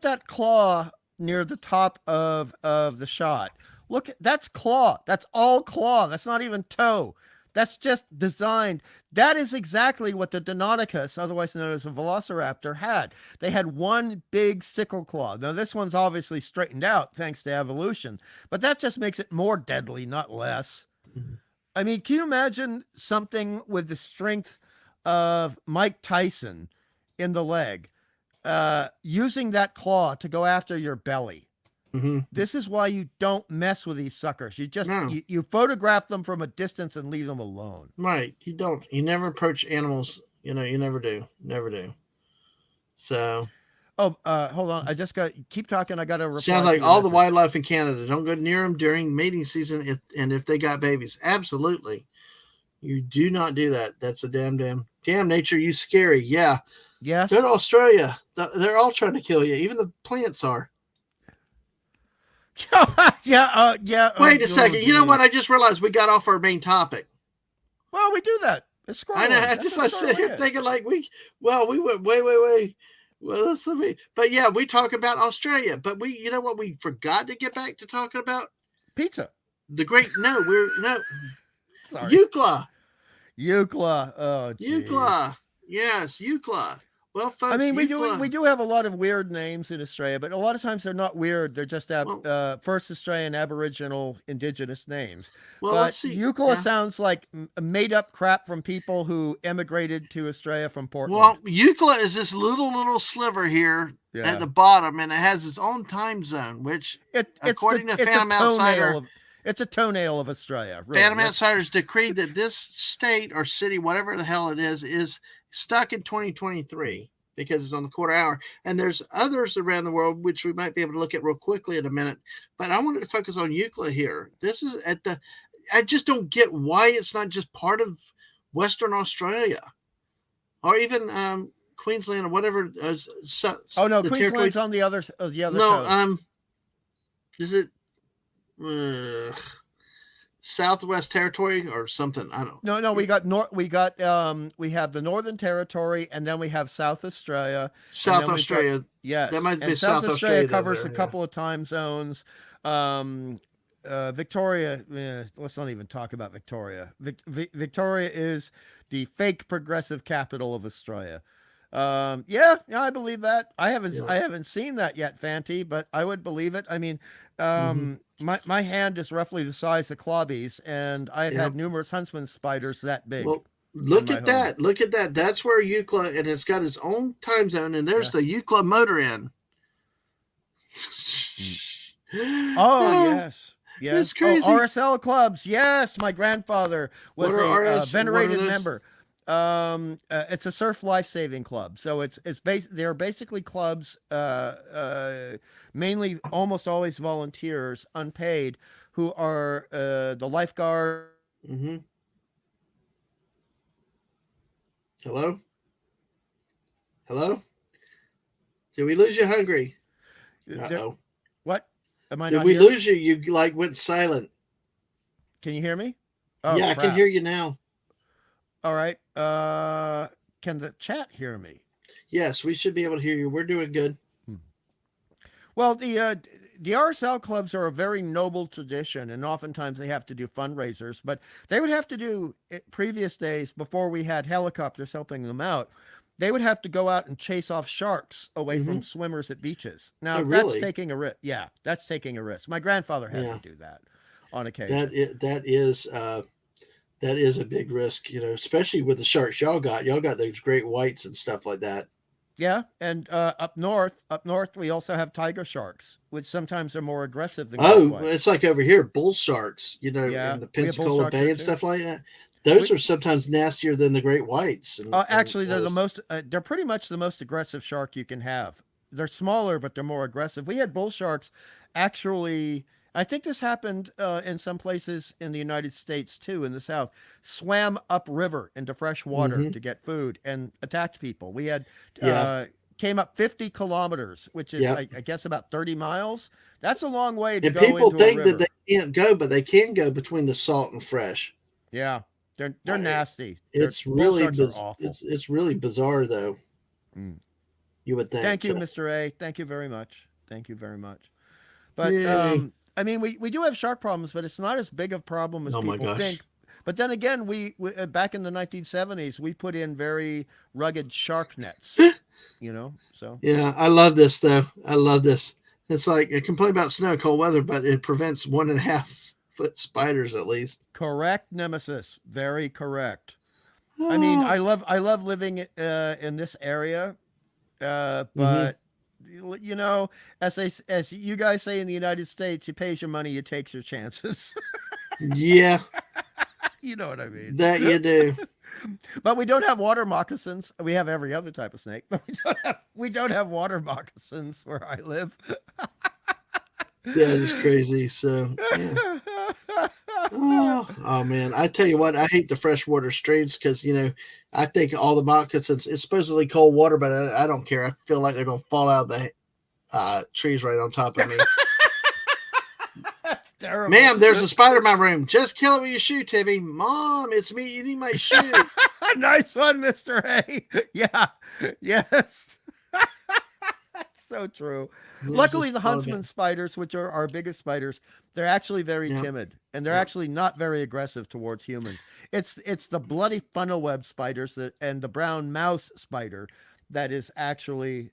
that claw near the top of the shot. That's claw. That's all claw. That's not even toe. That's just designed. That is exactly what the Deinonychus, otherwise known as a Velociraptor, had. They had one big sickle claw. Now, this one's obviously straightened out thanks to evolution, but that just makes it more deadly, not less. I mean, can you imagine something with the strength of Mike Tyson in the leg, using that claw to go after your belly? This is why you don't mess with these suckers. You just you photograph them from a distance and leave them alone. Right. You don't. You never approach animals. You never do. Never do. So. Oh, hold on. I just keep talking. I got to reply. Sounds like all the wildlife in Canada. Don't go near them during mating season if they got babies. Absolutely. You do not do that. That's a damn nature. You scary. Yeah. Yes. Go to Australia. They're all trying to kill you. Even the plants are. Yeah. Wait a second. You know what? I just realized we got off our main topic. Well, we do that. It's scrolling. I know. I sit here thinking like we went way. Well, let me. But yeah, we talk about Australia. But you know what? We forgot to get back to talking about pizza. Sorry. Eucla. Oh, geez. Eucla. Yes, Eucla. Well, folks, I mean, we do have a lot of weird names in Australia, but a lot of times they're not weird. They're just first Australian Aboriginal indigenous names. Well, but let's see. Eucla sounds like made up crap from people who emigrated to Australia from Portland. Well, Eucla is this little sliver here at the bottom, and it has its own time zone, which according to Phantom Outsider, it's a toenail of Australia. Really. Phantom Outsider's decreed that this state or city, whatever the hell it is stuck in 2023. because it's on the quarter hour. And there's others around the world which we might be able to look at real quickly in a minute. But I wanted to focus on Eucla here. This is at the. I just don't get why it's not just part of Western Australia, or even Queensland or whatever. Oh no, the Queensland's territory. on the other No, coast. is it Southwest Territory or something? I don't. No, we got we have the Northern Territory, and then we have South Australia. South Australia. Yes, that might be and South South Australia Australia covers there, a couple of time zones. Victoria, let's not even talk about Victoria. Victoria is the fake progressive capital of Australia. Yeah, I believe that. I haven't seen that yet, Fanti, but I would believe it. I mean, my hand is roughly the size of Clobby's, and I've had numerous huntsman spiders that big. Well, look at that. Look at that. That's where Eucla, and it's got its own time zone, and there's the Eucla Motor Inn. Oh, yes. Yes. It's crazy. Oh, RSL clubs. Yes. My grandfather was a venerated member. It's a surf life-saving club. So they're basically clubs, mainly almost always volunteers, unpaid, who are the lifeguard. Hello? Did we lose you, Hungry? Uh-oh. What? Am I Did not we here? lose you? You went silent. Can you hear me? Oh, yeah, crap. I can hear you now. All right. Can the chat hear me? Yes, we should be able to hear you. We're doing good. Well, the RSL clubs are a very noble tradition, and oftentimes they have to do fundraisers, but they would have to do previous days before we had helicopters helping them out. They would have to go out and chase off sharks away from swimmers at beaches. Now, that's taking a risk. Yeah, that's taking a risk. My grandfather had to do that on occasion. That is a big risk, especially with the sharks y'all got. Y'all got those great whites and stuff like that. Yeah, and up north, we also have tiger sharks, which sometimes are more aggressive than. It's like over here, bull sharks, in the Pensacola Bay and stuff like that. Those are sometimes nastier than the great whites. Actually, they're the most. They're pretty much the most aggressive shark you can have. They're smaller, but they're more aggressive. We had bull sharks. Actually, I think this happened in some places in the United States too, in the South. Swam upriver into fresh water to get food and attacked people. We had came up 50 kilometers, which is I guess about 30 miles. That's a long way to go. And people think that they can't go, but they can go between the salt and fresh. Yeah. They're nasty. It's really awful. It's really bizarre, though. You would think. Thank you, Mr. A. Thank you very much. But I mean, we do have shark problems, but it's not as big of a problem as people think. But then again, we back in the 1970s, we put in very rugged shark nets. So yeah, I love this though. I love this. It's like a complaint about snow and cold weather, but it prevents 1.5 foot spiders at least. Correct, Nemesis. Very correct. I mean, I love living in this area, but as you guys say in the United States, you pays your money, you takes your chances. Yeah, you know what I mean. That you do. But we don't have water moccasins. We have every other type of snake, but we don't have water moccasins where I live. Yeah, it's crazy. So, yeah. Oh man, I tell you what, I hate the freshwater streams because I think all the moccasins. It's supposedly cold water, but I don't care. I feel like they're gonna fall out of the trees right on top of me. That's terrible. Ma'am, there's a spider in my room. Just kill it with your shoe, Timmy. Mom, it's me eating my shoe. Nice one, Mr. A. Yeah. Yes. That's so true. Luckily, the huntsman spiders, which are our biggest spiders, they're actually very timid, and they're actually not very aggressive towards humans. It's the bloody funnel web spiders and the brown mouse spider that is actually,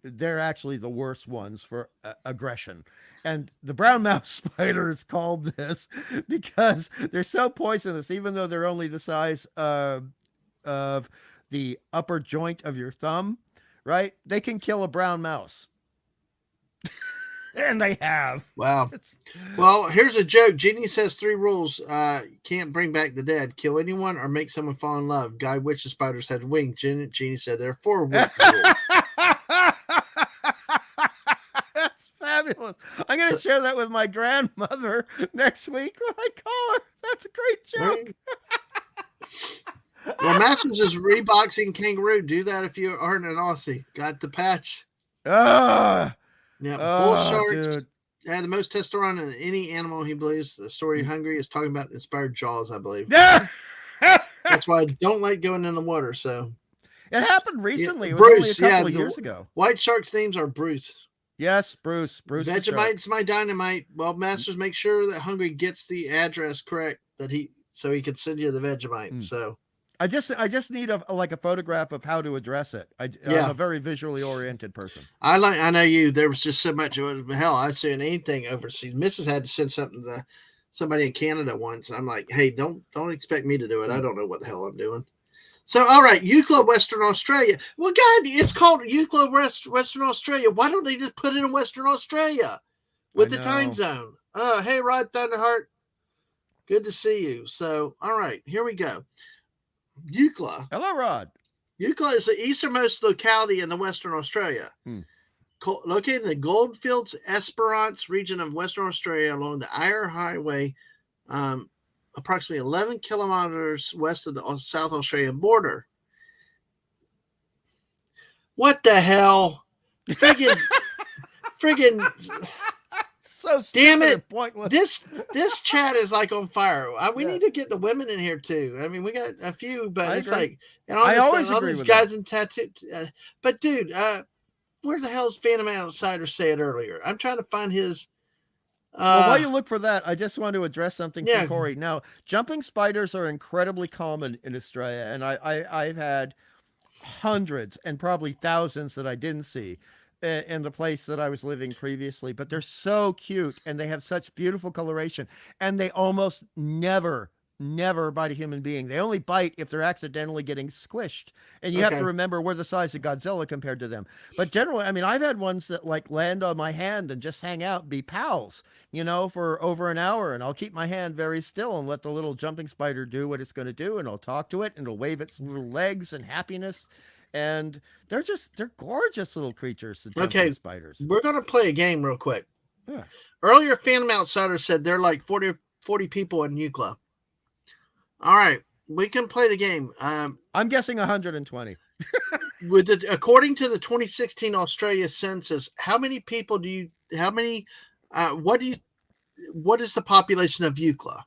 they're actually the worst ones for aggression. And the brown mouse spider is called this because they're so poisonous, even though they're only the size of the upper joint of your thumb, right? They can kill a brown mouse. And they have. Wow. Well, here's a joke. Genie says 3 rules. Can't bring back the dead, kill anyone, or make someone fall in love. Guy wished the spiders had wings. Genie said there are 4 rules. That's fabulous. I'm going to share that with my grandmother next week when I call her. That's a great joke. Well, Masters is reboxing kangaroo. Do that if you aren't an Aussie. Got the patch. Yeah, bull sharks had the most testosterone in any animal, he believes. The story Hungry is talking about inspired Jaws, I believe. Yeah. That's why I don't like going in the water. So it happened recently. Yeah, it was Bruce, only a couple of years ago. White sharks' names are Bruce. Yes, Bruce. Vegemite's my dynamite. Well, Masters, make sure that Hungry gets the address correct so he can send you the Vegemite. So I just need a photograph of how to address it. I'm a very visually oriented person. I know you. There was just so much. Hell, I'd say anything overseas. Mrs. had to send something to somebody in Canada once. I'm like, hey, don't expect me to do it. I don't know what the hell I'm doing. So, all right, Eucla, Western Australia. Well, God, it's called Eucla, Western Australia. Why don't they just put it in Western Australia with the time zone? Hey, Rod Thunderheart, good to see you. So, all right, here we go. Eucla. Hello, Rod. Eucla is the easternmost locality in the Western Australia. Located in the Goldfields Esperance region of Western Australia along the Eyre Highway, approximately 11 kilometers west of the South Australian border. What the hell? Friggin' so damn it! Pointless. This chat is like on fire. We need to get the women in here too. I mean, we got a few, but it's like, and all these guys in tattoo. But dude, where the hell's Phantom Outsider say it earlier? I'm trying to find his. Well, while you look for that, I just want to address something from Corey. Now, jumping spiders are incredibly common in Australia, and I've had hundreds and probably thousands that I didn't see in the place that I was living previously, but they're so cute and they have such beautiful coloration, and they almost never bite a human being. They only bite if they're accidentally getting squished, and you have to remember we're the size of Godzilla compared to them. But generally, I mean, I've had ones that like land on my hand and just hang out, be pals, for over an hour, and I'll keep my hand very still and let the little jumping spider do what it's going to do, and I'll talk to it and it'll wave its little legs in happiness. And they're gorgeous little creatures, the jumping spiders. We're going to play a game real quick. Yeah. Earlier, Phantom Outsider said they're like 40 people in Eucla. All right, we can play the game. I'm guessing 120. According to the 2016 Australia census, what is the population of Eucla?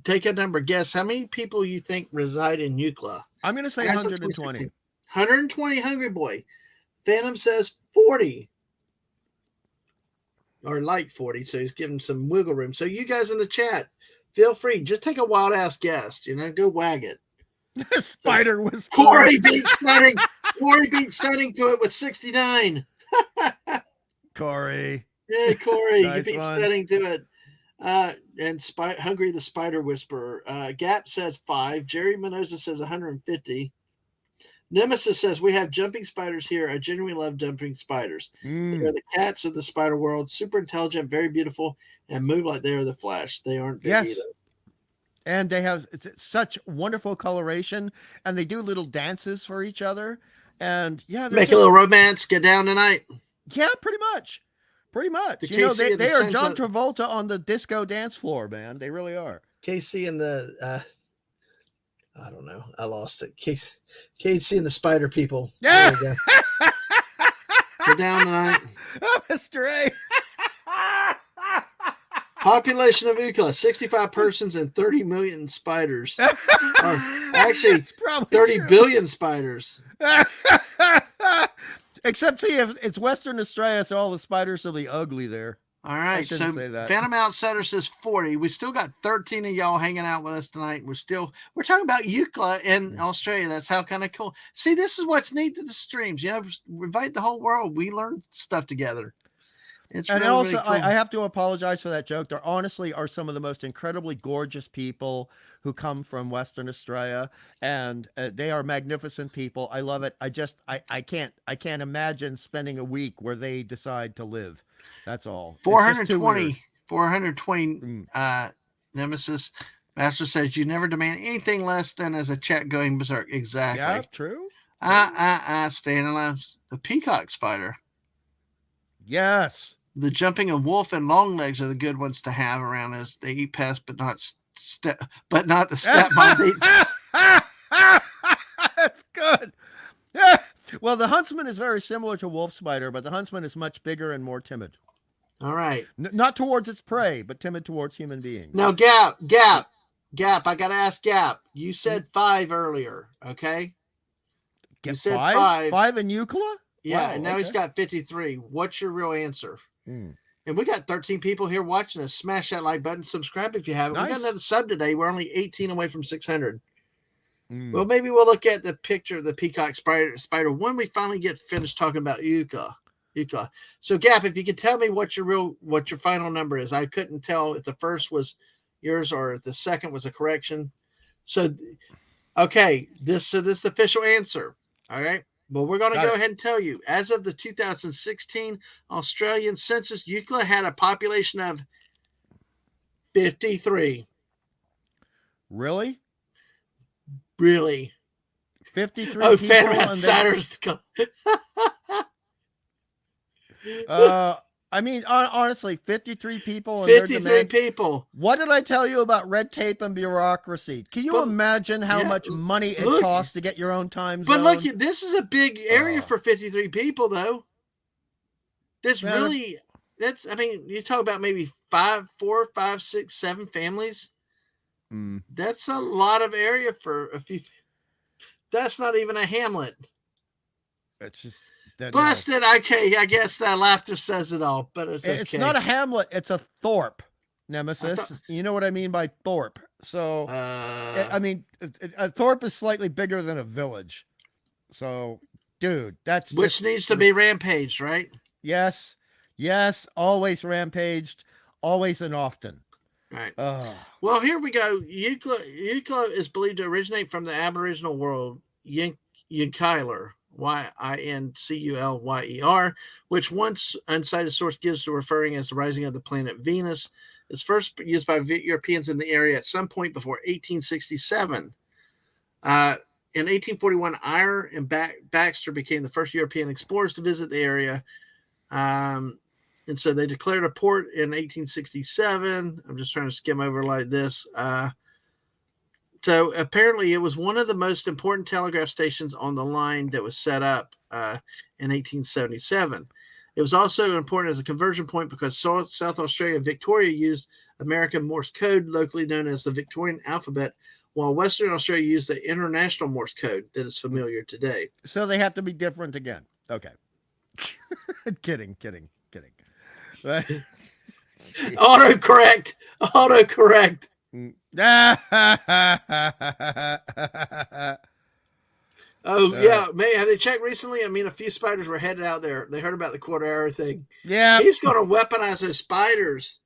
Take a number. Guess how many people you think reside in Eucla. I'm going to say 120. 120, Hungry Boy. Phantom says 40. Or like 40, so he's giving some wiggle room. So you guys in the chat, feel free. Just take a wild ass guess. Go wag it. Spider was Corey beat Stunning. Corey beat Stunning to it with 69. Corey. Yeah, Corey. Nice, you beat Stunning to it. And Hungry the Spider Whisperer. Gap says 5. Jerry Mendoza says 150. Nemesis says, we have jumping spiders here. I genuinely love jumping spiders. They are the cats of the spider world. Super intelligent, very beautiful, and move like they are the Flash. They aren't big either. And they have such wonderful coloration, and they do little dances for each other. And make a little romance, get down tonight. Yeah, pretty much. They are John Travolta on the disco dance floor, man. They really are. Casey and the I don't know. I lost it. Casey and the Spider People. Yeah. Get down tonight. Oh, Mr. A. Population of Eucla, 65 persons and 30 million spiders. Actually, 30 billion spiders. Except, see, if it's Western Australia, so all the spiders will be ugly there. All right, so Phantom Outsider says 40. We still got 13 of y'all hanging out with us tonight. We're talking about Eucla in Australia. That's how kind of cool. See, this is what's neat to the streams. Invite the whole world. We learn stuff together. It's And really, also, really cool. I have to apologize for that joke. There honestly are some of the most incredibly gorgeous people who come from Western Australia, and they are magnificent people. I love it. I can't imagine spending a week where they decide to live. That's all. It's just too weird. 420 Mm. Nemesis Master says you never demand anything less than as a chat going berserk. Yeah, Exactly. true. Staying alive. The peacock spider. Yes. The jumping of wolf and long legs are the good ones to have around as they eat pests, but not the stepmom eat. That's good. Yeah. Well, the huntsman is very similar to wolf spider, but the huntsman is much bigger and more timid. All right. Not towards its prey, but timid towards human beings. Now, Gap. I gotta ask Gap. You said 5 earlier, okay? You said 5. 5 in Euclid? Yeah, Wow, and now he's okay. got 53. What's your real answer? Mm. And we got 13 people here watching us. Smash that like button. Subscribe if you haven't. Nice. We got another sub today. We're only 18 away from 600. Mm. Well, maybe we'll look at the picture of the peacock spider when we finally get finished talking about Yucca. So, Gap, if you could tell me what your final number is. I couldn't tell if the first was yours or if the second was a correction. So, okay, this is the official answer. All right. Well, we're going to go ahead and tell you. As of the 2016 Australian census, Euclid had a population of 53. Really? Really? 53 Oh, people. Phantom Outsiders. I mean, honestly, 53 people. 53 people. What did I tell you about red tape and bureaucracy? Can you imagine how much money it costs to get your own time zone? But look, this is a big area for 53 people, though. I mean, you talk about maybe 4, 5, 6, 7 families. Mm. That's a lot of area for a few. That's not even a hamlet. It's just busted. Okay, I guess that laughter says it all, but it's okay. It's not a hamlet. It's a thorp, Nemesis. You know what I mean by thorp. So, I mean, a thorp is slightly bigger than a village. So, dude, that's which needs to be rampaged, right? Yes, always rampaged, always and often. Right. Well, here we go. Euclid is believed to originate from the Aboriginal world, Yinkyler, Yinculyer, which once unsighted source gives to referring as the rising of the planet Venus. It's first used by Europeans in the area at some point before 1867. In 1841, Eyre and Baxter became the first European explorers to visit the area. And so they declared a port in 1867. I'm just trying to skim over like this. So apparently it was one of the most important telegraph stations on the line that was set up in 1877. It was also important as a conversion point because South Australia and Victoria used American Morse code, locally known as the Victorian alphabet, while Western Australia used the International Morse code that is familiar today. So they have to be different again. Okay. Kidding. Right? Autocorrect. Oh, yeah. Man, have they checked recently? I mean, a few spiders were headed out there. They heard about the quarter-hour thing. Yeah. He's going to weaponize those spiders.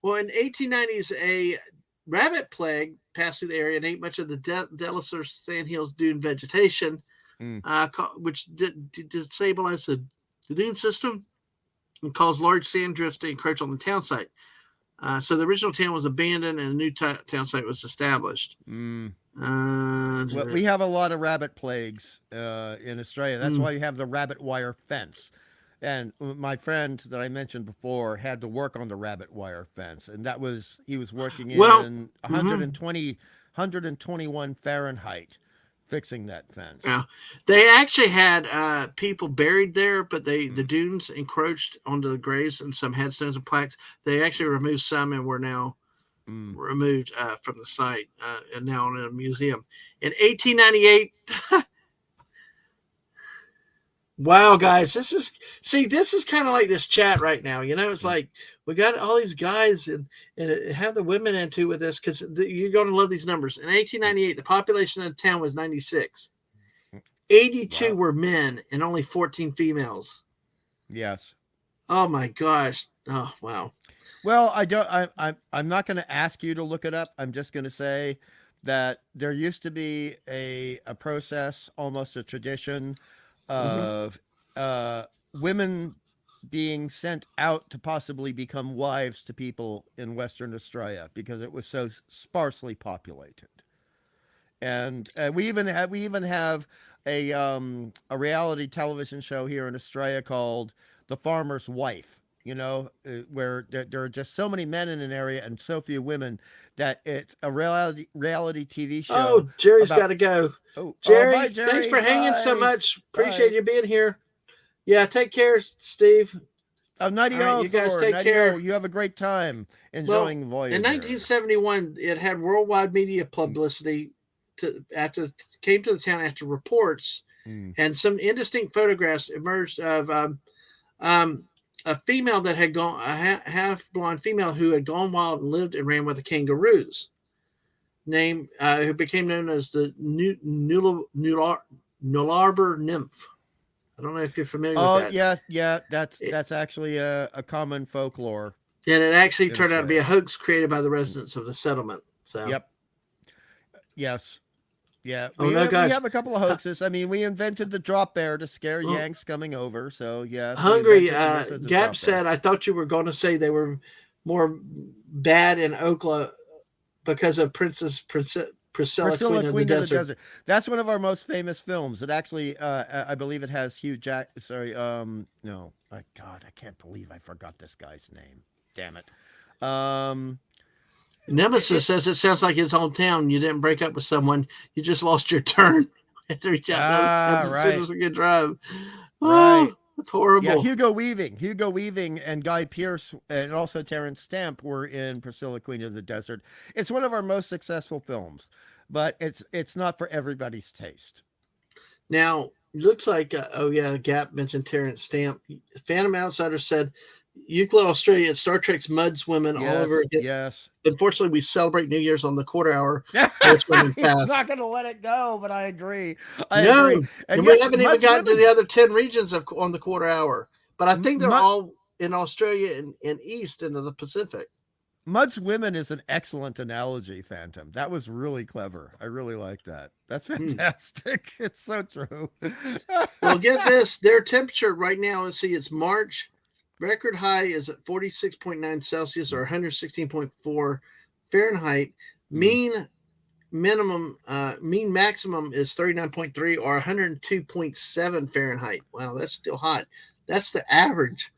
Well, in 1890s, a rabbit plague passed through the area and ate much of the Delisle Sandhills dune vegetation, which destabilized the dune system and caused large sand drifts to encroach on the town site. So the original town was abandoned and a new town site was established. Well, we have a lot of rabbit plagues in Australia. That's why you have the rabbit wire fence. And my friend that I mentioned before had to work on the rabbit wire fence. And he was working in 121 Fahrenheit fixing that fence. Yeah, they actually had people buried there, but the dunes encroached onto the graves and some headstones and plaques. They actually removed some and were now removed from the site and now in a museum. In 1898, wow, guys, this is kind of like this chat right now. You know, it's like we got all these guys and have the women into with this because you're going to love these numbers. In 1898, the population of the town was 96. 82 were men and only 14 females. Yes. Oh my gosh. Oh wow. Well, I don't. I'm not going to ask you to look it up. I'm just going to say that there used to be a process, almost a tradition, Hmm. of women being sent out to possibly become wives to people in Western Australia because it was so sparsely populated. And we even have a reality television show here in Australia called The Farmer's Wife. Where there are just so many men in an area and so few women that it's a reality TV show Oh, Jerry's got about. to go. Oh, bye, Jerry, thanks Jerry. for hanging so Bye. much. Appreciate Bye. you being here. Yeah, take care, Steve. Oh, All right, 90 you guys Thor, take 90. care. You have a great time Well, enjoying in Voyager. 1971, it had worldwide media publicity came to the town after reports Mm. and some indistinct photographs emerged of um, a female that had gone a half blonde female who had gone wild and lived and ran with the kangaroos. Name who became known as the Nullarbor nymph. I don't know if you're familiar with Oh, that. yeah, yeah. That's It, that's actually a common folklore and it actually in turned out to be a Australia. hoax created by the Mm. residents of the settlement. So, Yep. Yes. Yeah. oh We no, have, we guys, have a couple of hoaxes. I mean, we invented the drop bear to scare well, Yanks coming over. So yes, we Hungry. invented and listed the Gab drop bear. said, "I thought you were going to say they were more bad in Oklahoma because of Priscilla, Priscilla, Queen of the Queen of the Desert." Desert. That's one of our most famous films. It actually, I believe it has Hugh Jack. Sorry, no, God, I can't believe I forgot this guy's name. Damn it. Um, Nemesis it says it sounds like his hometown. You didn't break up with someone; you just lost your turn. Had to reach out to other towns as soon right, as we could drive. right. Oh, that's Yeah, horrible. Hugo Weaving, and Guy Pearce, and also Terrence Stamp were in Priscilla, Queen of the Desert. It's one of our most successful films, but it's not for everybody's taste. Now, looks like, oh yeah, Gap mentioned Terrence Stamp. Phantom Outsider said, Euclid, Australia, Star Trek's mud swimming all over Yes, again. yes. Unfortunately, we celebrate New Year's on the quarter hour. Mud swimming He's pass. not going to let it go, but I agree. I No, agree. And and we yes, haven't even mud gotten to swimming. the other 10 regions on the quarter hour. But I think they're Mud, all in Australia and east into the Pacific. mud swimming is an excellent analogy, Phantom. That was really clever. I really like that. That's Hmm. fantastic. It's so true. Well, get this. Their temperature right now, let's see, it's March. Record high is at 46.9 Celsius or 116.4 Fahrenheit. Mm. Mean maximum is 39.3 or 102.7 Fahrenheit. Wow, that's still hot. That's the average.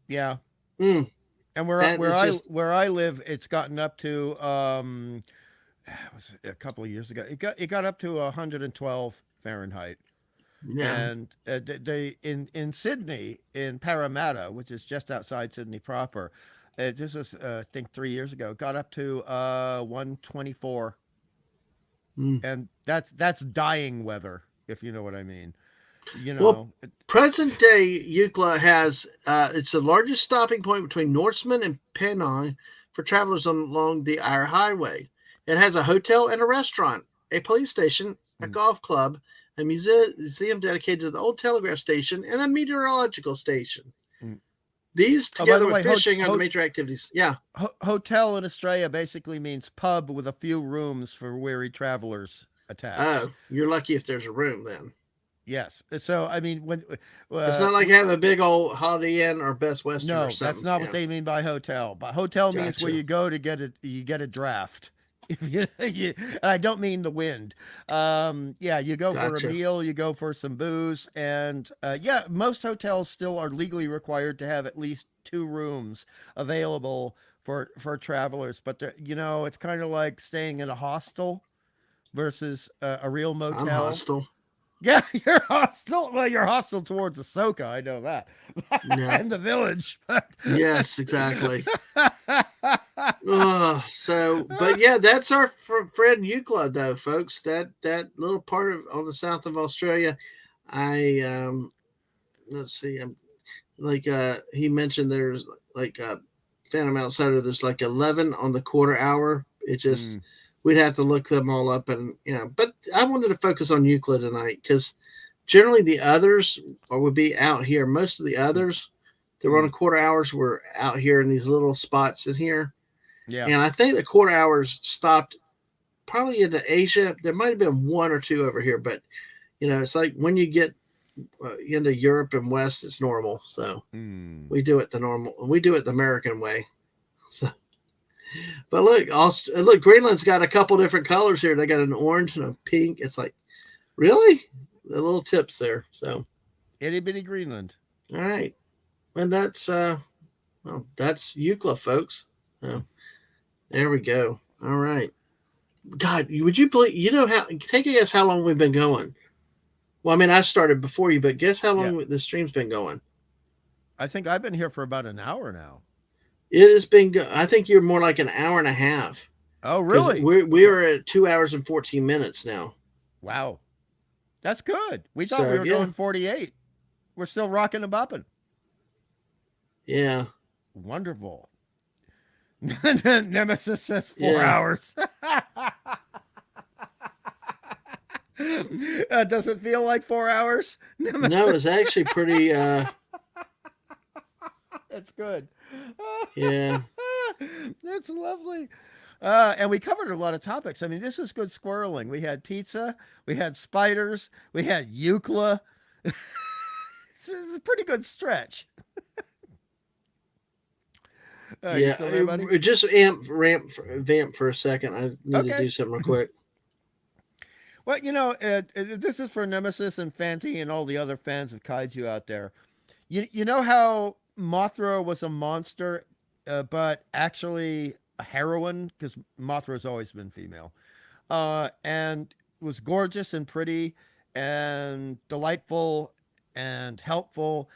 Yeah. Mm, And that is just, where I live, it's gotten up to it was a couple of years ago. It got up to 112 Fahrenheit. yeah. And they in Sydney, in Parramatta, which is just outside Sydney proper, this was I think 3 years ago, got up to 124, Mm. and that's dying weather, if you know what I mean. You Well, know, present day Eucla has it's the largest stopping point between Norseman and Penang for travelers along the Eyre Highway. It has a hotel and a restaurant, a police station, a mm, golf club, a museum dedicated to the old telegraph station, and a meteorological station. mm. These, Oh, by together the with way, fishing, are the major activities. Yeah. hotel in Australia basically means pub with a few rooms for weary travelers attached. Oh, you're lucky if there's a room then. Yes. So I mean, when It's not like having a big old Holiday Inn or Best Western or no, that's something. not what Yeah. they mean by hotel. But hotel means where Gotcha. you go to get a draft. If and I don't mean the wind. Yeah, you go for a Gotcha. meal, you go for some booze, and yeah, most hotels still are legally required to have at least 2 rooms available for travelers. But it's kind of like staying in a hostel versus a real I'm motel. hostile. Yeah, you're hostile. Well, you're hostile towards Ahsoka. I know that, Yeah. and the village. But Yes, exactly. But yeah, that's our friend Euclid, though, folks. That little part of on the south of Australia. I let's see. I'm like he mentioned there's like Phantom Outsider. There's like 11 on the quarter hour. It just Mm, we'd have to look them all up, and But I wanted to focus on Euclid tonight because generally the others would be out here. Most of the mm, others that run quarter hours were out here in these little spots in here. Yeah. And I think the quarter hours stopped probably into Asia. There might have been one or two over here, but it's like when you get into Europe and West, it's normal. So we do it the American way. So, but look, Greenland's got a couple different colors here. They got an orange and a pink. It's like, really? The little tips there. So itty bitty Greenland. All right, and that's Euclid, folks. There we go. All right. God, would you believe? Take a guess how long we've been going. Well, I mean, I started before you, but guess how long the stream's been going? I think I've been here for about an hour now. It has been. I think you're more like an hour and a half. Oh, really? We are at 2 hours and 14 minutes now. Wow, that's good. We thought we were going 48. We're still rocking and bopping. Yeah. Wonderful. Nemesis says 4 hours. Does it feel like 4 hours? Nemesis? No, it's actually pretty. It's good. Yeah. That's lovely. And we covered a lot of topics. I mean, this is good squirreling. We had pizza, we had spiders, we had Euclid. It's a pretty good stretch. Yeah, there, just vamp for a second. I need to do something real quick. Well, this is for Nemesis and Fanti and all the other fans of kaiju out there. You know how Mothra was a monster, but actually a heroine, because Mothra's always been female, and was gorgeous and pretty and delightful and helpful,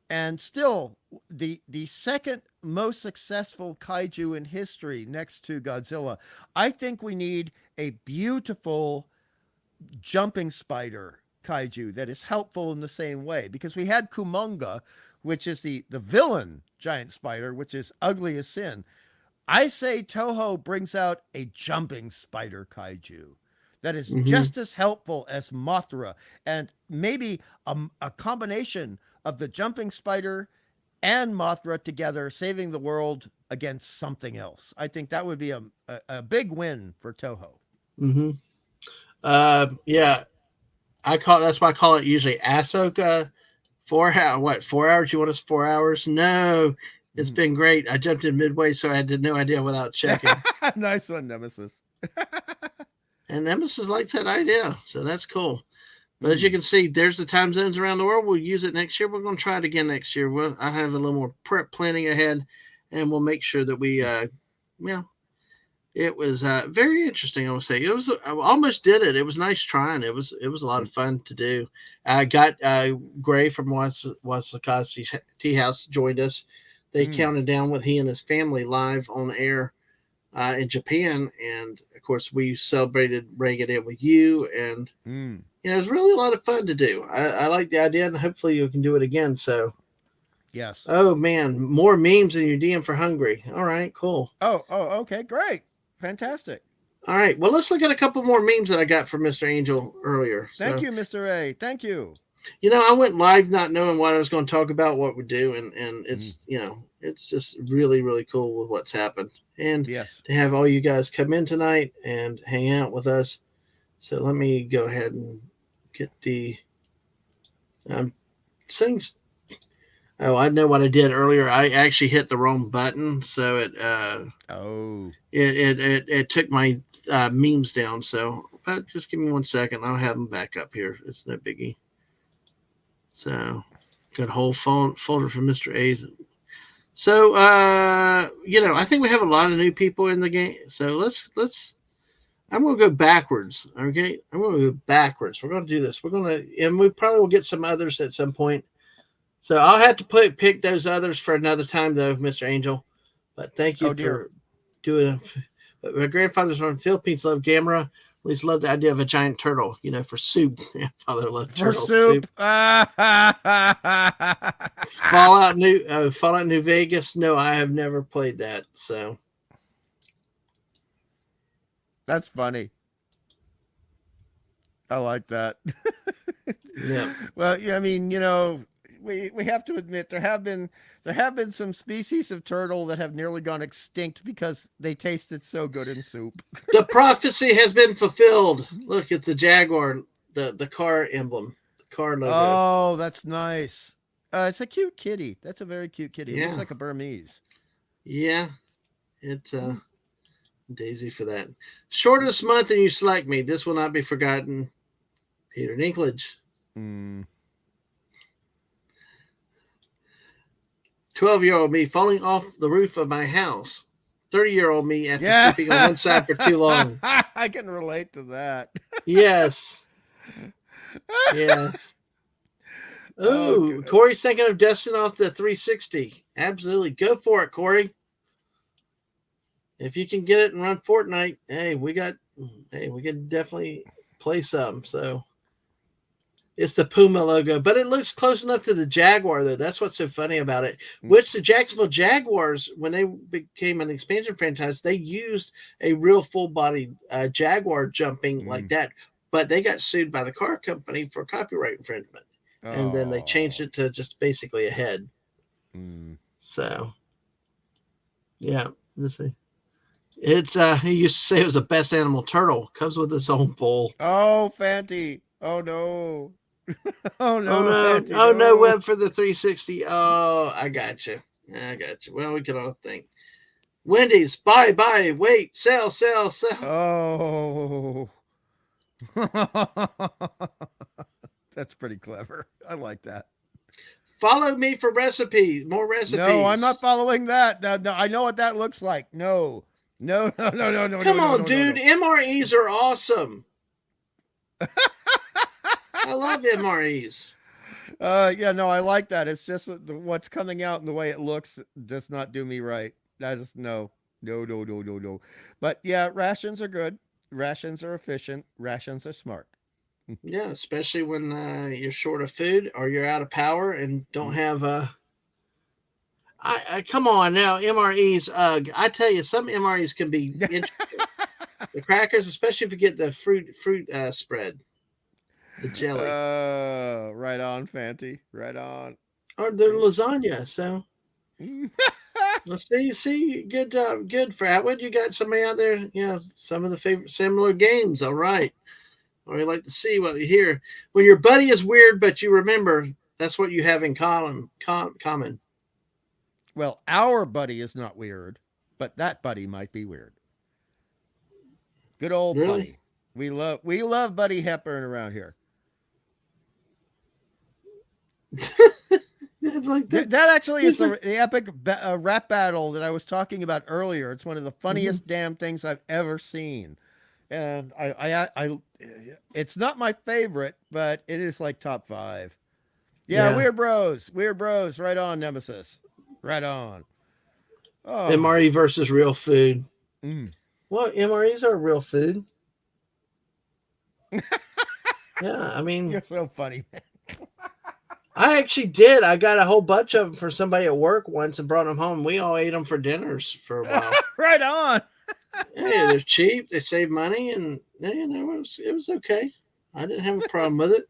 and still the second most successful kaiju in history next to Godzilla. I think we need a beautiful jumping spider kaiju that is helpful in the same way, because we had Kumonga, which is the villain giant spider, which is ugly as sin. I say Toho brings out a jumping spider kaiju that is just as helpful as Mothra, and maybe a combination of the jumping spider and Mothra together, saving the world against something else. I think that would be a big win for Toho. Yeah, that's why I call it usually Ahsoka. 4 hours. 4 hours? You want us 4 hours? No, it's been great. I jumped in midway, so I had no idea without checking. Nice one, Nemesis. And Nemesis likes that idea, so that's cool. But as you can see, there's the time zones around the world. We'll use it next year. We're going to try it again next year. I have a little more prep planning ahead, and we'll make sure that we, it was very interesting. I would say I almost did it. It was nice trying. It was a lot of fun to do. I got Gray from Wasakashi Tea House joined us. They counted down with he and his family live on air in Japan, and of course we celebrated bringing it in with you, and it was really a lot of fun to do. I like the idea, and hopefully you can do it again. So yes. Oh man, more memes in your DM for Hungry. All right, cool. Oh, okay, great. Fantastic. All right. Well, let's look at a couple more memes that I got from Mr. Angel earlier. Thank you, Mr. A. Thank you. I went live not knowing what I was going to talk about, what we do, and it's it's just really, really cool with what's happened. And to have all you guys come in tonight and hang out with us. So let me go ahead and get the things. Oh, I know what I did earlier. I actually hit the wrong button, so it took my memes down. So, but just give me 1 second. I'll have them back up here. It's no biggie. So, got a whole folder for Mr. A's. So, I think we have a lot of new people in the game. So let's. I'm going to go backwards. Okay, I'm going to go backwards. We're going to do this. And we probably will get some others at some point. So I'll have to pick those others for another time, though, Mr. Angel. But thank you for doing it. But my grandfather's from the Philippines, loved Gamera. Always loved the idea of a giant turtle, for soup. Grandfather loved turtle soup. Fallout New Vegas. No, I have never played that. So that's funny. I like that. Yeah. Well, yeah, I mean, we have to admit there have been some species of turtle that have nearly gone extinct because they tasted so good in soup. The prophecy has been fulfilled. Look at the jaguar, the car emblem, the car logo. Oh, that's nice. It's a cute kitty. That's a very cute kitty. It Yeah. looks like a Burmese. Yeah, it's Daisy for that. Shortest month and you select me. This will not be forgotten. Peter Dinklage. 12-year-old me falling off the roof of my house. 30-year-old me after sleeping on one side for too long. I can relate to that. Yes. Yes. Ooh, Corey's thinking of dusting off the 360. Absolutely. Go for it, Corey. If you can get it and run Fortnite, hey, we can definitely play some. So it's the Puma logo, but it looks close enough to the Jaguar, though. That's what's so funny about it. Which the Jacksonville Jaguars, when they became an expansion franchise, they used a real full-bodied Jaguar jumping like that, but they got sued by the car company for copyright infringement. And then they changed it to just basically a head. So, yeah, let's see. It's he used to say it was the best animal turtle. Comes with its own bowl. Oh, Fanty. Oh no. Oh no. Oh no. Fanty, Oh no, web for the 360. Oh, I got you. Well, we can all think. Wendy's, buy, wait, sell. Oh. That's pretty clever. I like that. Follow me for recipes. More recipes. No, I'm not following that. No, I know what that looks like. No. Come on, dude. MREs are awesome. I love MREs. Yeah, no, I like that. It's just what's coming out and the way it looks does not do me right. I just no. But yeah, rations are good. Rations are efficient. Rations are smart. Yeah, especially when you're short of food or you're out of power and don't have I come on now, MREs. I tell you, some MREs can be interesting. The crackers, especially if you get the fruit spread, the jelly. Right on, Fanty. Right on. Or the lasagna. So let's see. Good job. Good for Atwood. You got somebody out there. Yeah, some of the favorite similar games. All right. Or you like to see what you hear. When your buddy is weird, but you remember, that's what you have in common. Well, our buddy is not weird, but that buddy might be weird. Good old Buddy. We love Buddy Hepburn around here. Like that actually is the epic rap battle that I was talking about earlier. It's one of the funniest damn things I've ever seen. And I it's not my favorite, but it is like top 5. Yeah. Weird bros, right on, Nemesis, right on. Oh. MRE versus real food. Well, MREs are real food. Yeah, I mean, you're so funny, man. I actually did. I got a whole bunch of them for somebody at work once and brought them home. We all ate them for dinners for a while. Right on. Yeah, they're cheap. They save money, and it was okay. I didn't have a problem with it.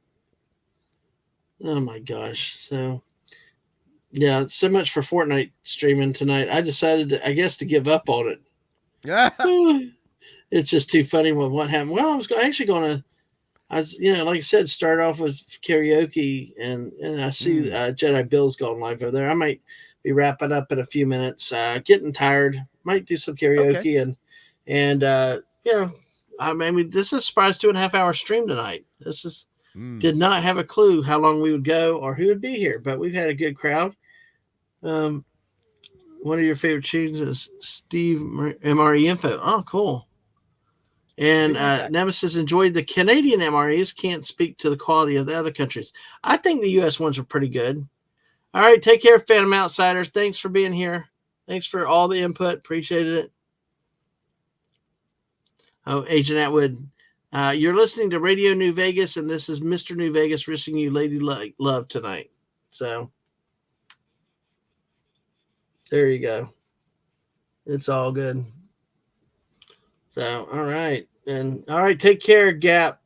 Oh my gosh! So, yeah, so much for Fortnite streaming tonight. I decided, I guess, to give up on it. Yeah, it's just too funny with what happened. Well, I was actually going to. Like I said, start off with karaoke, and I see Jedi Bill's going live over there. I might be wrapping up in a few minutes. Getting tired. Might do some karaoke and I mean, this is a surprise 2.5 hour stream tonight. This is did not have a clue how long we would go or who would be here, but we've had a good crowd. One of your favorite tunes is Steve MRE Info. Oh, cool. And Nemesis enjoyed the Canadian MREs. Can't speak to the quality of the other countries. I think the U.S. ones are pretty good. All right, take care, Phantom Outsiders. Thanks for being here. Thanks for all the input. Appreciated it. Oh, Agent Atwood, you're listening to Radio New Vegas, and this is Mr. New Vegas wishing you lady love tonight. So there you go. It's all good. So, all right. And all right, take care, Gap.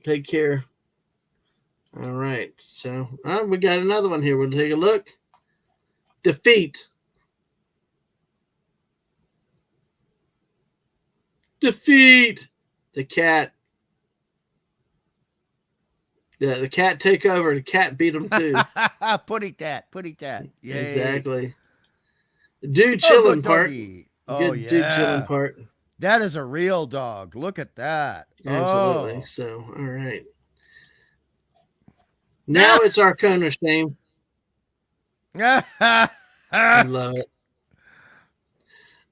Take care. All right. So we got another one here. We'll take a look. Defeat. Defeat. The cat. Yeah, the cat take over. The cat beat him too. Putty tat. Yay. Exactly. Dude Oh, chilling good part. doggy. Oh, Good yeah. dude chilling part. That is a real dog. Look at that. Absolutely. Oh. So, all right. Now it's Arcona's name. I love it.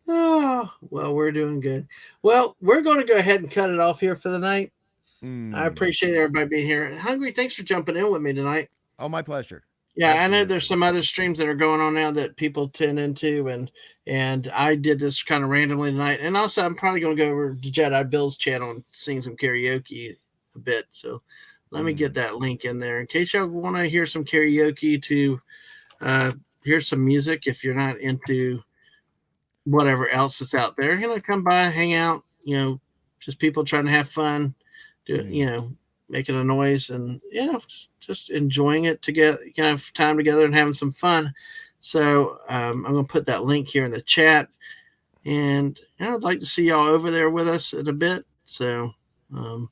Oh, well, we're doing good. Well, we're going to go ahead and cut it off here for the night. I appreciate everybody being here. Hungry, thanks for jumping in with me tonight. Oh, my pleasure. Yeah, absolutely. I know there's some other streams that are going on now that people tune into, and I did this kind of randomly tonight. And also, I'm probably going to go over to Jedi Bill's channel and sing some karaoke a bit. So let me get that link in there in case y'all want to hear some karaoke to hear some music. If you're not into whatever else that's out there, come by, hang out. Just people trying to have fun, making a noise and just enjoying it to get have time together and having some fun. So I'm gonna put that link here in the chat, and I'd like to see y'all over there with us in a bit. So and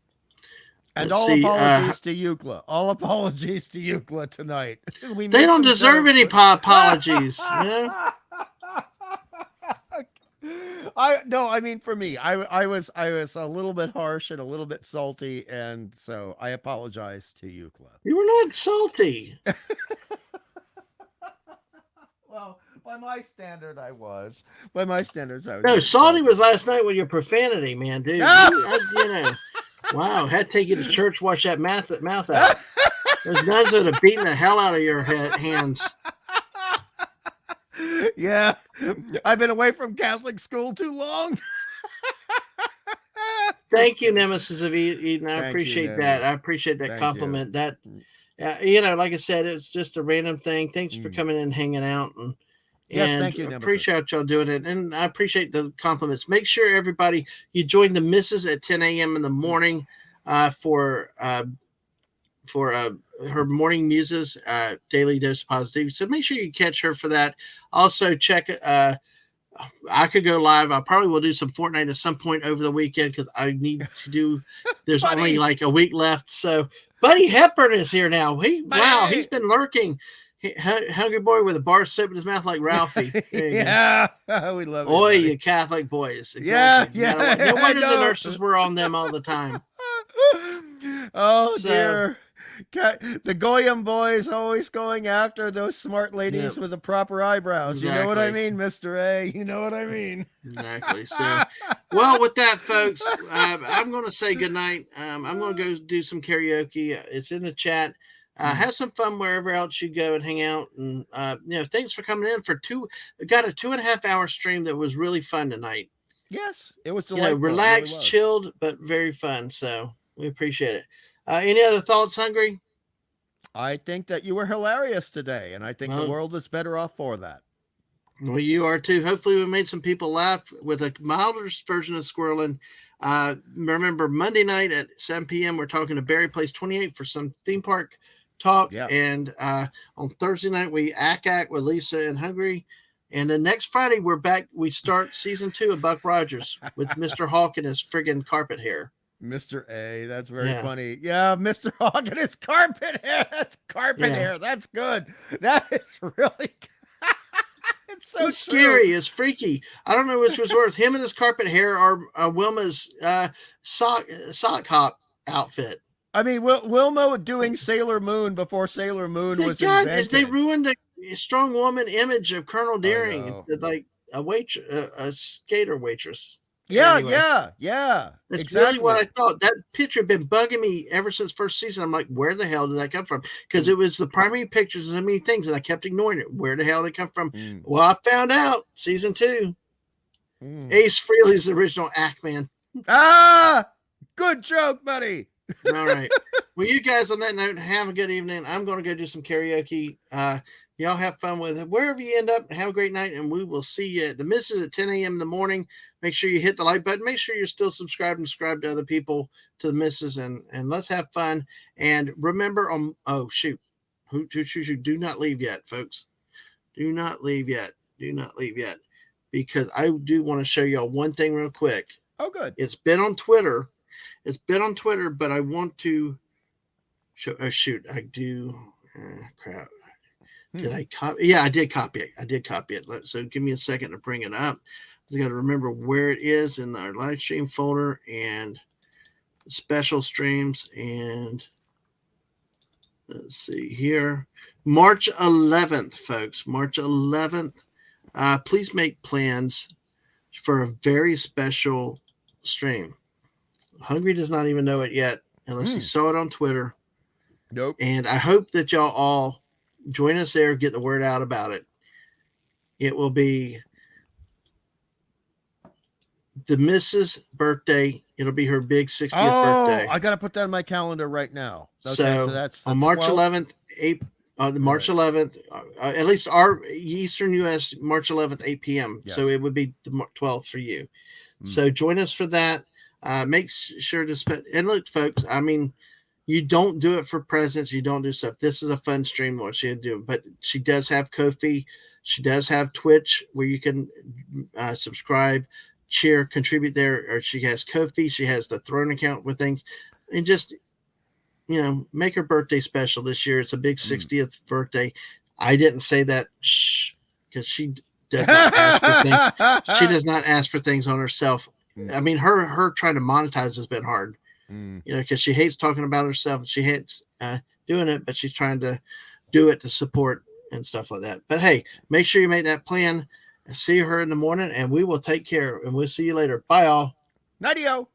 apologies to Eucla. All apologies to Eucla tonight. They don't deserve any apologies. I mean, for me, I was a little bit harsh and a little bit salty, and so I apologize to Eucla. You were not salty. Well, by my standard, I was. By my standards, I was. No, salty was last night with your profanity, man, dude. Wow, had to take you to church, wash that mouth out. Those nuns would have beaten the hell out of your hands. Yeah, I've been away from Catholic school too long. Thank you, Nemesis of Eden. I appreciate that. I appreciate that compliment. That, like I said, it's just a random thing. Thanks for coming in and hanging out. And yes, thank you, Nemesis. Appreciate y'all doing it. And I appreciate the compliments. Make sure everybody, you join the missus at 10 a.m. in the morning for her morning muses, daily dose of positivity. So make sure you catch her for that. Also check I could go live. I probably will do some Fortnite at some point over the weekend because I need to do. There's only like a week left. So Buddy Hepburn is here now. Wow, he's been lurking. Hungry boy with a bar sip in his mouth like Ralphie. Yeah, we love it. Oi, you Catholic boys. Exactly. Yeah. No wonder the nurses were on them all the time. Oh, dear. The Goyim boys always going after those smart ladies with the proper eyebrows. Exactly. You know what I mean, Mr. A? You know what I mean? Exactly. So, well, with that, folks, I'm going to say goodnight. I'm going to go do some karaoke. It's in the chat. Have some fun wherever else you go and hang out. And, thanks for coming in for got a 2.5 hour stream that was really fun tonight. Yes, it was delightful. Relaxed, really chilled, but very fun. So we appreciate it. Any other thoughts, Hungry? I think that you were hilarious today, and I think the world is better off for that. Well, you are too. Hopefully we made some people laugh with a milder version of Squirrelin'. Remember, Monday night at 7 p.m., we're talking to Barry Place 28 for some theme park talk. Yep. And on Thursday night, we act with Lisa and Hungry. And then next Friday, we're back. We start season 2 of Buck Rogers with Mr. Hawk and his friggin' carpet hair. Mr. A, that's very funny. Yeah, Mr. Hawk and his carpet hair. That's carpet hair. That's good. That is really it's so scary. It's freaky. I don't know which was worse, him and his carpet hair or Wilma's sock hop outfit. I mean, Wilma doing Sailor Moon before Sailor Moon was invented. They ruined the strong woman image of Colonel Deering, like a skater waitress. Yeah, anyway, yeah. That's exactly what I thought. That picture had been bugging me ever since first season. I'm like, where the hell did that come from? Because it was the primary pictures of so many things, and I kept ignoring it. Where the hell did they come from? Well, I found out season 2. Ace Frehley's the original Ackman. Good joke, buddy. All right. Well, you guys on that note, have a good evening. I'm going to go do some karaoke. Y'all have fun with it. Wherever you end up, have a great night, and we will see you at the Misses at 10 a.m. in the morning. Make sure you hit the like button. Make sure you're still subscribed and subscribe to other people, to the Misses, and let's have fun. And remember, oh shoot, do not leave yet, folks. Do not leave yet. Do not leave yet, because I do want to show y'all one thing real quick. Oh, good. It's been on Twitter. But I want to show. Oh shoot, I do. Crap. Did I copy? Yeah, I did copy it. So give me a second to bring it up. I got to remember where it is in our live stream folder and special streams. And let's see here. March 11th, folks. March 11th. Please make plans for a very special stream. Hungry does not even know it yet, unless he saw it on Twitter. Nope. And I hope that y'all all join us there, get the word out about it. It will be the Mrs. birthday. It'll be her big 60th birthday. I got to put that in my calendar right now. Okay, so that's on March 11th, March 11th, at least our Eastern U.S., March 11th, 8 p.m. Yes. So it would be the 12th for you. So join us for that. Make sure to spend, and look, folks, I mean, you don't do it for presents. You don't do stuff. This is a fun stream, what she do. But she does have Ko-fi. She does have Twitch, where you can subscribe, cheer, contribute there. Or she has Ko-fi. She has the Throne account with things. And just, make her birthday special this year. It's a big 60th birthday. I didn't say that because she does not ask for things. She does not ask for things on herself. I mean, her trying to monetize has been hard. Because she hates talking about herself. She hates doing it, but she's trying to do it to support and stuff like that. But hey, make sure you make that plan. See her in the morning, and we will take care. And we'll see you later. Bye, all. Nighty-o.